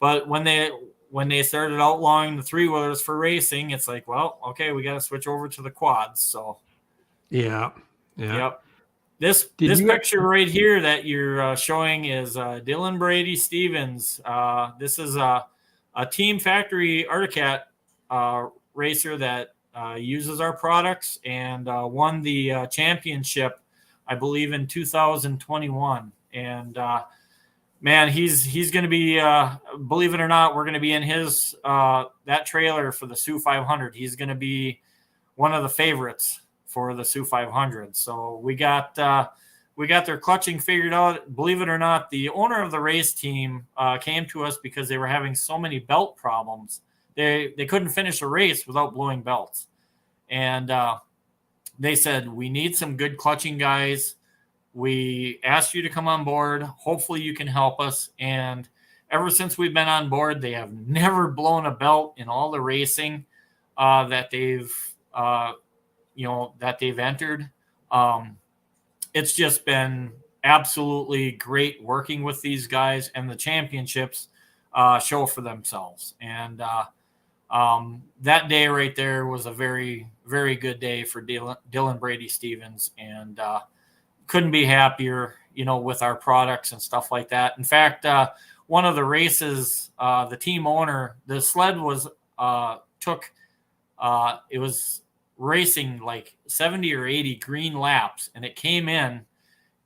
but when they started outlawing the three-wheelers for racing, it's like, well, okay, we got to switch over to the quads. So, yep. This picture right here that you're showing is Dylan Brady Stevens. This is a Team Factory Arctic Cat racer that uses our products and won the championship, I believe, in 2021. And man, he's going to be, believe it or not, we're going to be in his that trailer for the Sioux 500. He's going to be one of the favorites for the Sioux 500. So we got their clutching figured out. Believe it or not, the owner of the race team came to us because they were having so many belt problems. They couldn't finish a race without blowing belts. And they said, we need some good clutching guys. We asked you to come on board. Hopefully you can help us. And ever since we've been on board, they have never blown a belt in all the racing that they've entered. It's just been absolutely great working with these guys, and the championships show for themselves. And that day right there was a very, very good day for Dylan Brady Stevens, and couldn't be happier, with our products and stuff like that. In fact, one of the races, the team owner, the sled was it was racing like 70 or 80 green laps, and it came in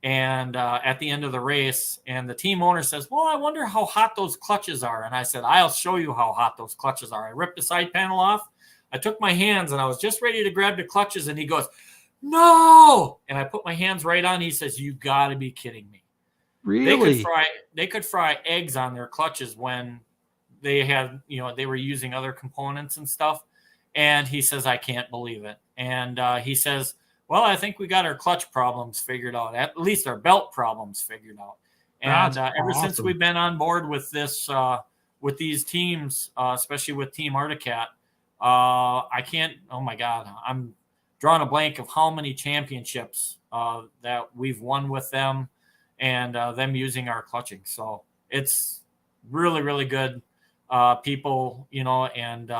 and at the end of the race, and the team owner says, well, I wonder how hot those clutches are. And I said, I'll show you how hot those clutches are. I ripped the side panel off. I took my hands and I was just ready to grab the clutches, and he goes, no. And I put my hands right on. He says, you got to be kidding me. Really? They could fry eggs on their clutches when they had, they were using other components and stuff. And he says, I can't believe it. And he says, well, I think we got our clutch problems figured out, at least our belt problems figured out. And ever since we've been on board with this, with these teams, especially with Team Articat, I can't, oh my God, I'm drawing a blank of how many championships that we've won with them, and them using our clutching. So it's really, really good people, and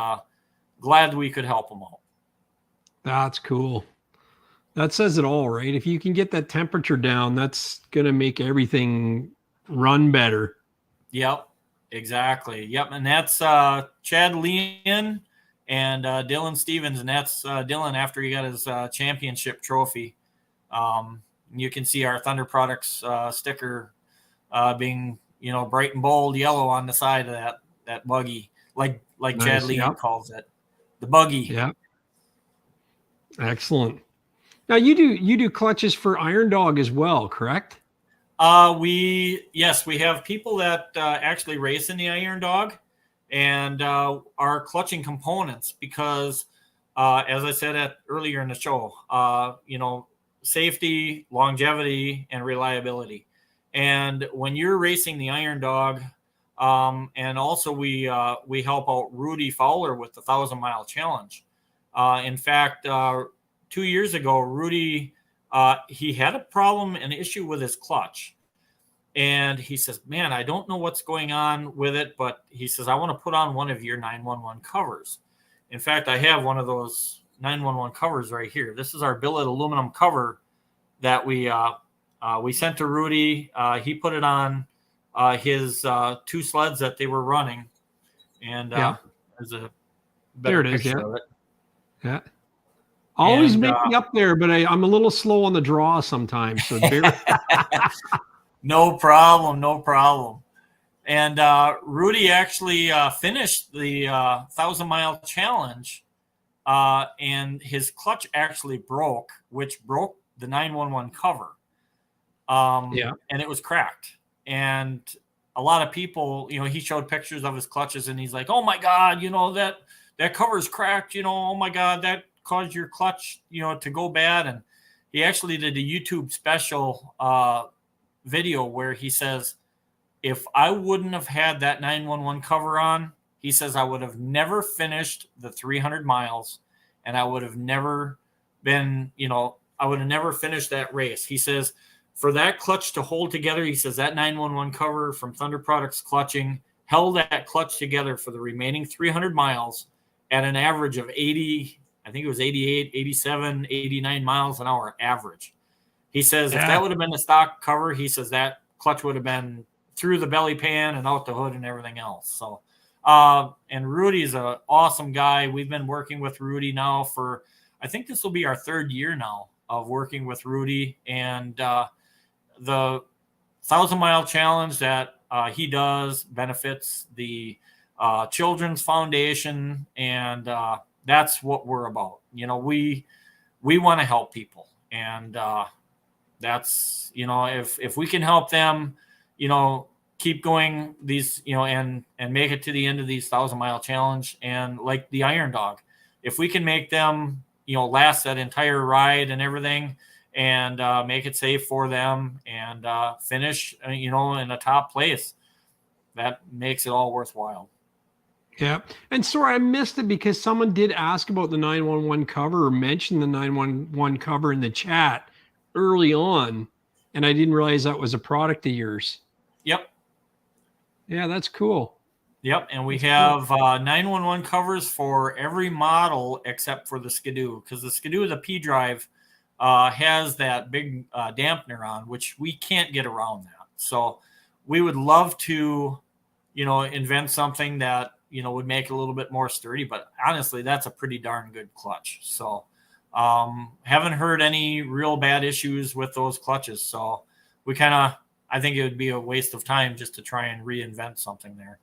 glad we could help them out. That's cool. That says it all, right? If you can get that temperature down, that's going to make everything run better. Yep, exactly. Yep. And that's Chad Leon and Dylan Stevens. And that's Dylan after he got his championship trophy. You can see our Thunder Products sticker being, bright and bold yellow on the side of that buggy, like nice. Chad Leon calls it, the buggy. Yeah. Excellent. Now you do clutches for Iron Dog as well, correct? We have people that actually race in the Iron Dog and are clutching components because, as I said earlier in the show, safety, longevity, and reliability. And when you're racing the Iron Dog, and also we help out Rudy Fowler with the 1,000-mile challenge. In fact, 2 years ago, Rudy, he had a problem, an issue with his clutch. And he says, man, I don't know what's going on with it, but he says, I want to put on one of your 911 covers. In fact, I have one of those 911 covers right here. This is our Billet aluminum cover that we sent to Rudy. He put it on his two sleds that they were running. And there's a better picture of it. Yeah. Always make me up there, but I'm a little slow on the draw sometimes. So No problem. And Rudy actually finished the 1,000-mile challenge, and his clutch actually broke, which broke the 911 cover. And it was cracked. And a lot of people, he showed pictures of his clutches, and he's like, oh my God, that cover's cracked, oh my God, that caused your clutch, to go bad. And he actually did a YouTube special video where he says, if I wouldn't have had that 911 cover on, he says, I would have never finished the 300 miles, and I would have never been, I would have never finished that race. He says, for that clutch to hold together, he says that 911 cover from Thunder Products Clutching held that clutch together for the remaining 300 miles at an average of 80, I think it was 88, 87, 89 miles an hour average. He says if that would have been the stock cover, he says that clutch would have been through the belly pan and out the hood and everything else. So, and Rudy's an awesome guy. We've been working with Rudy now for, I think this will be our third year now of working with Rudy. And the 1,000-mile challenge that he does benefits the Children's Foundation, and that's what we're about. We want to help people, and that's, if we can help them, keep going these, and make it to the end of these 1,000-mile challenge, and like the Iron Dog, if we can make them, last that entire ride and everything, and make it safe for them, and finish, in a top place. That makes it all worthwhile. Yeah. And sorry, I missed it because someone did ask about the 911 cover or mention the 911 cover in the chat early on, and I didn't realize that was a product of yours. Yep. Yeah, that's cool. Yep. And we have 911 covers for every model except for the Skidoo, because the Skidoo, the P drive, has that big dampener on, which we can't get around that. So we would love to, invent something that, would make it a little bit more sturdy, but honestly, that's a pretty darn good clutch. So haven't heard any real bad issues with those clutches. So I think it would be a waste of time just to try and reinvent something there.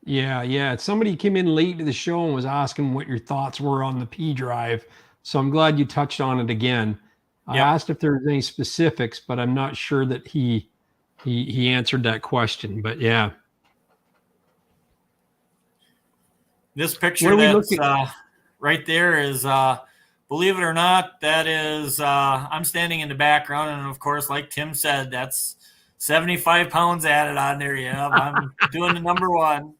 Yeah. Somebody came in late to the show and was asking what your thoughts were on the P drive. So I'm glad you touched on it again. I asked if there was any specifics, but I'm not sure that he answered that question. But yeah. This picture that's right there is, believe it or not, that is, I'm standing in the background. And of course, like Tim said, that's 75 pounds added on there. Yeah, I'm doing the number one.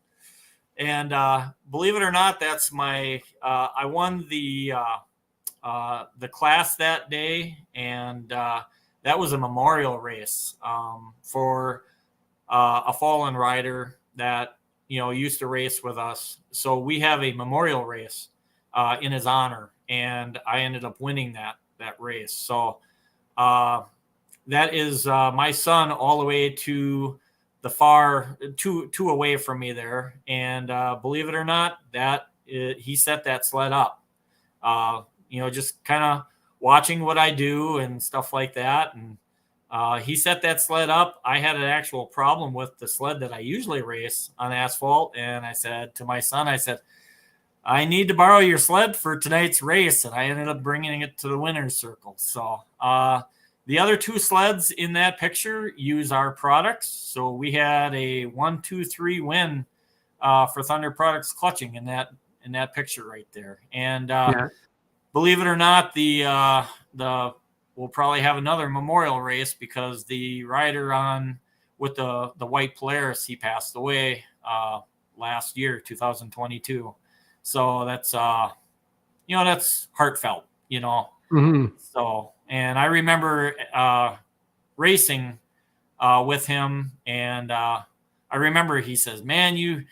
And believe it or not, that's my, I won the class that day. And that was a memorial race for a fallen rider that, used to race with us. So we have a memorial race in his honor, and I ended up winning that race. So that is my son all the way to the far two away from me there. And believe it or not, he set that sled up, just kind of watching what I do and stuff like that. And he set that sled up. I had an actual problem with the sled that I usually race on asphalt. And I said to my son, I need to borrow your sled for tonight's race. And I ended up bringing it to the winner's circle. So the other two sleds in that picture use our products. So we had a 1, 2, 3 win for Thunder Products clutching in that picture right there. And believe it or not, we'll probably have another memorial race because the rider with the white Polaris, he passed away last year, 2022. So that's that's heartfelt, Mm-hmm. So, and I remember racing with him, and I remember he says, "Man, you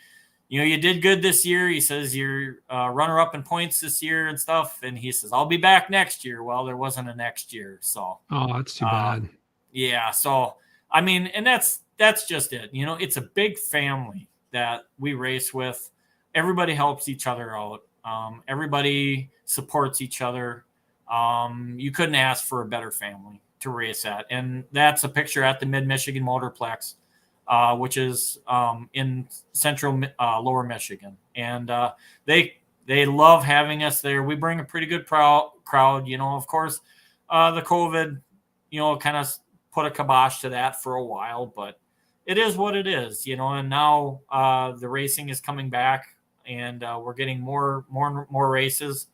did good this year." He says, "You're runner up in points this year and stuff." And he says, "I'll be back next year." Well, there wasn't a next year. So, that's too bad. Yeah. So, I mean, and that's just it. It's a big family that we race with. Everybody helps each other out. Everybody supports each other. You couldn't ask for a better family to race at. And that's a picture at the Mid-Michigan Motorplex, which is in central lower Michigan. And they love having us there. We bring a pretty good crowd. Of course, the COVID, kind of put a kibosh to that for a while, but it is what it is, and now the racing is coming back, and we're getting more races,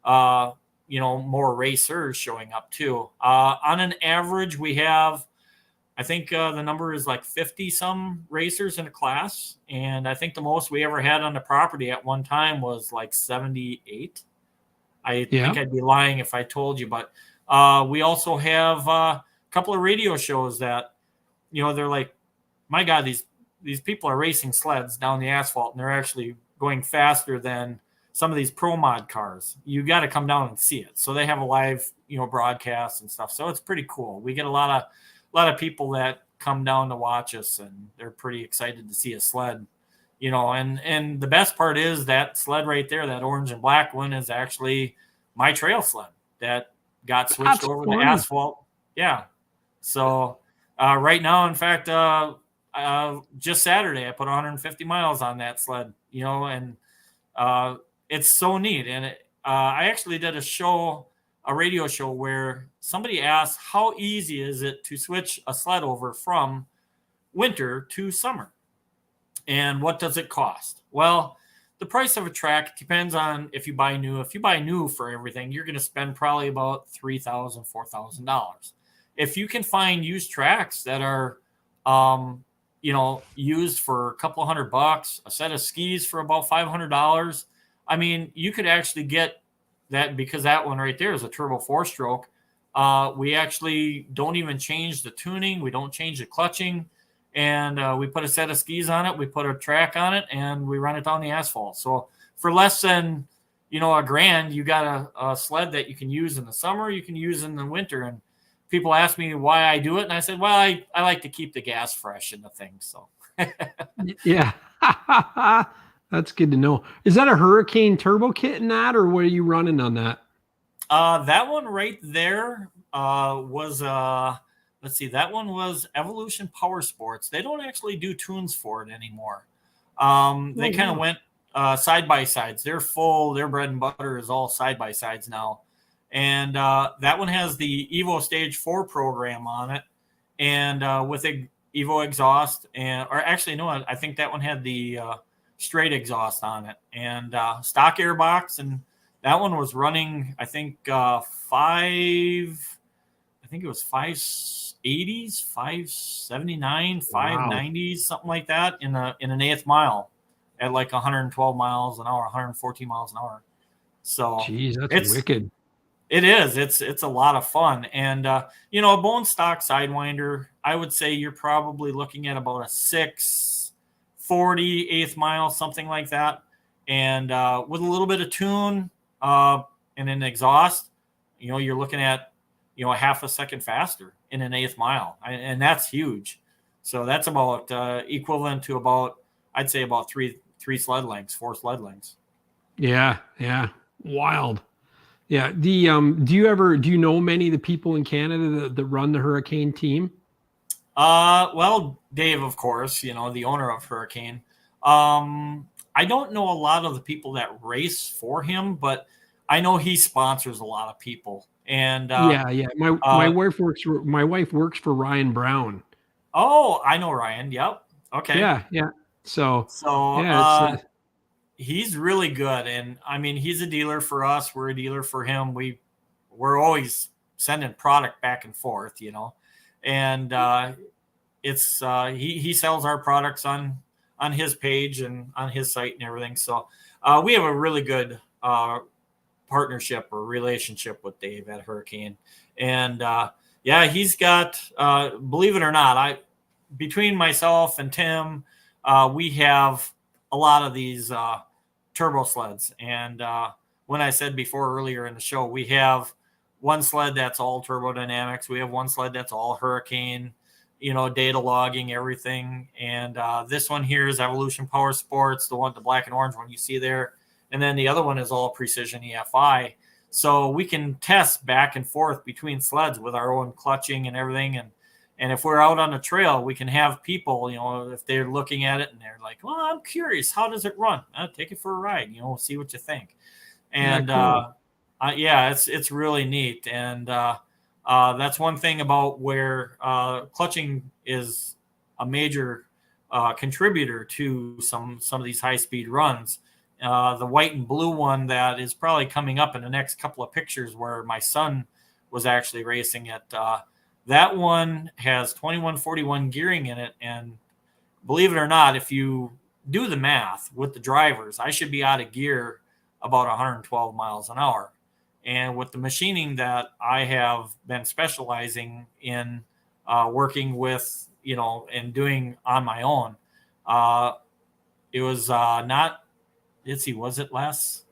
more racers showing up too. On an average, we have, I think the number is like 50 some racers in a class. And I think the most we ever had on the property at one time was like 78. I think I'd be lying if I told you, but we also have a couple of radio shows that, they're like, my God, these people are racing sleds down the asphalt, and they're actually going faster than some of these pro mod cars. You got to come down and see it. So they have a live, broadcast and stuff. So it's pretty cool. We get a lot of people that come down to watch us, and they're pretty excited to see a sled, and the best part is that sled right there, that orange and black one, is actually my trail sled that got switched over to asphalt. Yeah. So right now, in fact, just Saturday, I put 150 miles on that sled, and it's so neat. And I actually did a radio show where somebody asked, how easy is it to switch a sled over from winter to summer? And what does it cost? Well, the price of a track depends on if you buy new. If you buy new for everything, you're going to spend probably about $3,000, $4,000. If you can find used tracks that are, used for a couple $100, a set of skis for about $500, I mean, you could actually get that, because that one right there is a turbo 4-stroke. We actually don't even change the tuning. We don't change the clutching. And we put a set of skis on it. We put a track on it, and we run it down the asphalt. So for less than, $1,000, you got a sled that you can use in the summer, you can use in the winter. And people ask me why I do it. And I said, well, I like to keep the gas fresh in the thing. So yeah, that's good to know. Is that a Hurricane turbo kit in that, or what are you running on that? That one right there was let's see, that one was Evolution Powersports. They don't actually do tunes for it anymore. They kind of went side by sides. Their bread and butter is all side by sides now. And that one has the Evo Stage 4 program on it, and with a Evo exhaust, I think that one had the straight exhaust on it, and stock airbox, and that one was running, I think it was 580s, 579, 590s, something like that in an eighth mile at like 112 miles an hour, 114 miles an hour. So geez, that's wicked. It is. It's a lot of fun. And, a bone stock Sidewinder, I would say you're probably looking at about a 640 eighth mile, something like that. And with a little bit of tune and an exhaust, you're looking at, a half a second faster in an eighth mile. And that's huge. So that's about equivalent to I'd say about four sled lengths. Yeah. Yeah. Wild. Yeah. Do you know many of the people in Canada that run the Hurricane team? Well, Dave, of course, the owner of Hurricane. I don't know a lot of the people that race for him, but I know he sponsors a lot of people. And yeah. My wife works for Ryan Brown. Oh, I know Ryan. Yep. Okay. Yeah. So yeah, he's really good. And I mean, he's a dealer for us. We're a dealer for him. We're always sending product back and forth, and it's he sells our products on his page and on his site and everything. So we have a really good partnership or relationship with Dave at Hurricane. And he's got, believe it or not, between myself and Tim, we have a lot of these turbo sleds. And when I said before earlier in the show, we have one sled that's all turbo dynamics. We have one sled that's all Hurricane, data logging, everything. And this one here is Evolution Powersports, the black and orange one you see there. And then the other one is all Precision EFI. So we can test back and forth between sleds with our own clutching and everything. And if we're out on the trail, we can have people, if they're looking at it and they're like, well, I'm curious, how does it run? Take it for a ride, see what you think. And cool. It's really neat. And that's one thing about where clutching is a major contributor to some of these high-speed runs. The white and blue one that is probably coming up in the next couple of pictures where my son was actually racing it. That one has 2141 gearing in it. And believe it or not, if you do the math with the drivers, I should be out of gear about 112 miles an hour. And with the machining that I have been specializing in working with, and doing on my own, it was not, let's see, was it last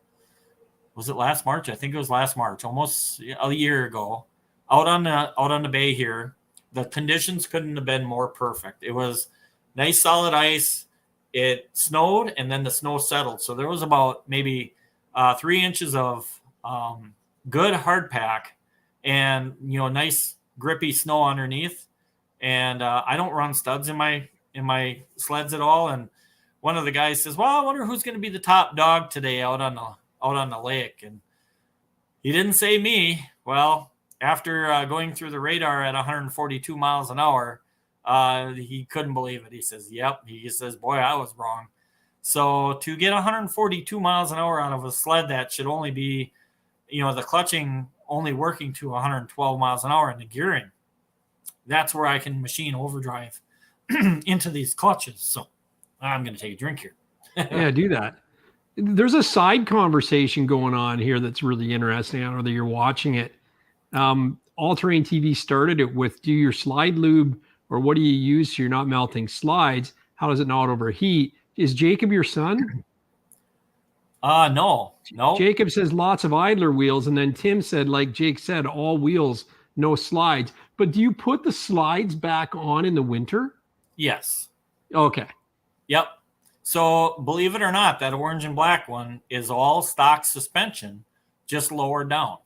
March? I think it was last March, almost a year ago, out on the bay here. The conditions couldn't have been more perfect. It was nice solid ice. It snowed, and then the snow settled. So there was about maybe 3 inches of good hard pack, and nice grippy snow underneath. And I don't run studs in my sleds at all. And one of the guys says, well, I wonder who's going to be the top dog today out on the lake. And he didn't say me. Well, after going through the radar at 142 miles an hour, he couldn't believe it. He says, yep. He says, boy, I was wrong. So to get 142 miles an hour out of a sled that should only be, the clutching only working to 112 miles an hour in the gearing, that's where I can machine overdrive into these clutches. So I'm going to take a drink here. Yeah, do that. There's a side conversation going on here that's really interesting. I don't know whether you're watching it. All Terrain TV started it with, do your slide lube, or what do you use so you're not melting slides? How does it not overheat? Is Jacob your son? No. Jacob says lots of idler wheels. And then Tim said, like Jake said, all wheels, no slides. But do you put the slides back on in the winter? Yes. Okay. Yep. So believe it or not, that orange and black one is all stock suspension, just lowered down.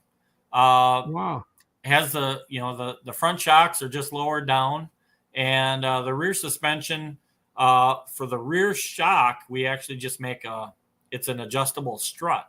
Wow. Has the front shocks are just lowered down, and the rear suspension, for the rear shock, we actually just make it's an adjustable strut,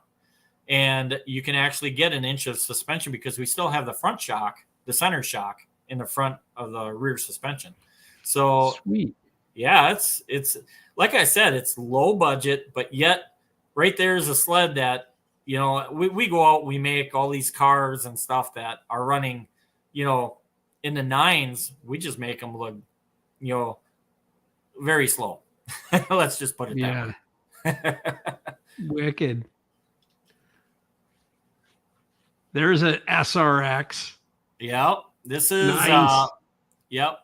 and you can actually get an inch of suspension because we still have the front shock, the center shock in the front of the rear suspension. So sweet. Yeah, it's like I said, it's low budget, but yet right there is a sled that, we go out, we make all these cars and stuff that are running, in the nines. We just make them look, very slow. Let's just put it that way. Wicked. There's an SRX. Yep. This is nice.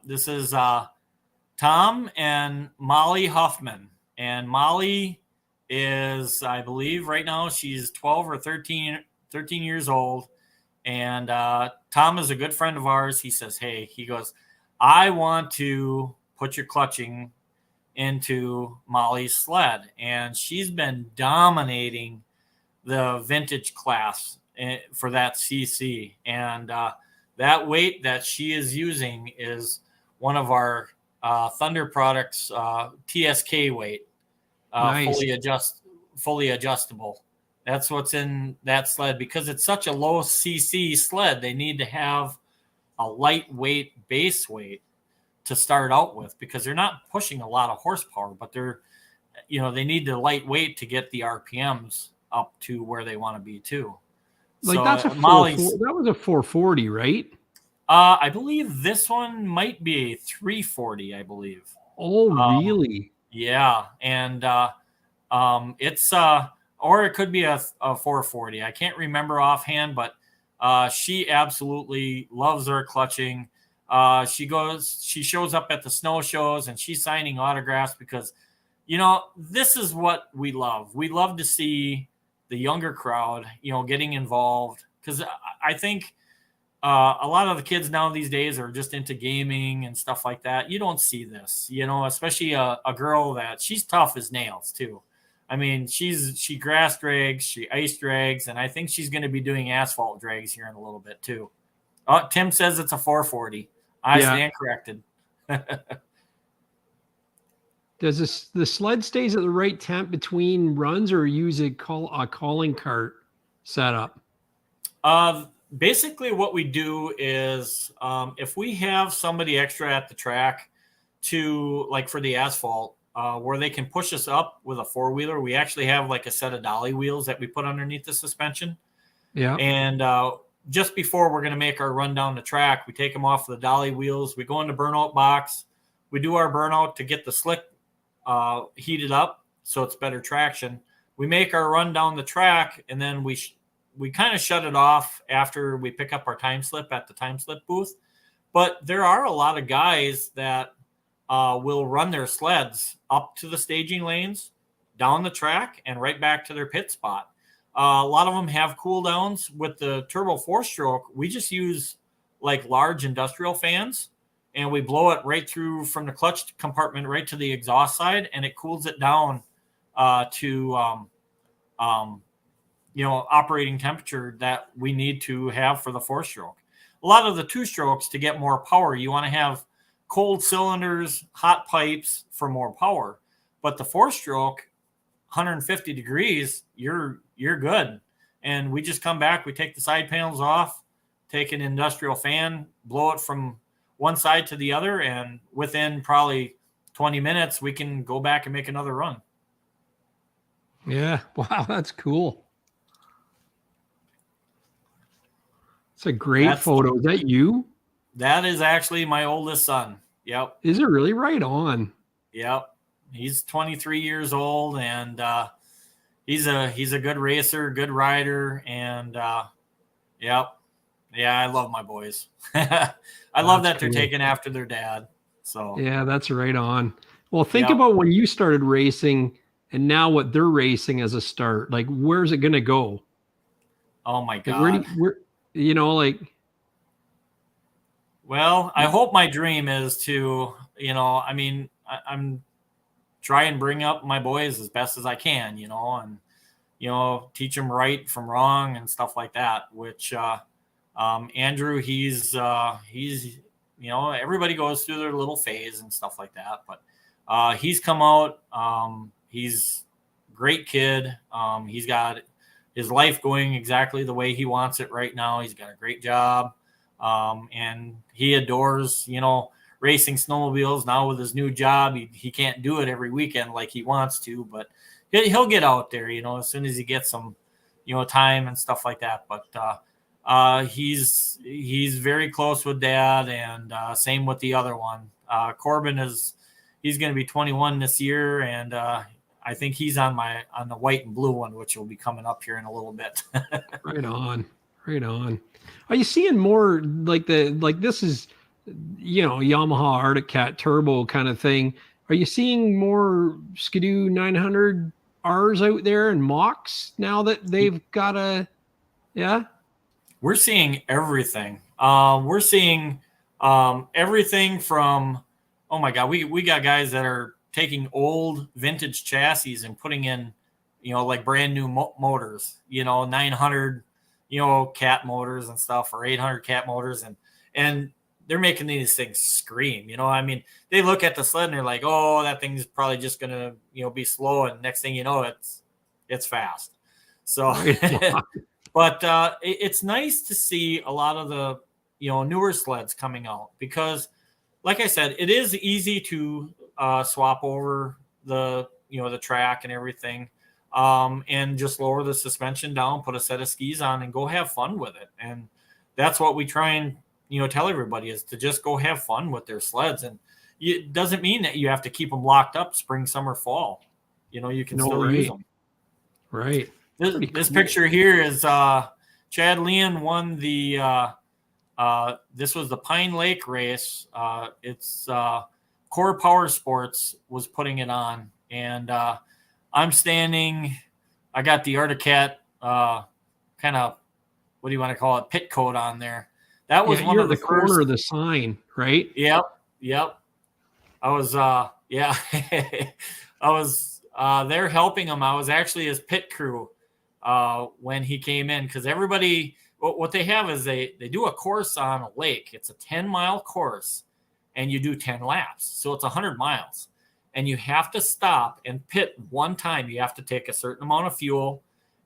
This is Tom and Molly Huffman. And Molly is, I believe right now she's 12 or 13 years old. And Tom is a good friend of ours. He says, hey, he goes, I want to put your clutching into Molly's sled. And she's been dominating the vintage class for that CC. And that weight that she is using is one of our Thunder Products TSK weight, nice. fully adjustable. That's what's in that sled. Because it's such a low CC sled, they need to have a lightweight base weight to start out with, because they're not pushing a lot of horsepower, but they need the lightweight to get the RPMs up to where they want to be too. Like so that's that was a 440, right? I believe this one might be a 340, I believe. Oh, really? Yeah. And it's or it could be a 440. I can't remember offhand, but she absolutely loves her clutching. She shows up at the snow shows and she's signing autographs because, this is what we love. We love to see the younger crowd, getting involved, because I think a lot of the kids now these days are just into gaming and stuff like that. You don't see this, especially a girl that she's tough as nails too. I mean, she grass drags, she ice drags, and I think she's going to be doing asphalt drags here in a little bit too. Tim says it's a 440. I stand corrected. Does the sled stays at the right temp between runs, or use a calling cart setup? Basically what we do is if we have somebody extra at the track to, like for the asphalt, where they can push us up with a four-wheeler, we actually have like a set of dolly wheels that we put underneath the suspension. Yeah. And just before we're going to make our run down the track, we take them off the dolly wheels. We go in the burnout box. We do our burnout to get the slick heated up so it's better traction. We make our run down the track, and then we kind of shut it off after we pick up our time slip at the time slip booth. But there are a lot of guys that will run their sleds up to the staging lanes, down the track, and right back to their pit spot. A lot of them have cool downs. With the turbo 4-stroke, we just use like large industrial fans, and we blow it right through from the clutch compartment right to the exhaust side, and it cools it down to operating temperature that we need to have for the 4-stroke. A lot of the 2-strokes, to get more power, you want to have cold cylinders, hot pipes for more power. But the 4-stroke, 150 degrees, you're good. And we just come back, we take the side panels off, take an industrial fan, blow it from one side to the other, and within probably 20 minutes, we can go back and make another run. Yeah. Wow, that's cool. It's a great photo. Is that you? That is actually my oldest son. Yep. Is it really? Right on. Yep. He's 23 years old, and he's a good racer, good rider, and yep. Yeah, I love my boys. I love that they're taking after their dad. So yeah, that's right on. Well, think about when you started racing and now what they're racing as a start. Like, where's it going to go? Oh my God. Like, well, I hope my dream is to, I'm try and bring up my boys as best as I can, and, teach them right from wrong and stuff like that, which, Andrew, he's, everybody goes through their little phase and stuff like that, but, he's come out, he's a great kid. He's got his life going exactly the way he wants it right now. He's got a great job. And he adores, racing snowmobiles now with his new job. He can't do it every weekend like he wants to, but he'll get out there, as soon as he gets some, time and stuff like that. But, he's very close with dad, and, same with the other one. Corbin he's going to be 21 this year. And, I think he's on the white and blue one, which will be coming up here in a little bit. Right on. Right on. Are you seeing more like this is, Yamaha Arctic Cat turbo kind of thing? Are you seeing more Skidoo 900 Rs out there and Machs now that they've got yeah? We're seeing everything. We're seeing everything from, oh my God, we got guys that are taking old vintage chassis and putting in, like brand new motors, 900, cat motors and stuff, or 800 cat motors. And they're making these things scream, they look at the sled and they're like, oh, that thing's probably just going to, be slow. And next thing you know, it's fast. So, but it's nice to see a lot of the, newer sleds coming out, because like I said, it is easy to swap over the, the track and everything. And just lower the suspension down, put a set of skis on, and go have fun with it. And that's what we try and, tell everybody, is to just go have fun with their sleds. And it doesn't mean that you have to keep them locked up spring, summer, fall. You can still use them. Right. This picture here is Chad Leon won the this was the Pine Lake race. It's Core Powersports was putting it on, and I'm standing. I got the Arctic Cat kind of, what do you want to call it, pit coat on there. That was one of the corner of the sign, right? Yep. I was I was there helping him. I was actually his pit crew when he came in, because everybody, what they have is they do a course on a lake. It's a 10-mile course, and you do 10 laps, so it's 100 miles. And you have to stop and pit one time. You have to take a certain amount of fuel,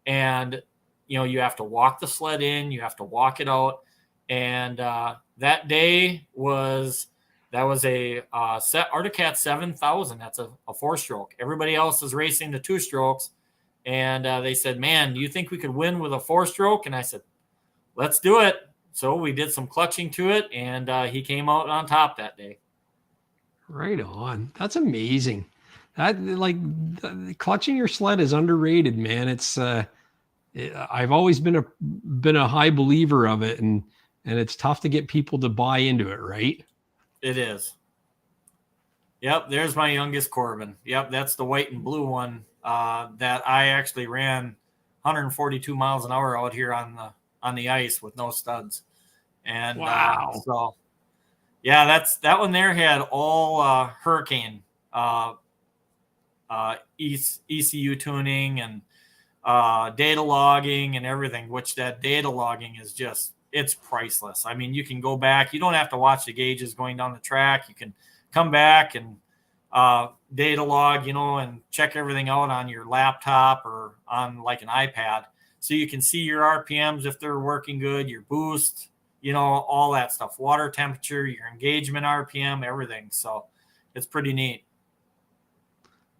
and you have to walk the sled in, you have to walk it out. And that day was a Arctic Cat 7000. That's a 4-stroke. Everybody else is racing the 2-strokes, and they said, "Man, do you think we could win with a 4-stroke?" And I said, "Let's do it." So we did some clutching to it, and he came out on top that day. Right on. That's amazing. That, clutching your sled is underrated, man. It's I've always been a high believer of it, and it's tough to get people to buy into it, right? It is. Yep, there's my youngest Corbin. Yep, that's the white and blue one that I actually ran 142 miles an hour out here on the ice with no studs. And wow. So yeah, that one there had all Hurricane ECU tuning and data logging and everything, which that data logging is just, it's priceless. I mean, you can go back, you don't have to watch the gauges going down the track. You can come back and data log, and check everything out on your laptop or on like an iPad. So you can see your RPMs if they're working good, your boost, all that stuff, water temperature, your engagement RPM, everything. So it's pretty neat.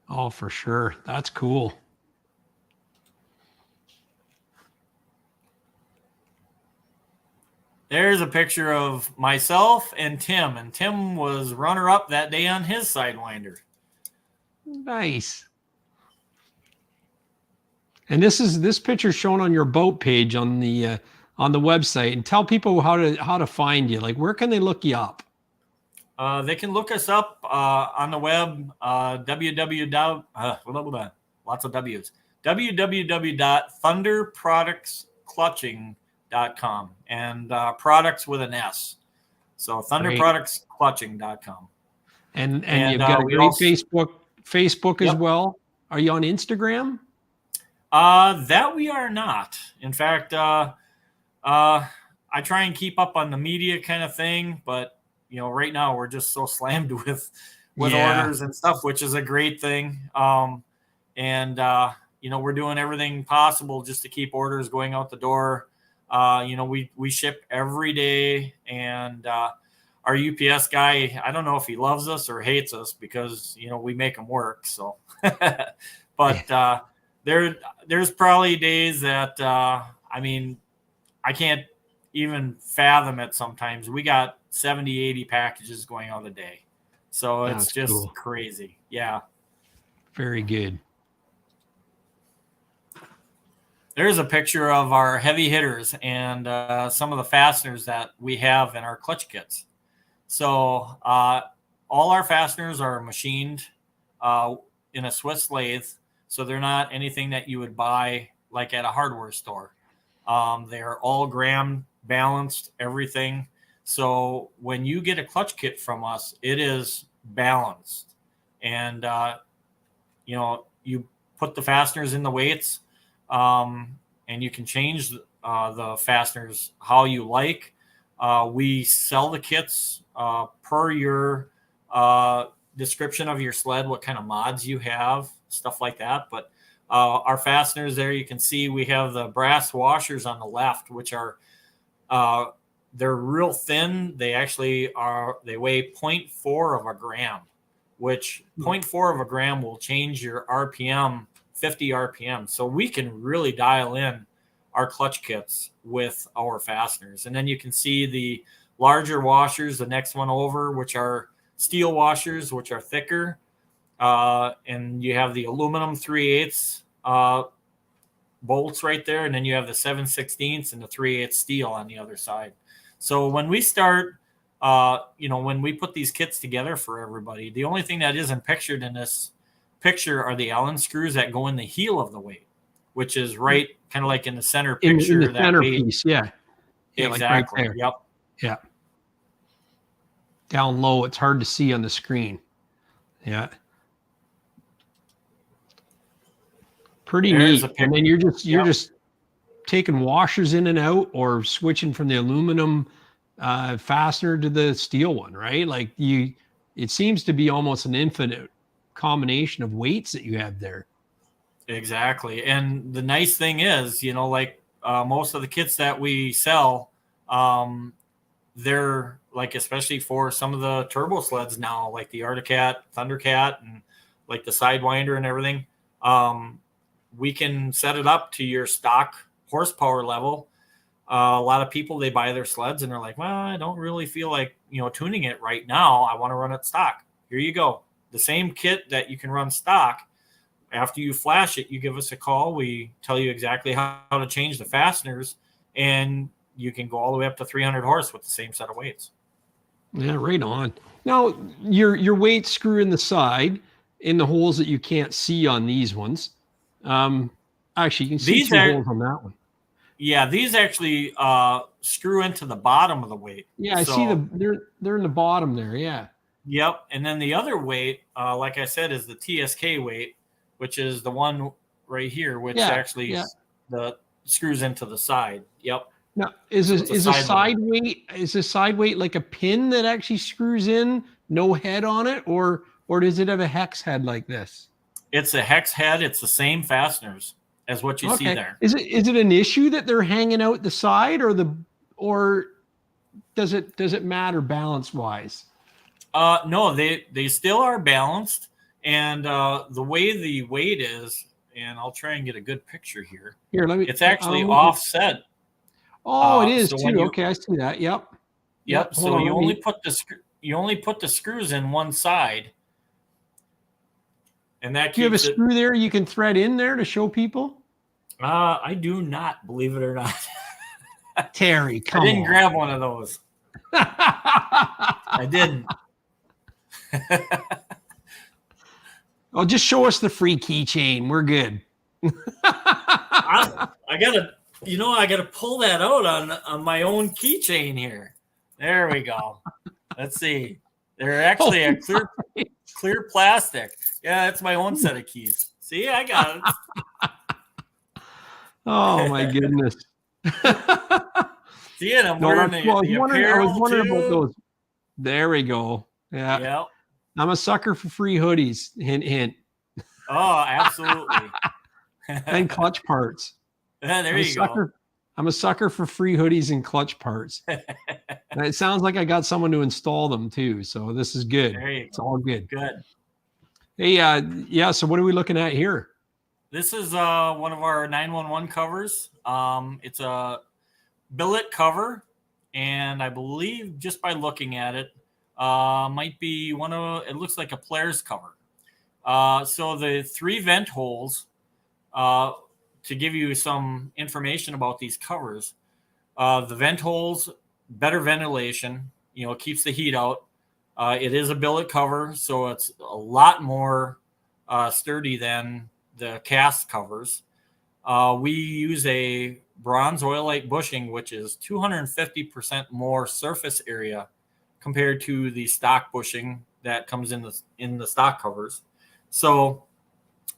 Oh, for sure. That's cool. There's a picture of myself and Tim was runner-up that day on his Sidewinder. Nice. And this picture shown on your boat page on the website. And tell people how to find you. Like, where can they look you up? They can look us up on the web, lots of W's, www.thunderproductsclutching.com, and products with an S. So thunderproductsclutching.com. And you've got a great Facebook as Yep. well. Are you on Instagram? That we are not. In fact, I try and keep up on the media kind of thing, but right now we're just so slammed with orders and stuff, which is a great thing. We're doing everything possible just to keep orders going out the door. We ship every day, and our UPS guy, I don't know if he loves us or hates us because we make him work. So, but there's probably days that I can't even fathom it. Sometimes we got 70, 80 packages going out a day. So it's just cool. Crazy. Yeah. Very good. There's a picture of our heavy hitters and some of the fasteners that we have in our clutch kits. So all our fasteners are machined in a Swiss lathe. So they're not anything that you would buy like at a hardware store. They're all gram balanced, everything. So when you get a clutch kit from us, it is balanced. And, you put the fasteners in the weights, and you can change the fasteners how you like. We sell the kits per your description of your sled, what kind of mods you have, stuff like that. But our fasteners there, you can see we have the brass washers on the left, which are they're real thin. They actually they weigh 0.4 of a gram, which 0.4 of a gram will change your RPM, 50 RPM. So we can really dial in our clutch kits with our fasteners. And then you can see the larger washers, the next one over, which are steel washers, which are thicker. And you have the aluminum 3/8 bolts right there. And then you have the 7/16 and the 3/8 steel on the other side. So when we start, when we put these kits together for everybody, the only thing that isn't pictured in this picture are the Allen screws that go in the heel of the weight, which is right kind of like in the center picture. In the centerpiece, yeah. Exactly. Like right there. Yep. Yeah. Down low, it's hard to see on the screen. Yeah. Pretty neat. And then you're just taking washers in and out, or switching from the aluminum fastener to the steel one, right? Like it seems to be almost an infinite combination of weights that you have there. Exactly. And the nice thing is, most of the kits that we sell, they're like, especially for some of the turbo sleds now, like the Arctic Thundercat, and like the Sidewinder and everything. We can set it up to your stock horsepower level. A lot of people, they buy their sleds and they're like, well, I don't really feel like, tuning it right now. I want to run it stock. Here you go. The same kit that you can run stock. After you flash it, you give us a call. We tell you exactly how to change the fasteners, and you can go all the way up to 300 horse with the same set of weights. Yeah, right on. Now, your weights screw in the side in the holes that you can't see on these ones. Actually, you can see two holes on that one. Yeah, these actually screw into the bottom of the weight. Yeah, I see they're in the bottom there. Yeah. Yep. And then the other weight, like I said, is the TSK weight, which is the one right here, which the screws into the side. Yep. Now, is a side weight like a pin that actually screws in, no head on it, or does it have a hex head like this? It's a hex head. It's the same fasteners as what you see there. Is it an issue that they're hanging out the side, or does it matter balance wise? No, they still are balanced, and the way the weight is, and I'll try and get a good picture here. Here, let me. It's actually offset. Oh, it is So too. Okay, I see that. Yep. Yep. Hold So on, you let me- only put the screws in one side, and that Do you have a keeps it. screw there you can thread in there to show people? I do not, believe it or not. Terry, I come didn't on. grab one of those. I didn't. Oh, just show us the free keychain. We're good. I gotta pull that out on my own keychain here. There we go. Let's see. They're actually a clear plastic. Yeah, that's my own set of keys. See, I got it. Oh my goodness. See, and I'm No, wearing that's- well, the I was apparel wondering too. about those. There we go. Yeah. Yep. I'm a sucker for free hoodies. Hint, hint. Oh, absolutely. And clutch parts. Yeah, there you go. I'm a sucker for free hoodies and clutch parts. And it sounds like I got someone to install them too. So this is good. There you It's go. all good. Good. Hey, yeah. So what are we looking at here? This is one of our 911 covers. It's a billet cover, and I believe just by looking at it, might be it looks like a Polaris cover. So the 3 vent holes, to give you some information about these covers, the vent holes, better ventilation, keeps the heat out. It is a billet cover, so it's a lot more sturdy than the cast covers. We use a bronze oilite bushing, which is 250% more surface area compared to the stock bushing that comes in the stock covers. So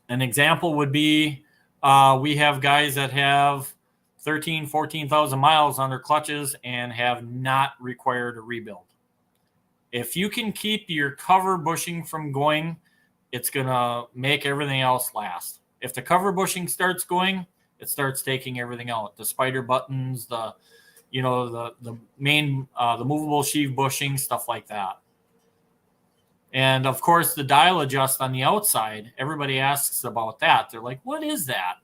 an example would be we have guys that have 14,000 miles on their clutches and have not required a rebuild. If you can keep your cover bushing from going, it's going to make everything else last. If the cover bushing starts going, it starts taking everything out. The spider buttons, the main, the movable sheave bushing, stuff like that. And of course, the dial adjust on the outside, everybody asks about that. They're like, what is that?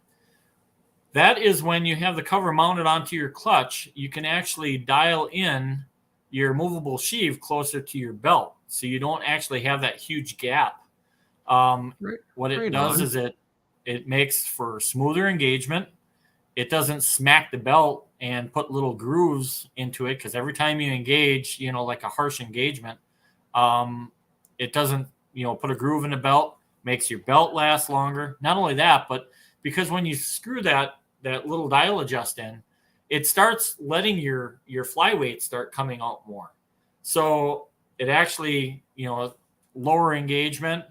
That is when you have the cover mounted onto your clutch, you can actually dial in your movable sheave closer to your belt. So you don't actually have that huge gap. What it does is it makes for smoother engagement. It doesn't smack the belt and put little grooves into it, because every time you engage, like a harsh engagement, it doesn't, put a groove in the belt, makes your belt last longer. Not only that, but because when you screw that little dial adjust in, it starts letting your flyweight start coming out more. So it actually, lower engagement.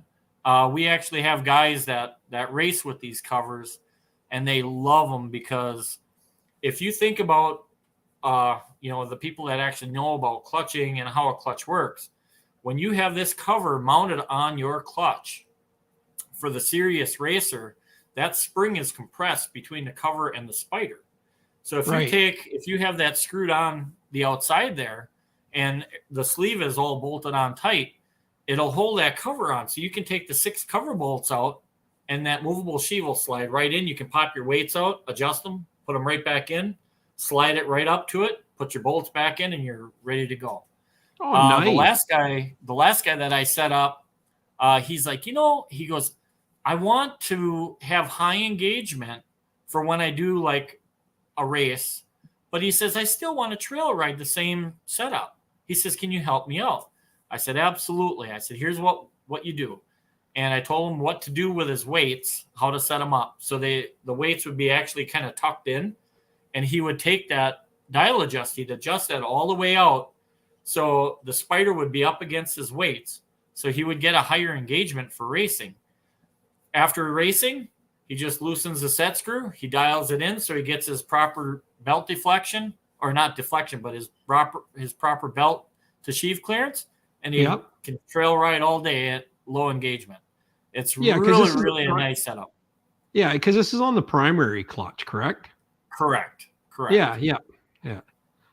We actually have guys that race with these covers, and they love them, because if you think about, the people that actually know about clutching and how a clutch works, when you have this cover mounted on your clutch, for the serious racer, that spring is compressed between the cover and the spider. So if you have that screwed on the outside there, and the sleeve is all bolted on tight, it'll hold that cover on. So you can take the 6 cover bolts out, and that movable sheave will slide right in. You can pop your weights out, adjust them, put them right back in, slide it right up to it, put your bolts back in, and you're ready to go. Oh, nice. The last guy that I set up, he's like, he goes, I want to have high engagement for when I do like a race, but he says, I still want to trail ride the same setup. He says, can you help me out? I said, absolutely. I said, here's what you do. And I told him what to do with his weights, how to set them up. So the weights would be actually kind of tucked in, and he would take that dial adjust, he'd adjust that all the way out. So the spider would be up against his weights. So he would get a higher engagement for racing. After racing, he just loosens the set screw. He dials it in so he gets his proper belt deflection, or not deflection, but his proper belt to sheave clearance, and he can trail ride all day at low engagement. It's really a nice setup. Yeah, because this is on the primary clutch, correct? Correct. Yeah.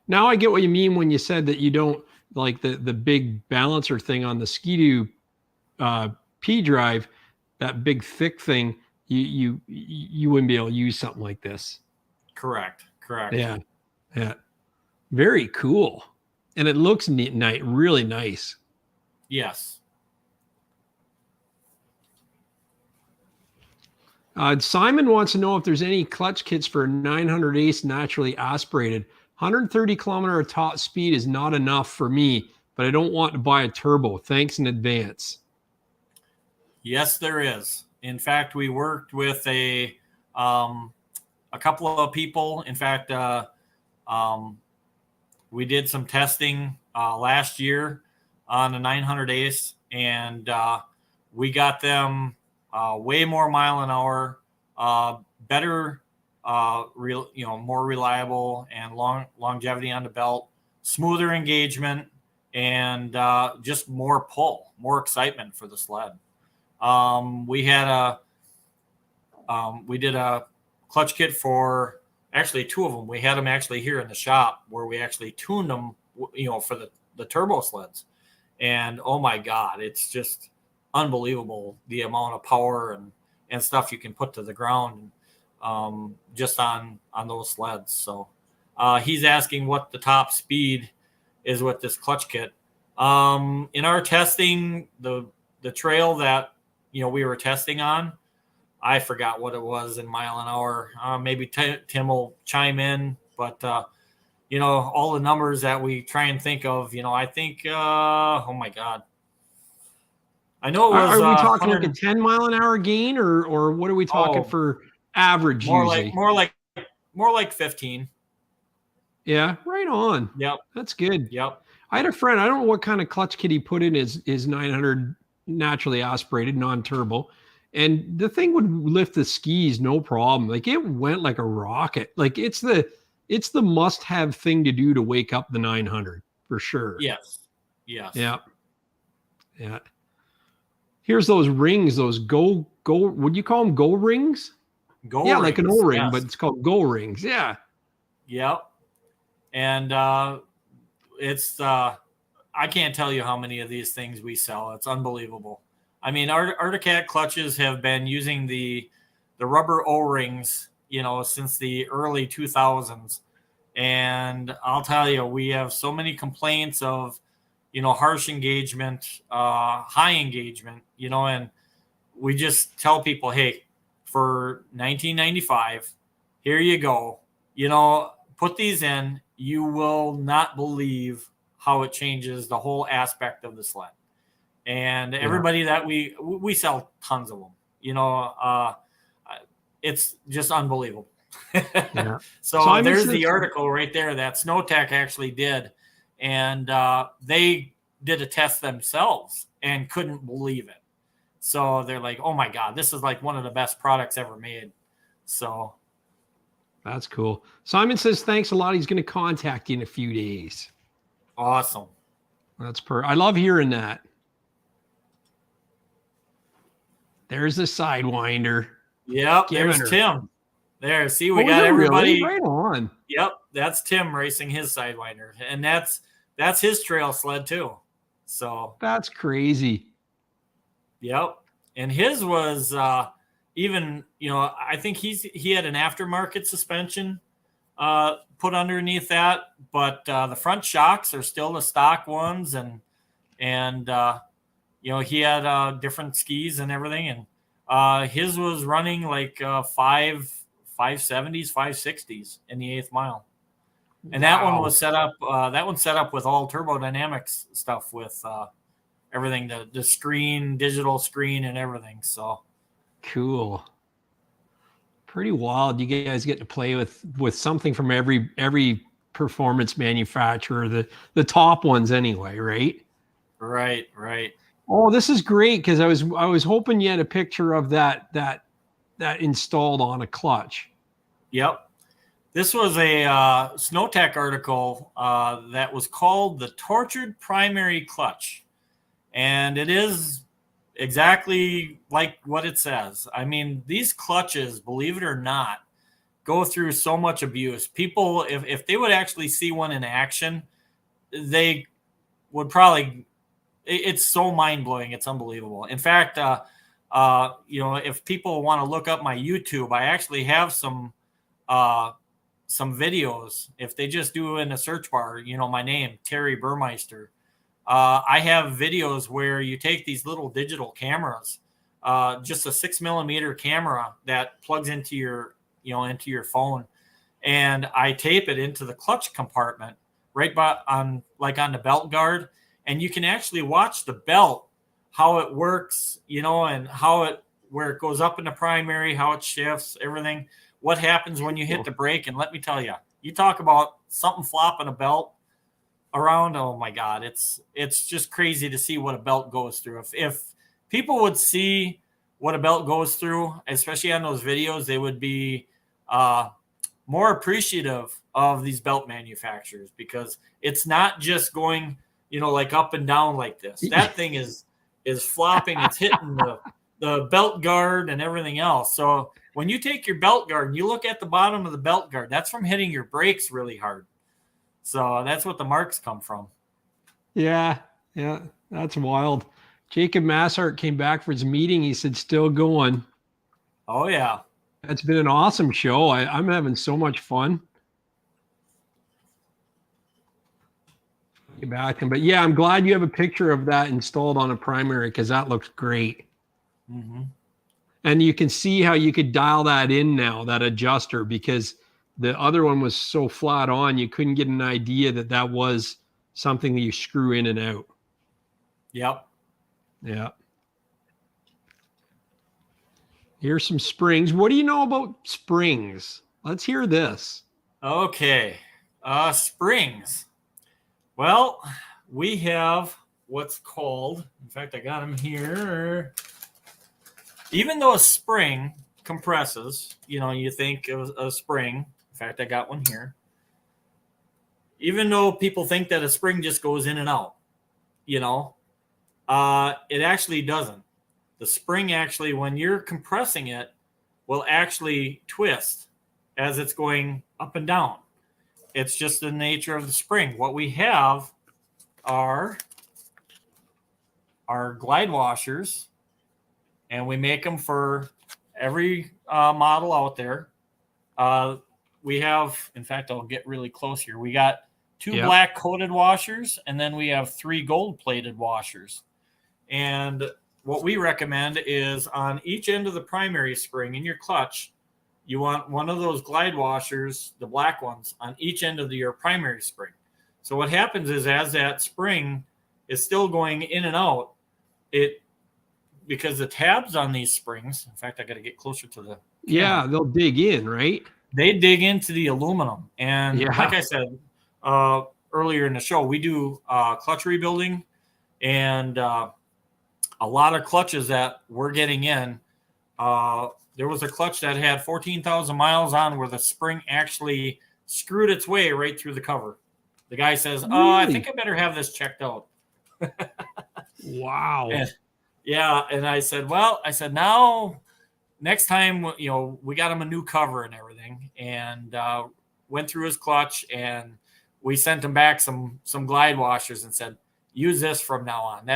Now I get what you mean when you said that you don't like the big balancer thing on the Ski-Doo P drive, that big thick thing. You wouldn't be able to use something like this. Correct. Yeah. Yeah. Very cool. And it looks neat, really nice. Yes. Simon wants to know if there's any clutch kits for 900 Ace naturally aspirated. 130 kilometer top speed is not enough for me, but I don't want to buy a turbo. Thanks in advance. Yes, there is. In fact, we worked with a couple of people. In fact, we did some testing last year on the 900 Ace, and we got them way more mile an hour, better, more reliable and longevity on the belt, smoother engagement, and just more pull, more excitement for the sled. We did a clutch kit for actually two of them. We had them actually here in the shop where we actually tuned them, for the turbo sleds. And oh my God, it's just unbelievable the amount of power and stuff you can put to the ground just on those sleds. So he's asking what the top speed is with this clutch kit. In our testing, the trail that we were testing on, I forgot what it was in mile an hour. Maybe Tim will chime in, but all the numbers that we try and think of, I think, oh my God. I know it was. Are we talking like a 10 mile an hour gain or what are we talking for average usually? More like 15. Yeah, right on. Yep. That's good. Yep. I had a friend, I don't know what kind of clutch kit he put in his 900 naturally aspirated, non-turbo. And the thing would lift the skis, no problem. Like it went like a rocket. Like it's the must-have thing to do to wake up the 900 for sure. Yes. Yes. Yeah. Yeah. Here's those rings, those go. Would you call them go rings? Go yeah, rings, like an O-ring, yes. but it's called go rings. Yeah. Yep. And it's I can't tell you how many of these things we sell. It's unbelievable. I mean, Articat clutches have been using the rubber O-rings, since the early 2000s. And I'll tell you, we have so many complaints of, harsh engagement, high engagement, and we just tell people, hey, for 1995, here you go. Put these in. You will not believe how it changes the whole aspect of the sled. And everybody that we sell tons of them, it's just unbelievable. Yeah. So there's the article right there that SnowTech actually did. And they did a test themselves and couldn't believe it. So they're like, oh my God, this is like one of the best products ever made. So that's cool. Simon says, thanks a lot. He's going to contact you in a few days. Awesome. That's I love hearing that. There's the Sidewinder. Yep, there's Tim. There, see, we got everybody. Really? Right on. Yep, that's Tim racing his Sidewinder, and that's his trail sled too. So that's crazy. Yep, and his was even I think he had an aftermarket suspension put underneath that, but the front shocks are still the stock ones, and he had different skis and everything, and his was running like 570s, 560s in the 8th mile. And that one was set up. That one's set up with all turbodynamics stuff with everything, the screen, digital screen, and everything. So cool. Pretty wild. You guys get to play with something from every performance manufacturer, the top ones anyway, right? Right. Oh, this is great because I was hoping you had a picture of that installed on a clutch. Yep. This was a SnowTech article that was called The Tortured Primary Clutch. And it is exactly like what it says. I mean, these clutches, believe it or not, go through so much abuse. People, if they would actually see one in action, they would probably, it's so mind-blowing. It's unbelievable. In fact, if people want to look up my YouTube, I actually have some some videos. If they just do in the search bar, my name, Terry Burmeister, I have videos where you take these little digital cameras, just a 6mm camera that plugs into your phone, and I tape it into the clutch compartment right on the belt guard, and you can actually watch the belt, how it works, and where it goes up in the primary, how it shifts, everything, what happens when you hit the brake. And let me tell you, you talk about something flopping a belt around. Oh my God, it's just crazy to see what a belt goes through. If people would see what a belt goes through, especially on those videos, they would be more appreciative of these belt manufacturers, because it's not just going, like up and down like this. That thing is flopping. It's hitting the belt guard and everything else. So when you take your belt guard and you look at the bottom of the belt guard, that's from hitting your brakes really hard. So that's what the marks come from. Yeah, that's wild. Jacob Massart came back for his meeting. He said, still going. Oh, yeah. It's been an awesome show. I'm having so much fun. But yeah, I'm glad you have a picture of that installed on a primary, because that looks great. Mm-hmm. And you can see how you could dial that in now, that adjuster, because the other one was so flat on, you couldn't get an idea that was something that you screw in and out. Yep. Yeah. Here's some springs. What do you know about springs? Let's hear this. Okay. Springs. Well, we have what's called, in fact, I got them here. Even though a spring compresses, you think of a spring. In fact, I got one here. Even though people think that a spring just goes in and out, it actually doesn't. The spring actually, when you're compressing it, will actually twist as it's going up and down. It's just the nature of the spring. What we have are our glide washers, and we make them for every model out there. We have, in fact, I'll get really close here. We got 2 black coated washers, and then we have 3 gold plated washers. And what we recommend is on each end of the primary spring in your clutch, you want one of those glide washers, the black ones, on each end of your primary spring. So what happens is, as that spring is still going in and out, because the tabs on these springs, in fact, I got to get closer to the camera. They'll dig in, right? They dig into the aluminum. And like I said earlier in the show, we do clutch rebuilding, and a lot of clutches that we're getting in, there was a clutch that had 14,000 miles on where the spring actually screwed its way right through the cover. The guy says, I think I better have this checked out. Wow. And I said, now next time, we got him a new cover and everything, and went through his clutch, and we sent him back some glide washers and said, use this from now on.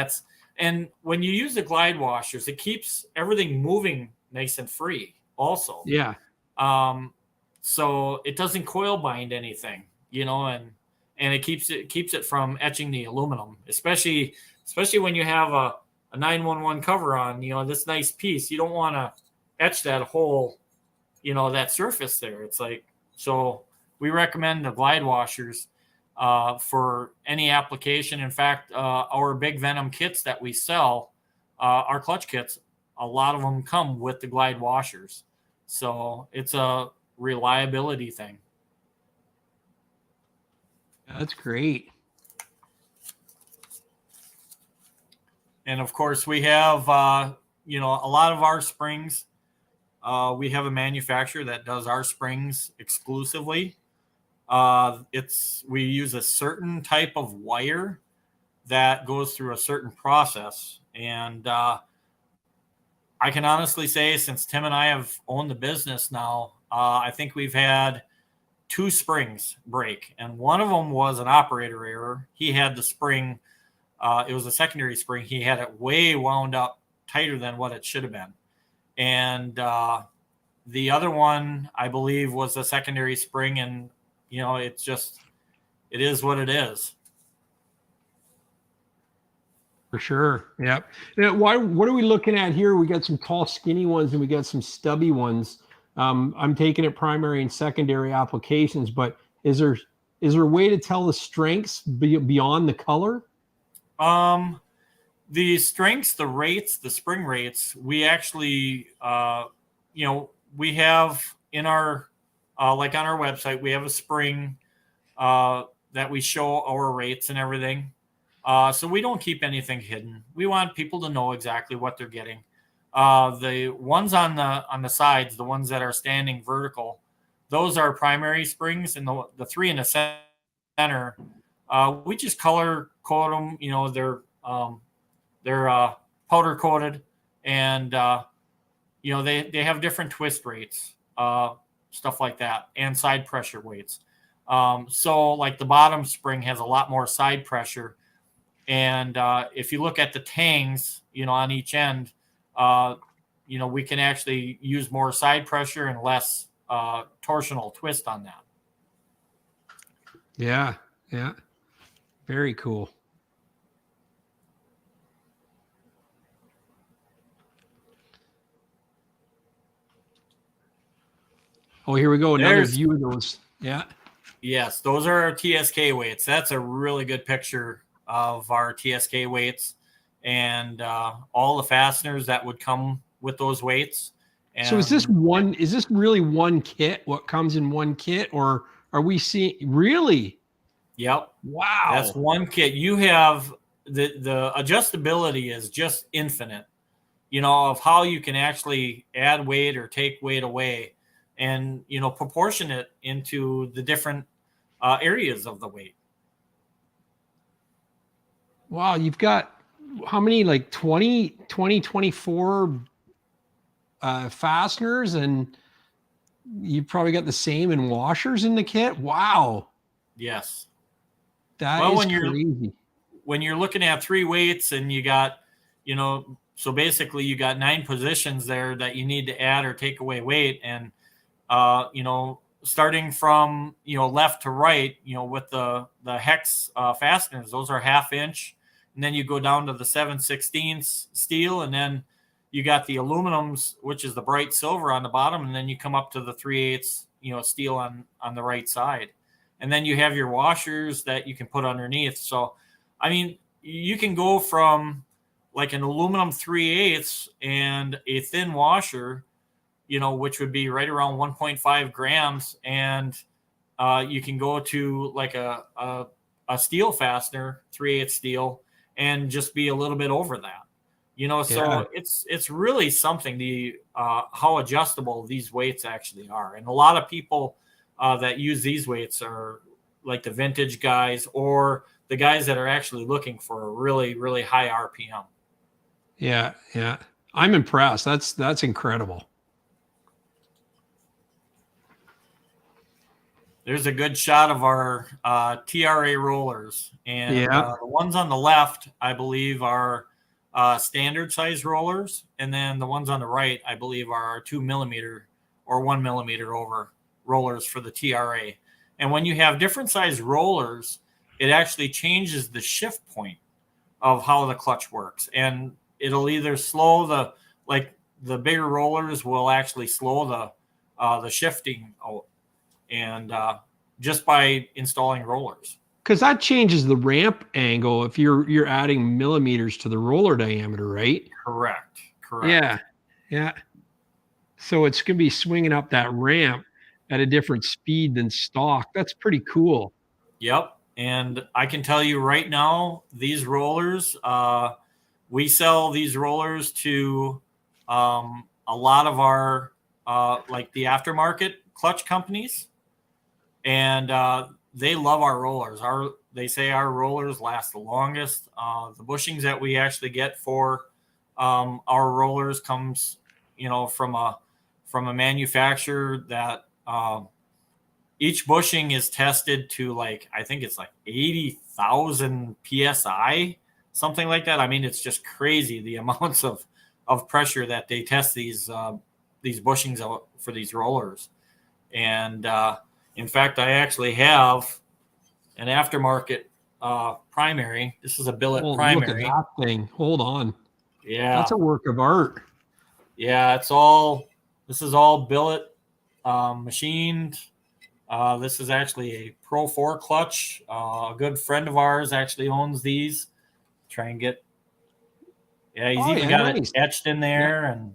And when you use the glide washers, it keeps everything moving nice and free also. Yeah. So it doesn't coil bind anything, and it keeps it from etching the aluminum, especially when you have a 911 cover on, this nice piece. You don't want to etch that whole, that surface there. It's like, so we recommend the glide washers for any application. In fact, our big Venom kits that we sell, our clutch kits, a lot of them come with the glide washers. So it's a reliability thing. That's great. And of course, we have, a lot of our springs. We have a manufacturer that does our springs exclusively. We use a certain type of wire that goes through a certain process. And I can honestly say, since Tim and I have owned the business now, I think we've had 2 springs break. And one of them was an operator error. He had the spring, it was a secondary spring. He had it way wound up tighter than what it should have been. And the other one, I believe, was a secondary spring, and it is what it is. For sure. Yep. Now, what are we looking at here? We got some tall, skinny ones, and we got some stubby ones. I'm taking it primary and secondary applications, but is there a way to tell the strengths beyond the color? The strengths, the rates, the spring rates, we actually, we have in our, like on our website, we have a spring that we show our rates and everything. So we don't keep anything hidden. We want people to know exactly what they're getting. The ones on the sides, the ones that are standing vertical, those are primary springs, and the three in the center, we just color code them. They're powder coated, and they have different twist rates, stuff like that, and side pressure weights. So like the bottom spring has a lot more side pressure. And if you look at the tangs, on each end, we can actually use more side pressure and less torsional twist on that. Yeah. Yeah. Very cool. Oh, here we go. Another view of those. Yeah. Yes. Those are our TSK weights. That's a really good picture of our TSK weights, and all the fasteners that would come with those weights. And so is this really one kit? What comes in one kit, or are we seeing really? Yep. Wow. That's one kit. You have the adjustability is just infinite, of how you can actually add weight or take weight away, and, proportion it into the different areas of the weight. Wow, you've got how many, like 24 fasteners, and you've probably got the same in washers in the kit. Wow. Yes. That is crazy. When you're looking at three weights and you got, so basically you got 9 positions there that you need to add or take away weight. And, starting from, left to right, with the hex fasteners, those are 1/2 inch. And then you go down to the 7/16 steel, and then you got the aluminums, which is the bright silver on the bottom, and then you come up to the 3/8 steel on the right side. And then you have your washers that you can put underneath. So, I mean, you can go from like an aluminum 3/8 and a thin washer, which would be right around 1.5 grams, and you can go to like a steel fastener, 3/8 steel, and just be a little bit over that, so it's really something, how adjustable these weights actually are. And a lot of people that use these weights are like the vintage guys, or the guys that are actually looking for a really, really high RPM. Yeah. Yeah. I'm impressed. That's incredible. There's a good shot of our TRA rollers, and the ones on the left, I believe, are standard size rollers, and then the ones on the right, I believe, are our 2 millimeter or 1 millimeter over rollers for the TRA. And when you have different size rollers, it actually changes the shift point of how the clutch works, and it'll either slow the bigger rollers will actually slow the shifting out. And just by installing rollers, because that changes the ramp angle if you're adding millimeters to the roller diameter, right? Correct. Yeah. So it's gonna be swinging up that ramp at a different speed than stock. That's pretty cool. Yep. And I can tell you right now, these rollers, we sell these rollers to a lot of our like the aftermarket clutch companies. And they love our rollers. They say our rollers last the longest. The bushings that we actually get for our rollers comes, from a manufacturer that each bushing is tested to I think it's 80,000 PSI, something like that. I mean, it's just crazy the amounts of pressure that they test these these bushings out for these rollers. And in fact, I actually have an aftermarket primary. This is a Billet primary. Look at that thing. Hold on. Yeah. That's a work of art. Yeah, this is all Billet machined. This is actually a Pro 4 clutch. A good friend of ours actually owns these. Try and get, he's even got it etched in there. And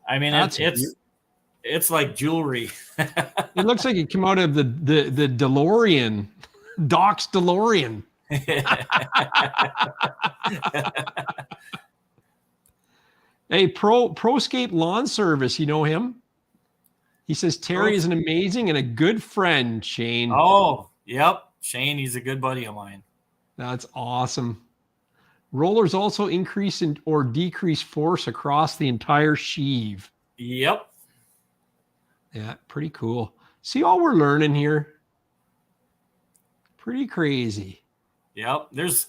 I mean, it's like jewelry. It looks like it came out of the DeLorean, Doc's DeLorean. Hey, ProScape Lawn Service, you know him? He says Terry is an amazing and a good friend, Shane. Oh, yep. Shane, he's a good buddy of mine. That's awesome. Rollers also increase or decrease force across the entire sheave. Yep. Yeah, pretty cool. See all we're learning here? Pretty crazy. Yep. There's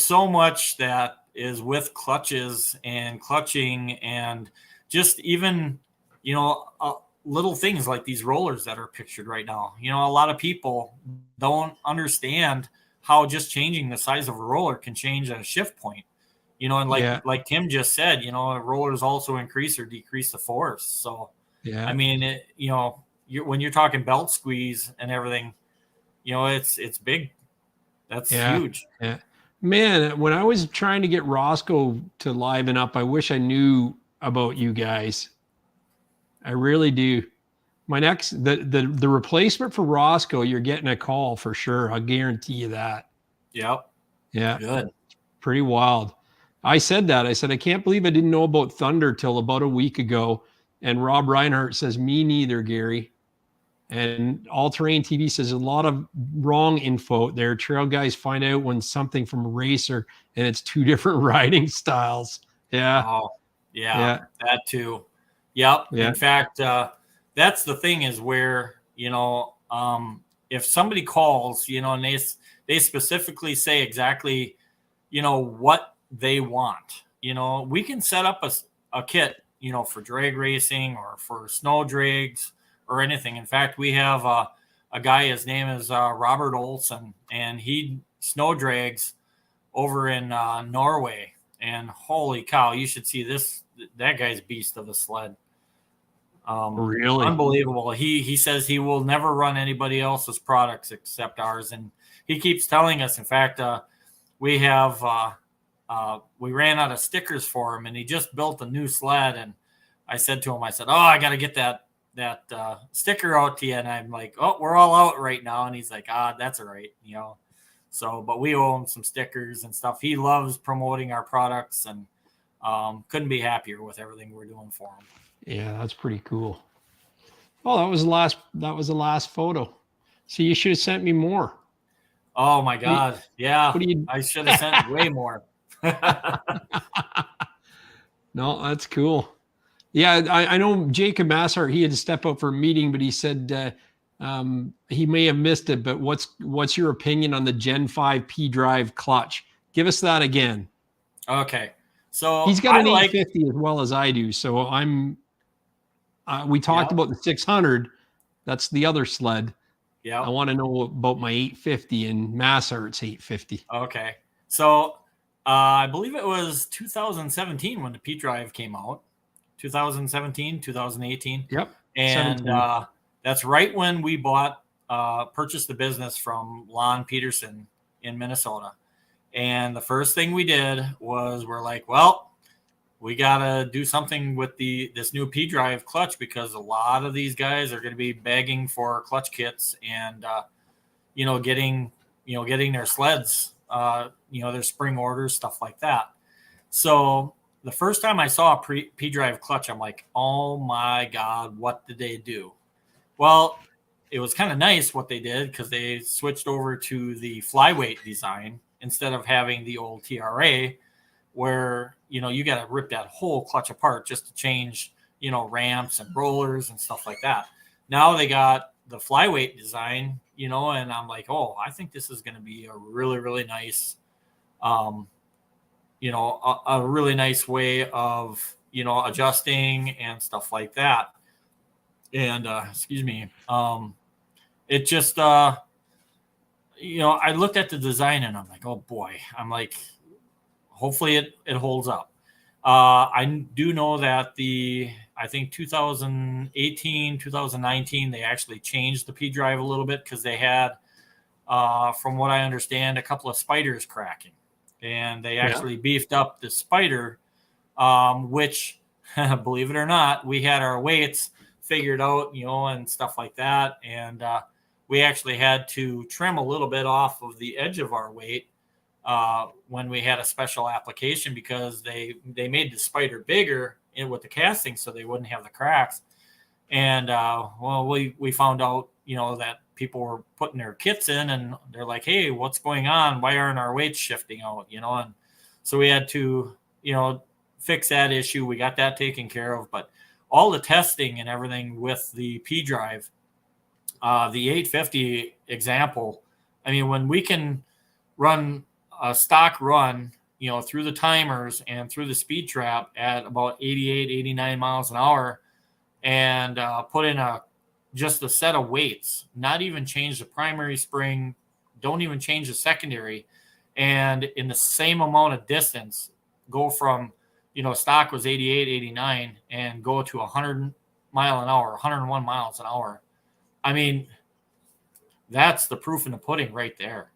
so much that is with clutches and clutching and just even, little things like these rollers that are pictured right now. A lot of people don't understand how just changing the size of a roller can change a shift point. And like Tim just said, rollers also increase or decrease the force. So, I mean, when you're talking belt squeeze and everything, it's big. That's huge. Yeah. Man, when I was trying to get Roscoe to liven up, I wish I knew about you guys. I really do. The replacement for Roscoe, you're getting a call for sure. I'll guarantee you that. Yep. Yeah. Good. Pretty wild. I said that. I said, I can't believe I didn't know about Thunder till about a week ago. And Rob Reinhardt says, me neither, Gary. And All Terrain TV says a lot of wrong info there. Trail guys find out when something from a racer and it's two different riding styles. Yeah. Oh, yeah. That too. Yep. Yeah. In fact, that's the thing is where, if somebody calls, and they specifically say exactly, what they want, we can set up a kit, for drag racing or for snow drags or anything. In fact, we have a guy, his name is Robert Olson, and he snow drags over in Norway. And holy cow, you should see that guy's beast of a sled. Really unbelievable. He says he will never run anybody else's products except ours. And he keeps telling us, in fact, we ran out of stickers for him and he just built a new sled. And I said to him, oh, I got to get that sticker out to you. And I'm like, oh, we're all out right now. And he's like, that's all right. So, but we owe him some stickers and stuff. He loves promoting our products and couldn't be happier with everything we're doing for him. Yeah, that's pretty cool. Oh, that was the last photo. See, you should have sent me more. Oh my God. Yeah. I should have sent way more. No, that's cool. Yeah, I know Jacob Massart, he had to step out for a meeting, but he said he may have missed it, but what's your opinion on the Gen 5 P drive clutch? Give us that again. Okay. So he's got an 850 as well as I do. So we talked about the 600. That's the other sled. Yeah. I want to know about my 850 and Massart's 850. Okay. So I believe it was 2017 when the P drive came out. 2017, 2018. Yep. And that's right when we purchased the business from Lon Peterson in Minnesota. And the first thing we did was we're like, well, we got to do something with this new P drive clutch because a lot of these guys are going to be begging for clutch kits and, getting their sleds, their spring orders, stuff like that. So the first time I saw a P drive clutch, I'm like, oh my God, what did they do? Well, it was kind of nice what they did because they switched over to the flyweight design instead of having the old TRA where, you got to rip that whole clutch apart just to change, ramps and rollers and stuff like that. Now they got the flyweight design, and I'm like, oh, I think this is going to be a really, really nice, a really nice way of adjusting and stuff like that. And excuse me, it just I looked at the design and I'm like, oh boy, I'm like, hopefully it holds up. I do know that I think 2018, 2019, they actually changed the P drive a little bit because they had, from what I understand, a couple of spiders cracking, and they actually beefed up the spider, which, believe it or not, we had our weights figured out, and stuff like that. And we actually had to trim a little bit off of the edge of our weight when we had a special application, because they made the spider bigger with the casting so they wouldn't have the cracks. And we found out that people were putting their kits in and they're like, hey, what's going on? Why aren't our weights shifting out? And so we had to fix that issue. We got that taken care of. But all the testing and everything with the P drive, the 850 example, I mean, when we can run a stock run, through the timers and through the speed trap at about 88, 89 miles an hour, and put in just a set of weights, not even change the primary spring, don't even change the secondary, and in the same amount of distance, go from, stock was 88, 89, and go to 100 mile an hour, 101 miles an hour. I mean, that's the proof in the pudding right there.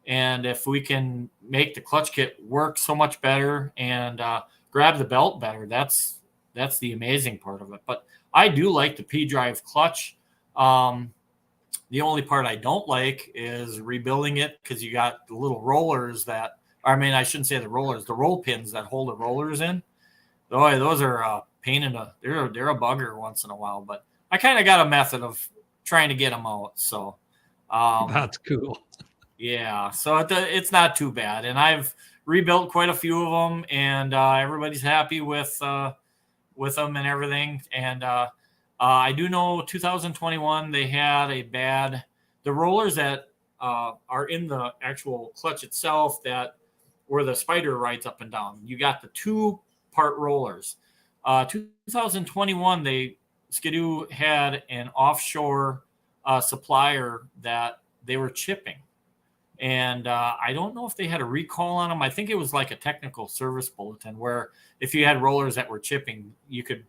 And if we can make the clutch kit work so much better and grab the belt better, that's the amazing part of it. But I do like the P drive clutch. The only part I don't like is rebuilding it, because you got the little rollers I shouldn't say the rollers, the roll pins that hold the rollers in. Boy, those are a pain they're a bugger once in a while, but I kind of got a method of trying to get them out. So that's cool. Yeah, so it's not too bad, and I've rebuilt quite a few of them, and everybody's happy with them and everything. And I do know 2021 they had the rollers that are in the actual clutch itself, that where the spider rides up and down. You got the 2-part rollers. 2021 Skidoo had an offshore supplier that they were chipping. And I don't know if they had a recall on them. I think it was like a technical service bulletin where if you had rollers that were chipping, you could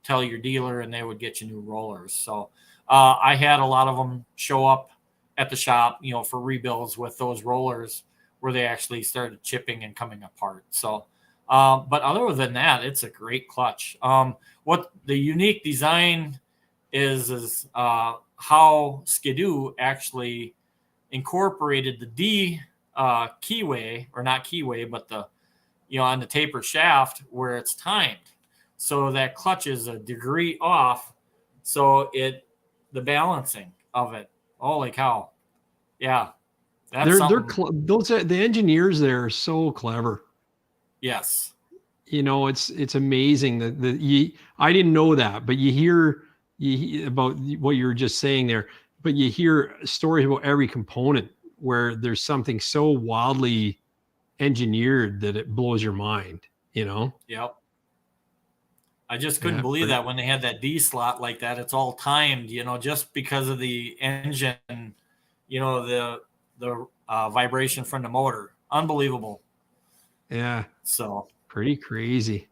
tell your dealer and they would get you new rollers. So I had a lot of them show up at the shop, for rebuilds with those rollers where they actually started chipping and coming apart. So, but other than that, it's a great clutch. What the unique design is how Skidoo actually incorporated the D keyway, or not keyway, but the on the taper shaft where it's timed, so that clutch is a degree off, so the balancing of it, holy cow, yeah, that's the engineers there are so clever. Yes, it's amazing that I didn't know that, but you hear about what you were just saying there. But you hear stories about every component where there's something so wildly engineered that it blows your mind, Yep. I just couldn't believe that when they had that D slot like that. It's all timed, just because of the engine, the vibration from the motor. Unbelievable. Yeah. So pretty crazy.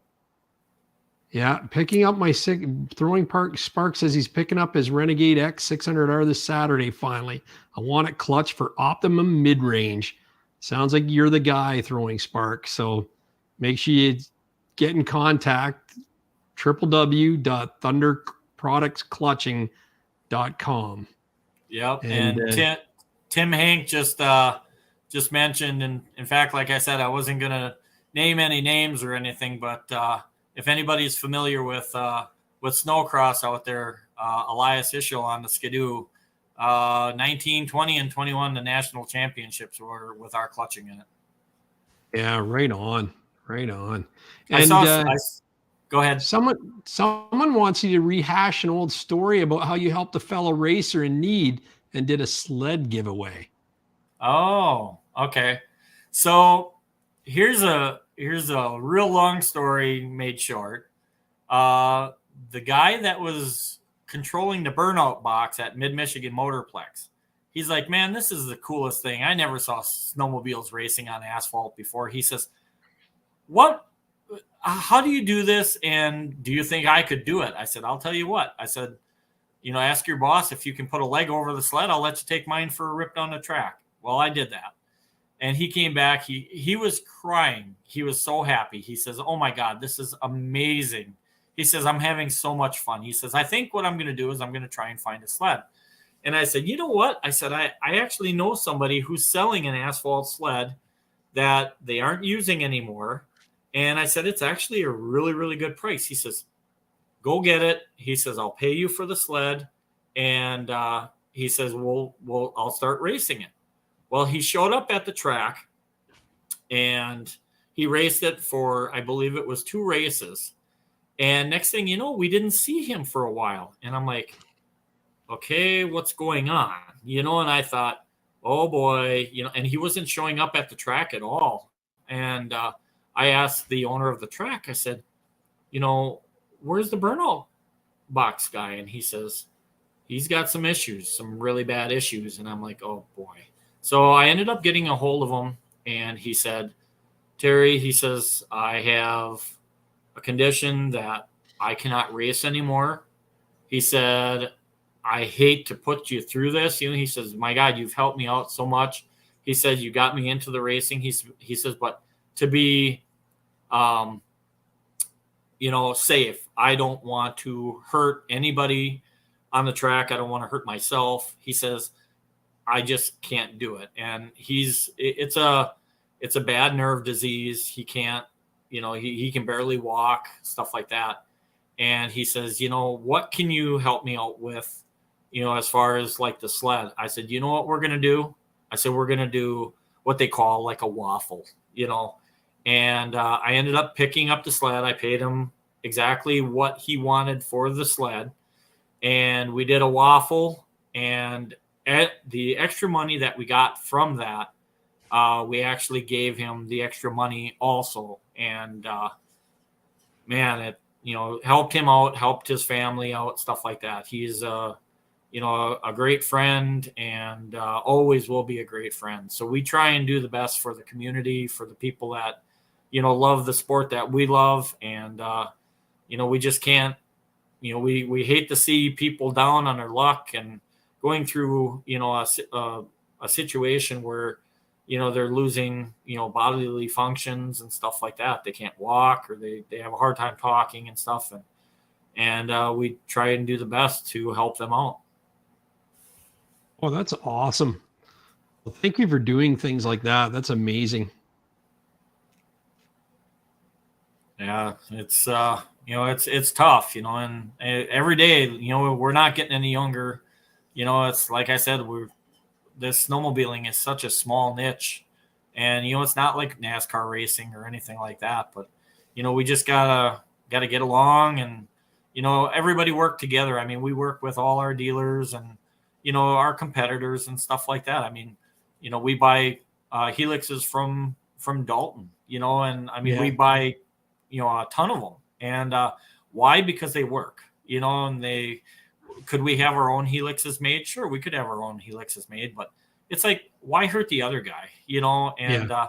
Yeah, picking up my throwing park. Spark says he's picking up his Renegade X 600R this Saturday. Finally, I want it clutch for optimum mid range. Sounds like you're the guy, throwing Spark. So make sure you get in contact. www.thunderproductsclutching.com. Yep, and Tim Hank just mentioned, and in fact, like I said, I wasn't gonna name any names or anything, but if anybody's familiar with snowcross out there, Elias Ischel on the Skidoo, 19, 20, and 21, the national championships were with our clutching in it. Yeah, right on. And go ahead. Someone wants you to rehash an old story about how you helped a fellow racer in need and did a sled giveaway. Oh, okay. So here's a real long story made short. The guy that was controlling the burnout box at Mid-Michigan Motorplex, he's like, man, this is the coolest thing. I never saw snowmobiles racing on asphalt before. He says, how do you do this? And do you think I could do it? I said, I'll tell you what. I said, ask your boss if you can put a leg over the sled. I'll let you take mine for a rip down the track. Well, I did that. And he came back. He was crying. He was so happy. He says, oh my God, this is amazing. He says, I'm having so much fun. He says, I think what I'm going to do is I'm going to try and find a sled. And I said, you know what? I said, I actually know somebody who's selling an asphalt sled that they aren't using anymore. And I said, it's actually a really, really good price. He says, go get it. He says, I'll pay you for the sled. And he says, I'll start racing it. Well, he showed up at the track and he raced it for, I believe it was 2 races. And next thing you know, we didn't see him for a while. And I'm like, okay, what's going on? And I thought, oh boy, and he wasn't showing up at the track at all. And I asked the owner of the track, I said, where's the burnout box guy? And he says, he's got some issues, some really bad issues. And I'm like, oh boy. So I ended up getting a hold of him and he said, Terry, he says, I have a condition that I cannot race anymore. He said, I hate to put you through this. He says, my God, you've helped me out so much. He said, you got me into the racing. He says, but to be, safe, I don't want to hurt anybody on the track. I don't want to hurt myself. He says, I just can't do it. And it's a bad nerve disease. He can't, he can barely walk, stuff like that. And he says, what can you help me out with, as far as like the sled? I said, you know what we're going to do? I said, we're going to do what they call like a waffle, and I ended up picking up the sled. I paid him exactly what he wanted for the sled. And we did a waffle, and the extra money that we got from that, we actually gave him the extra money also. And man, it, helped him out, helped his family out, stuff like that. He's, a great friend and always will be a great friend. So we try and do the best for the community, for the people that, love the sport that we love. And, we just can't, we hate to see people down on their luck and going through, a situation where, they're losing, bodily functions and stuff like that. They can't walk or they have a hard time talking and stuff. And we try and do the best to help them out. Oh, that's awesome. Well, thank you for doing things like that. That's amazing. Yeah, it's it's tough, and every day, we're not getting any younger. It's like I said, this snowmobiling is such a small niche, and it's not like NASCAR racing or anything like that. But we just gotta get along, and everybody work together. I mean, we work with all our dealers and our competitors and stuff like that. I mean, we buy helixes from Dalton, and I mean we buy a ton of them. And why? Because they work, and could we have our own helixes made? Sure, we could have our own helixes made, but it's like, why hurt the other guy, and, yeah.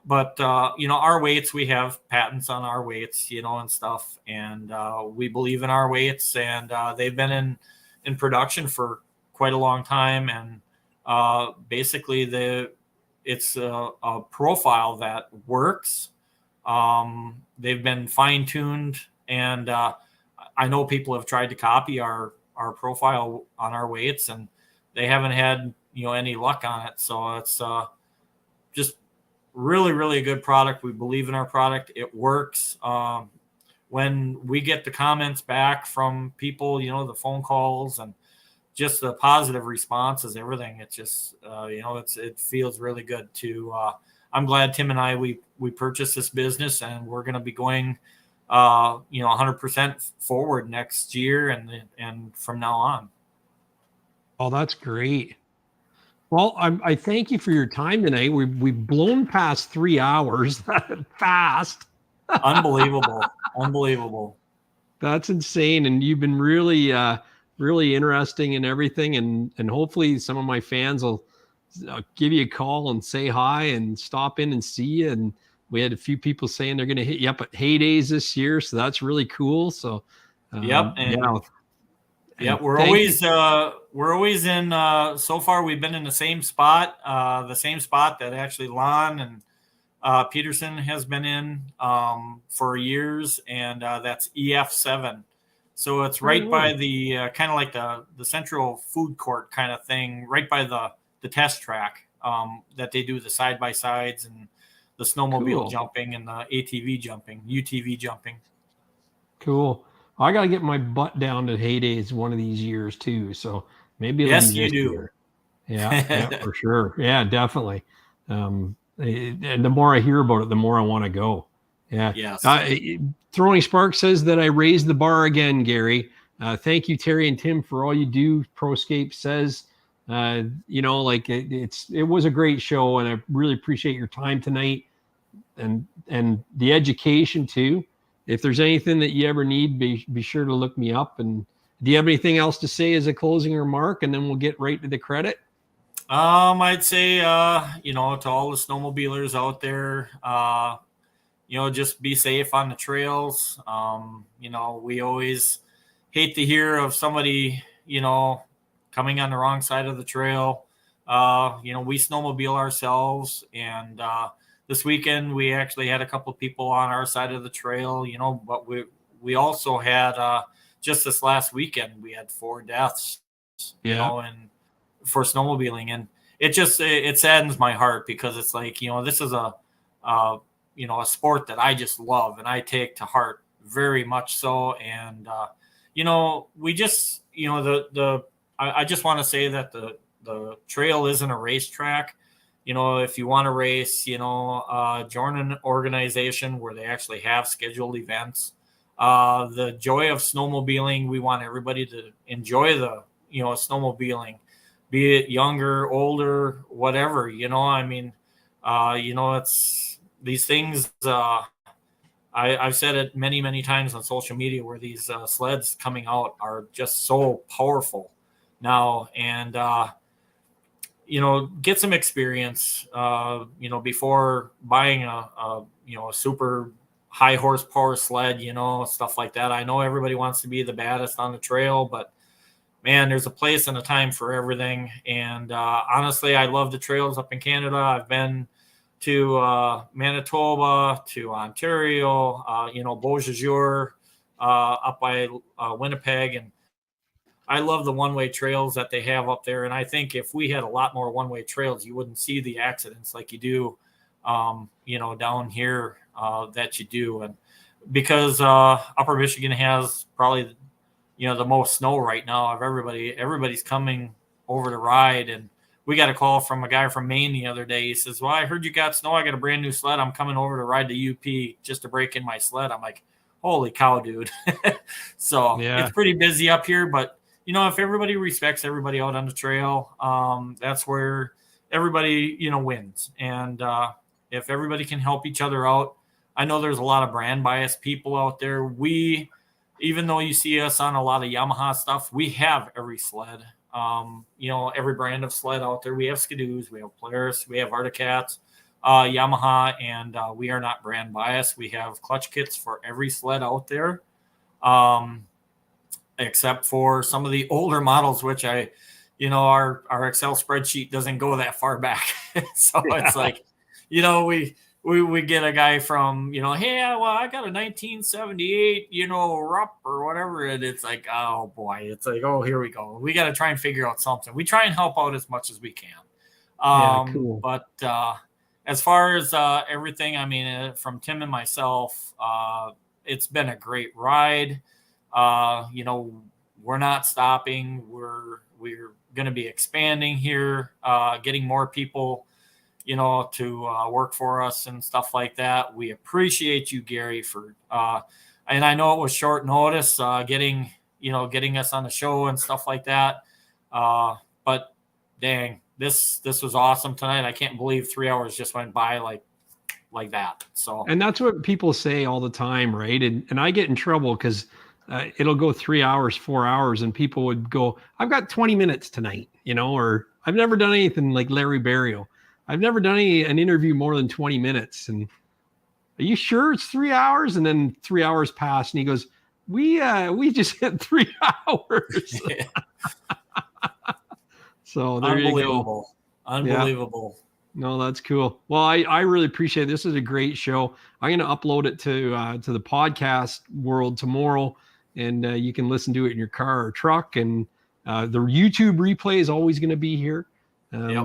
But our weights, we have patents on our weights, and stuff. And we believe in our weights, and they've been in production for quite a long time. And basically it's a profile that works. They've been fine-tuned, and I know people have tried to copy our profile on our weights, and they haven't had any luck on it. So it's just really, really a good product. We believe in our product. It works. When we get the comments back from people, the phone calls and just the positive responses, everything, it's just it feels really good to I'm glad Tim and I we purchased this business, and we're going to be going 100% forward next year and from now on. Oh, that's great. Well, I thank you for your time tonight. We've blown past 3 hours. Fast. Unbelievable. That's insane. And you've been really, really interesting in everything. And hopefully some of my fans will give you a call and say hi and stop in and see you. And we had a few people saying they're going to hit you up at Heydays this year. So that's really cool. So, Yep. And yeah, we're always in, so far we've been in the same spot that actually Lon and Peterson has been in for years, and that's EF7. So it's right by the kind of like the central food court kind of thing, right by the test track that they do the side-by-sides and the snowmobile jumping and the ATV jumping, UTV jumping. Cool. I got to get my butt down to Heydays one of these years too. So maybe it'll yes, be you this do. Year. Yeah, for sure. Yeah, definitely. And the more I hear about it, the more I want to go. Yeah. Yes. Throwing Spark says that I raised the bar again, Gary. Thank you, Terry and Tim, for all you do. Proscape says, like it was a great show, and I really appreciate your time tonight and the education too. If there's anything that you ever need, be sure to look me up. And do you have anything else to say as a closing remark? And then we'll get right to the credit. I'd say, to all the snowmobilers out there, just be safe on the trails. We always hate to hear of somebody, coming on the wrong side of the trail. We snowmobile ourselves, and this weekend we actually had a couple of people on our side of the trail, but we also had just this last weekend we had 4 deaths, and for snowmobiling, and it saddens my heart because it's like, this is a sport that I just love and I take to heart very much so. And we just, I just want to say that the trail isn't a racetrack. If you want to race, join an organization where they actually have scheduled events. The joy of snowmobiling, we want everybody to enjoy the, snowmobiling, be it younger, older, whatever, it's these things. I've said it many, many times on social media where these sleds coming out are just so powerful now. And, get some experience, before buying a super high horsepower sled, stuff like that. I know everybody wants to be the baddest on the trail, but man, there's a place and a time for everything. And honestly, I love the trails up in Canada. I've been to Manitoba, to Ontario, Beausejour, up by Winnipeg, and I love the one-way trails that they have up there. And I think if we had a lot more one-way trails, you wouldn't see the accidents like you do, down here that you do. And because Upper Michigan has probably, the most snow right now of everybody's coming over to ride. And we got a call from a guy from Maine the other day. He says, well, I heard you got snow. I got a brand new sled. I'm coming over to ride the UP just to break in my sled. I'm like, holy cow, dude. So It's pretty busy up here, but if everybody respects everybody out on the trail, that's where everybody, wins. And if everybody can help each other out, I know there's a lot of brand bias people out there. Even though you see us on a lot of Yamaha stuff, we have every sled, every brand of sled out there. We have Skidoos, we have Polaris, we have Arctic Cats, Yamaha, and we are not brand biased. We have clutch kits for every sled out there. Except for some of the older models, which our Excel spreadsheet doesn't go that far back. So It's like, we get a guy from, hey, well, I got a 1978, Rupp or whatever. And it's like, oh boy, it's like, oh, here we go. We got to try and figure out something. We try and help out as much as we can. Cool. But as far as everything, I mean, from Tim and myself, it's been a great ride. We're not stopping. We're going to be expanding here, getting more people, to work for us and stuff like that. We appreciate you, Gary, for, and I know it was short notice, getting us on the show and stuff like that. But dang, this was awesome tonight. I can't believe 3 hours just went by like that. So, and that's what people say all the time, right? And I get in trouble because it'll go 3 hours, 4 hours, and people would go, I've got 20 minutes tonight, you know, or I've never done anything like Larry Barrio. I've never done an interview more than 20 minutes. And are you sure it's 3 hours? And then 3 hours pass and he goes, we just hit 3 hours. Yeah. So there you go. Unbelievable. Yeah. No, that's cool. Well, I really appreciate it. This is a great show. I'm going to upload it to the podcast world tomorrow, and you can listen to it in your car or truck. And the YouTube replay is always going to be here.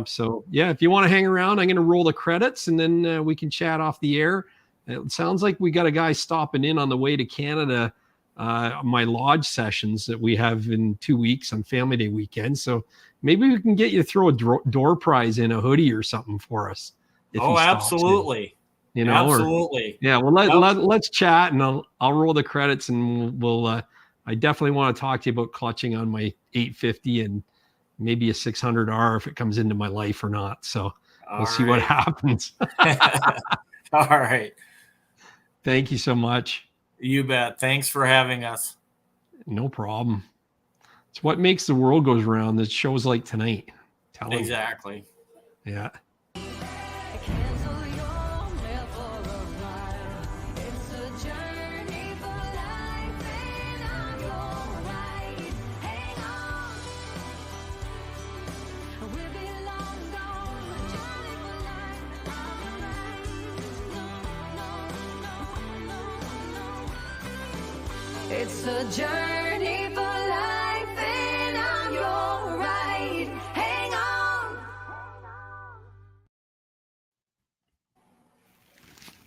So yeah, if you want to hang around, I'm going to roll the credits, and then we can chat off the air. It sounds like we got a guy stopping in on the way to Canada. My lodge sessions that we have in 2 weeks on Family Day weekend. So maybe we can get you to throw a door prize in a hoodie or something for us. Oh, absolutely. You know, absolutely. Yeah. Well, let's chat, and I'll roll the credits, and we'll I definitely want to talk to you about clutching on my 850 and maybe a 600R if it comes into my life or not. So we'll see what happens. All right. Thank you so much. You bet. Thanks for having us. No problem. It's what makes the world goes round. That shows like tonight. Exactly. Yeah. It's a journey.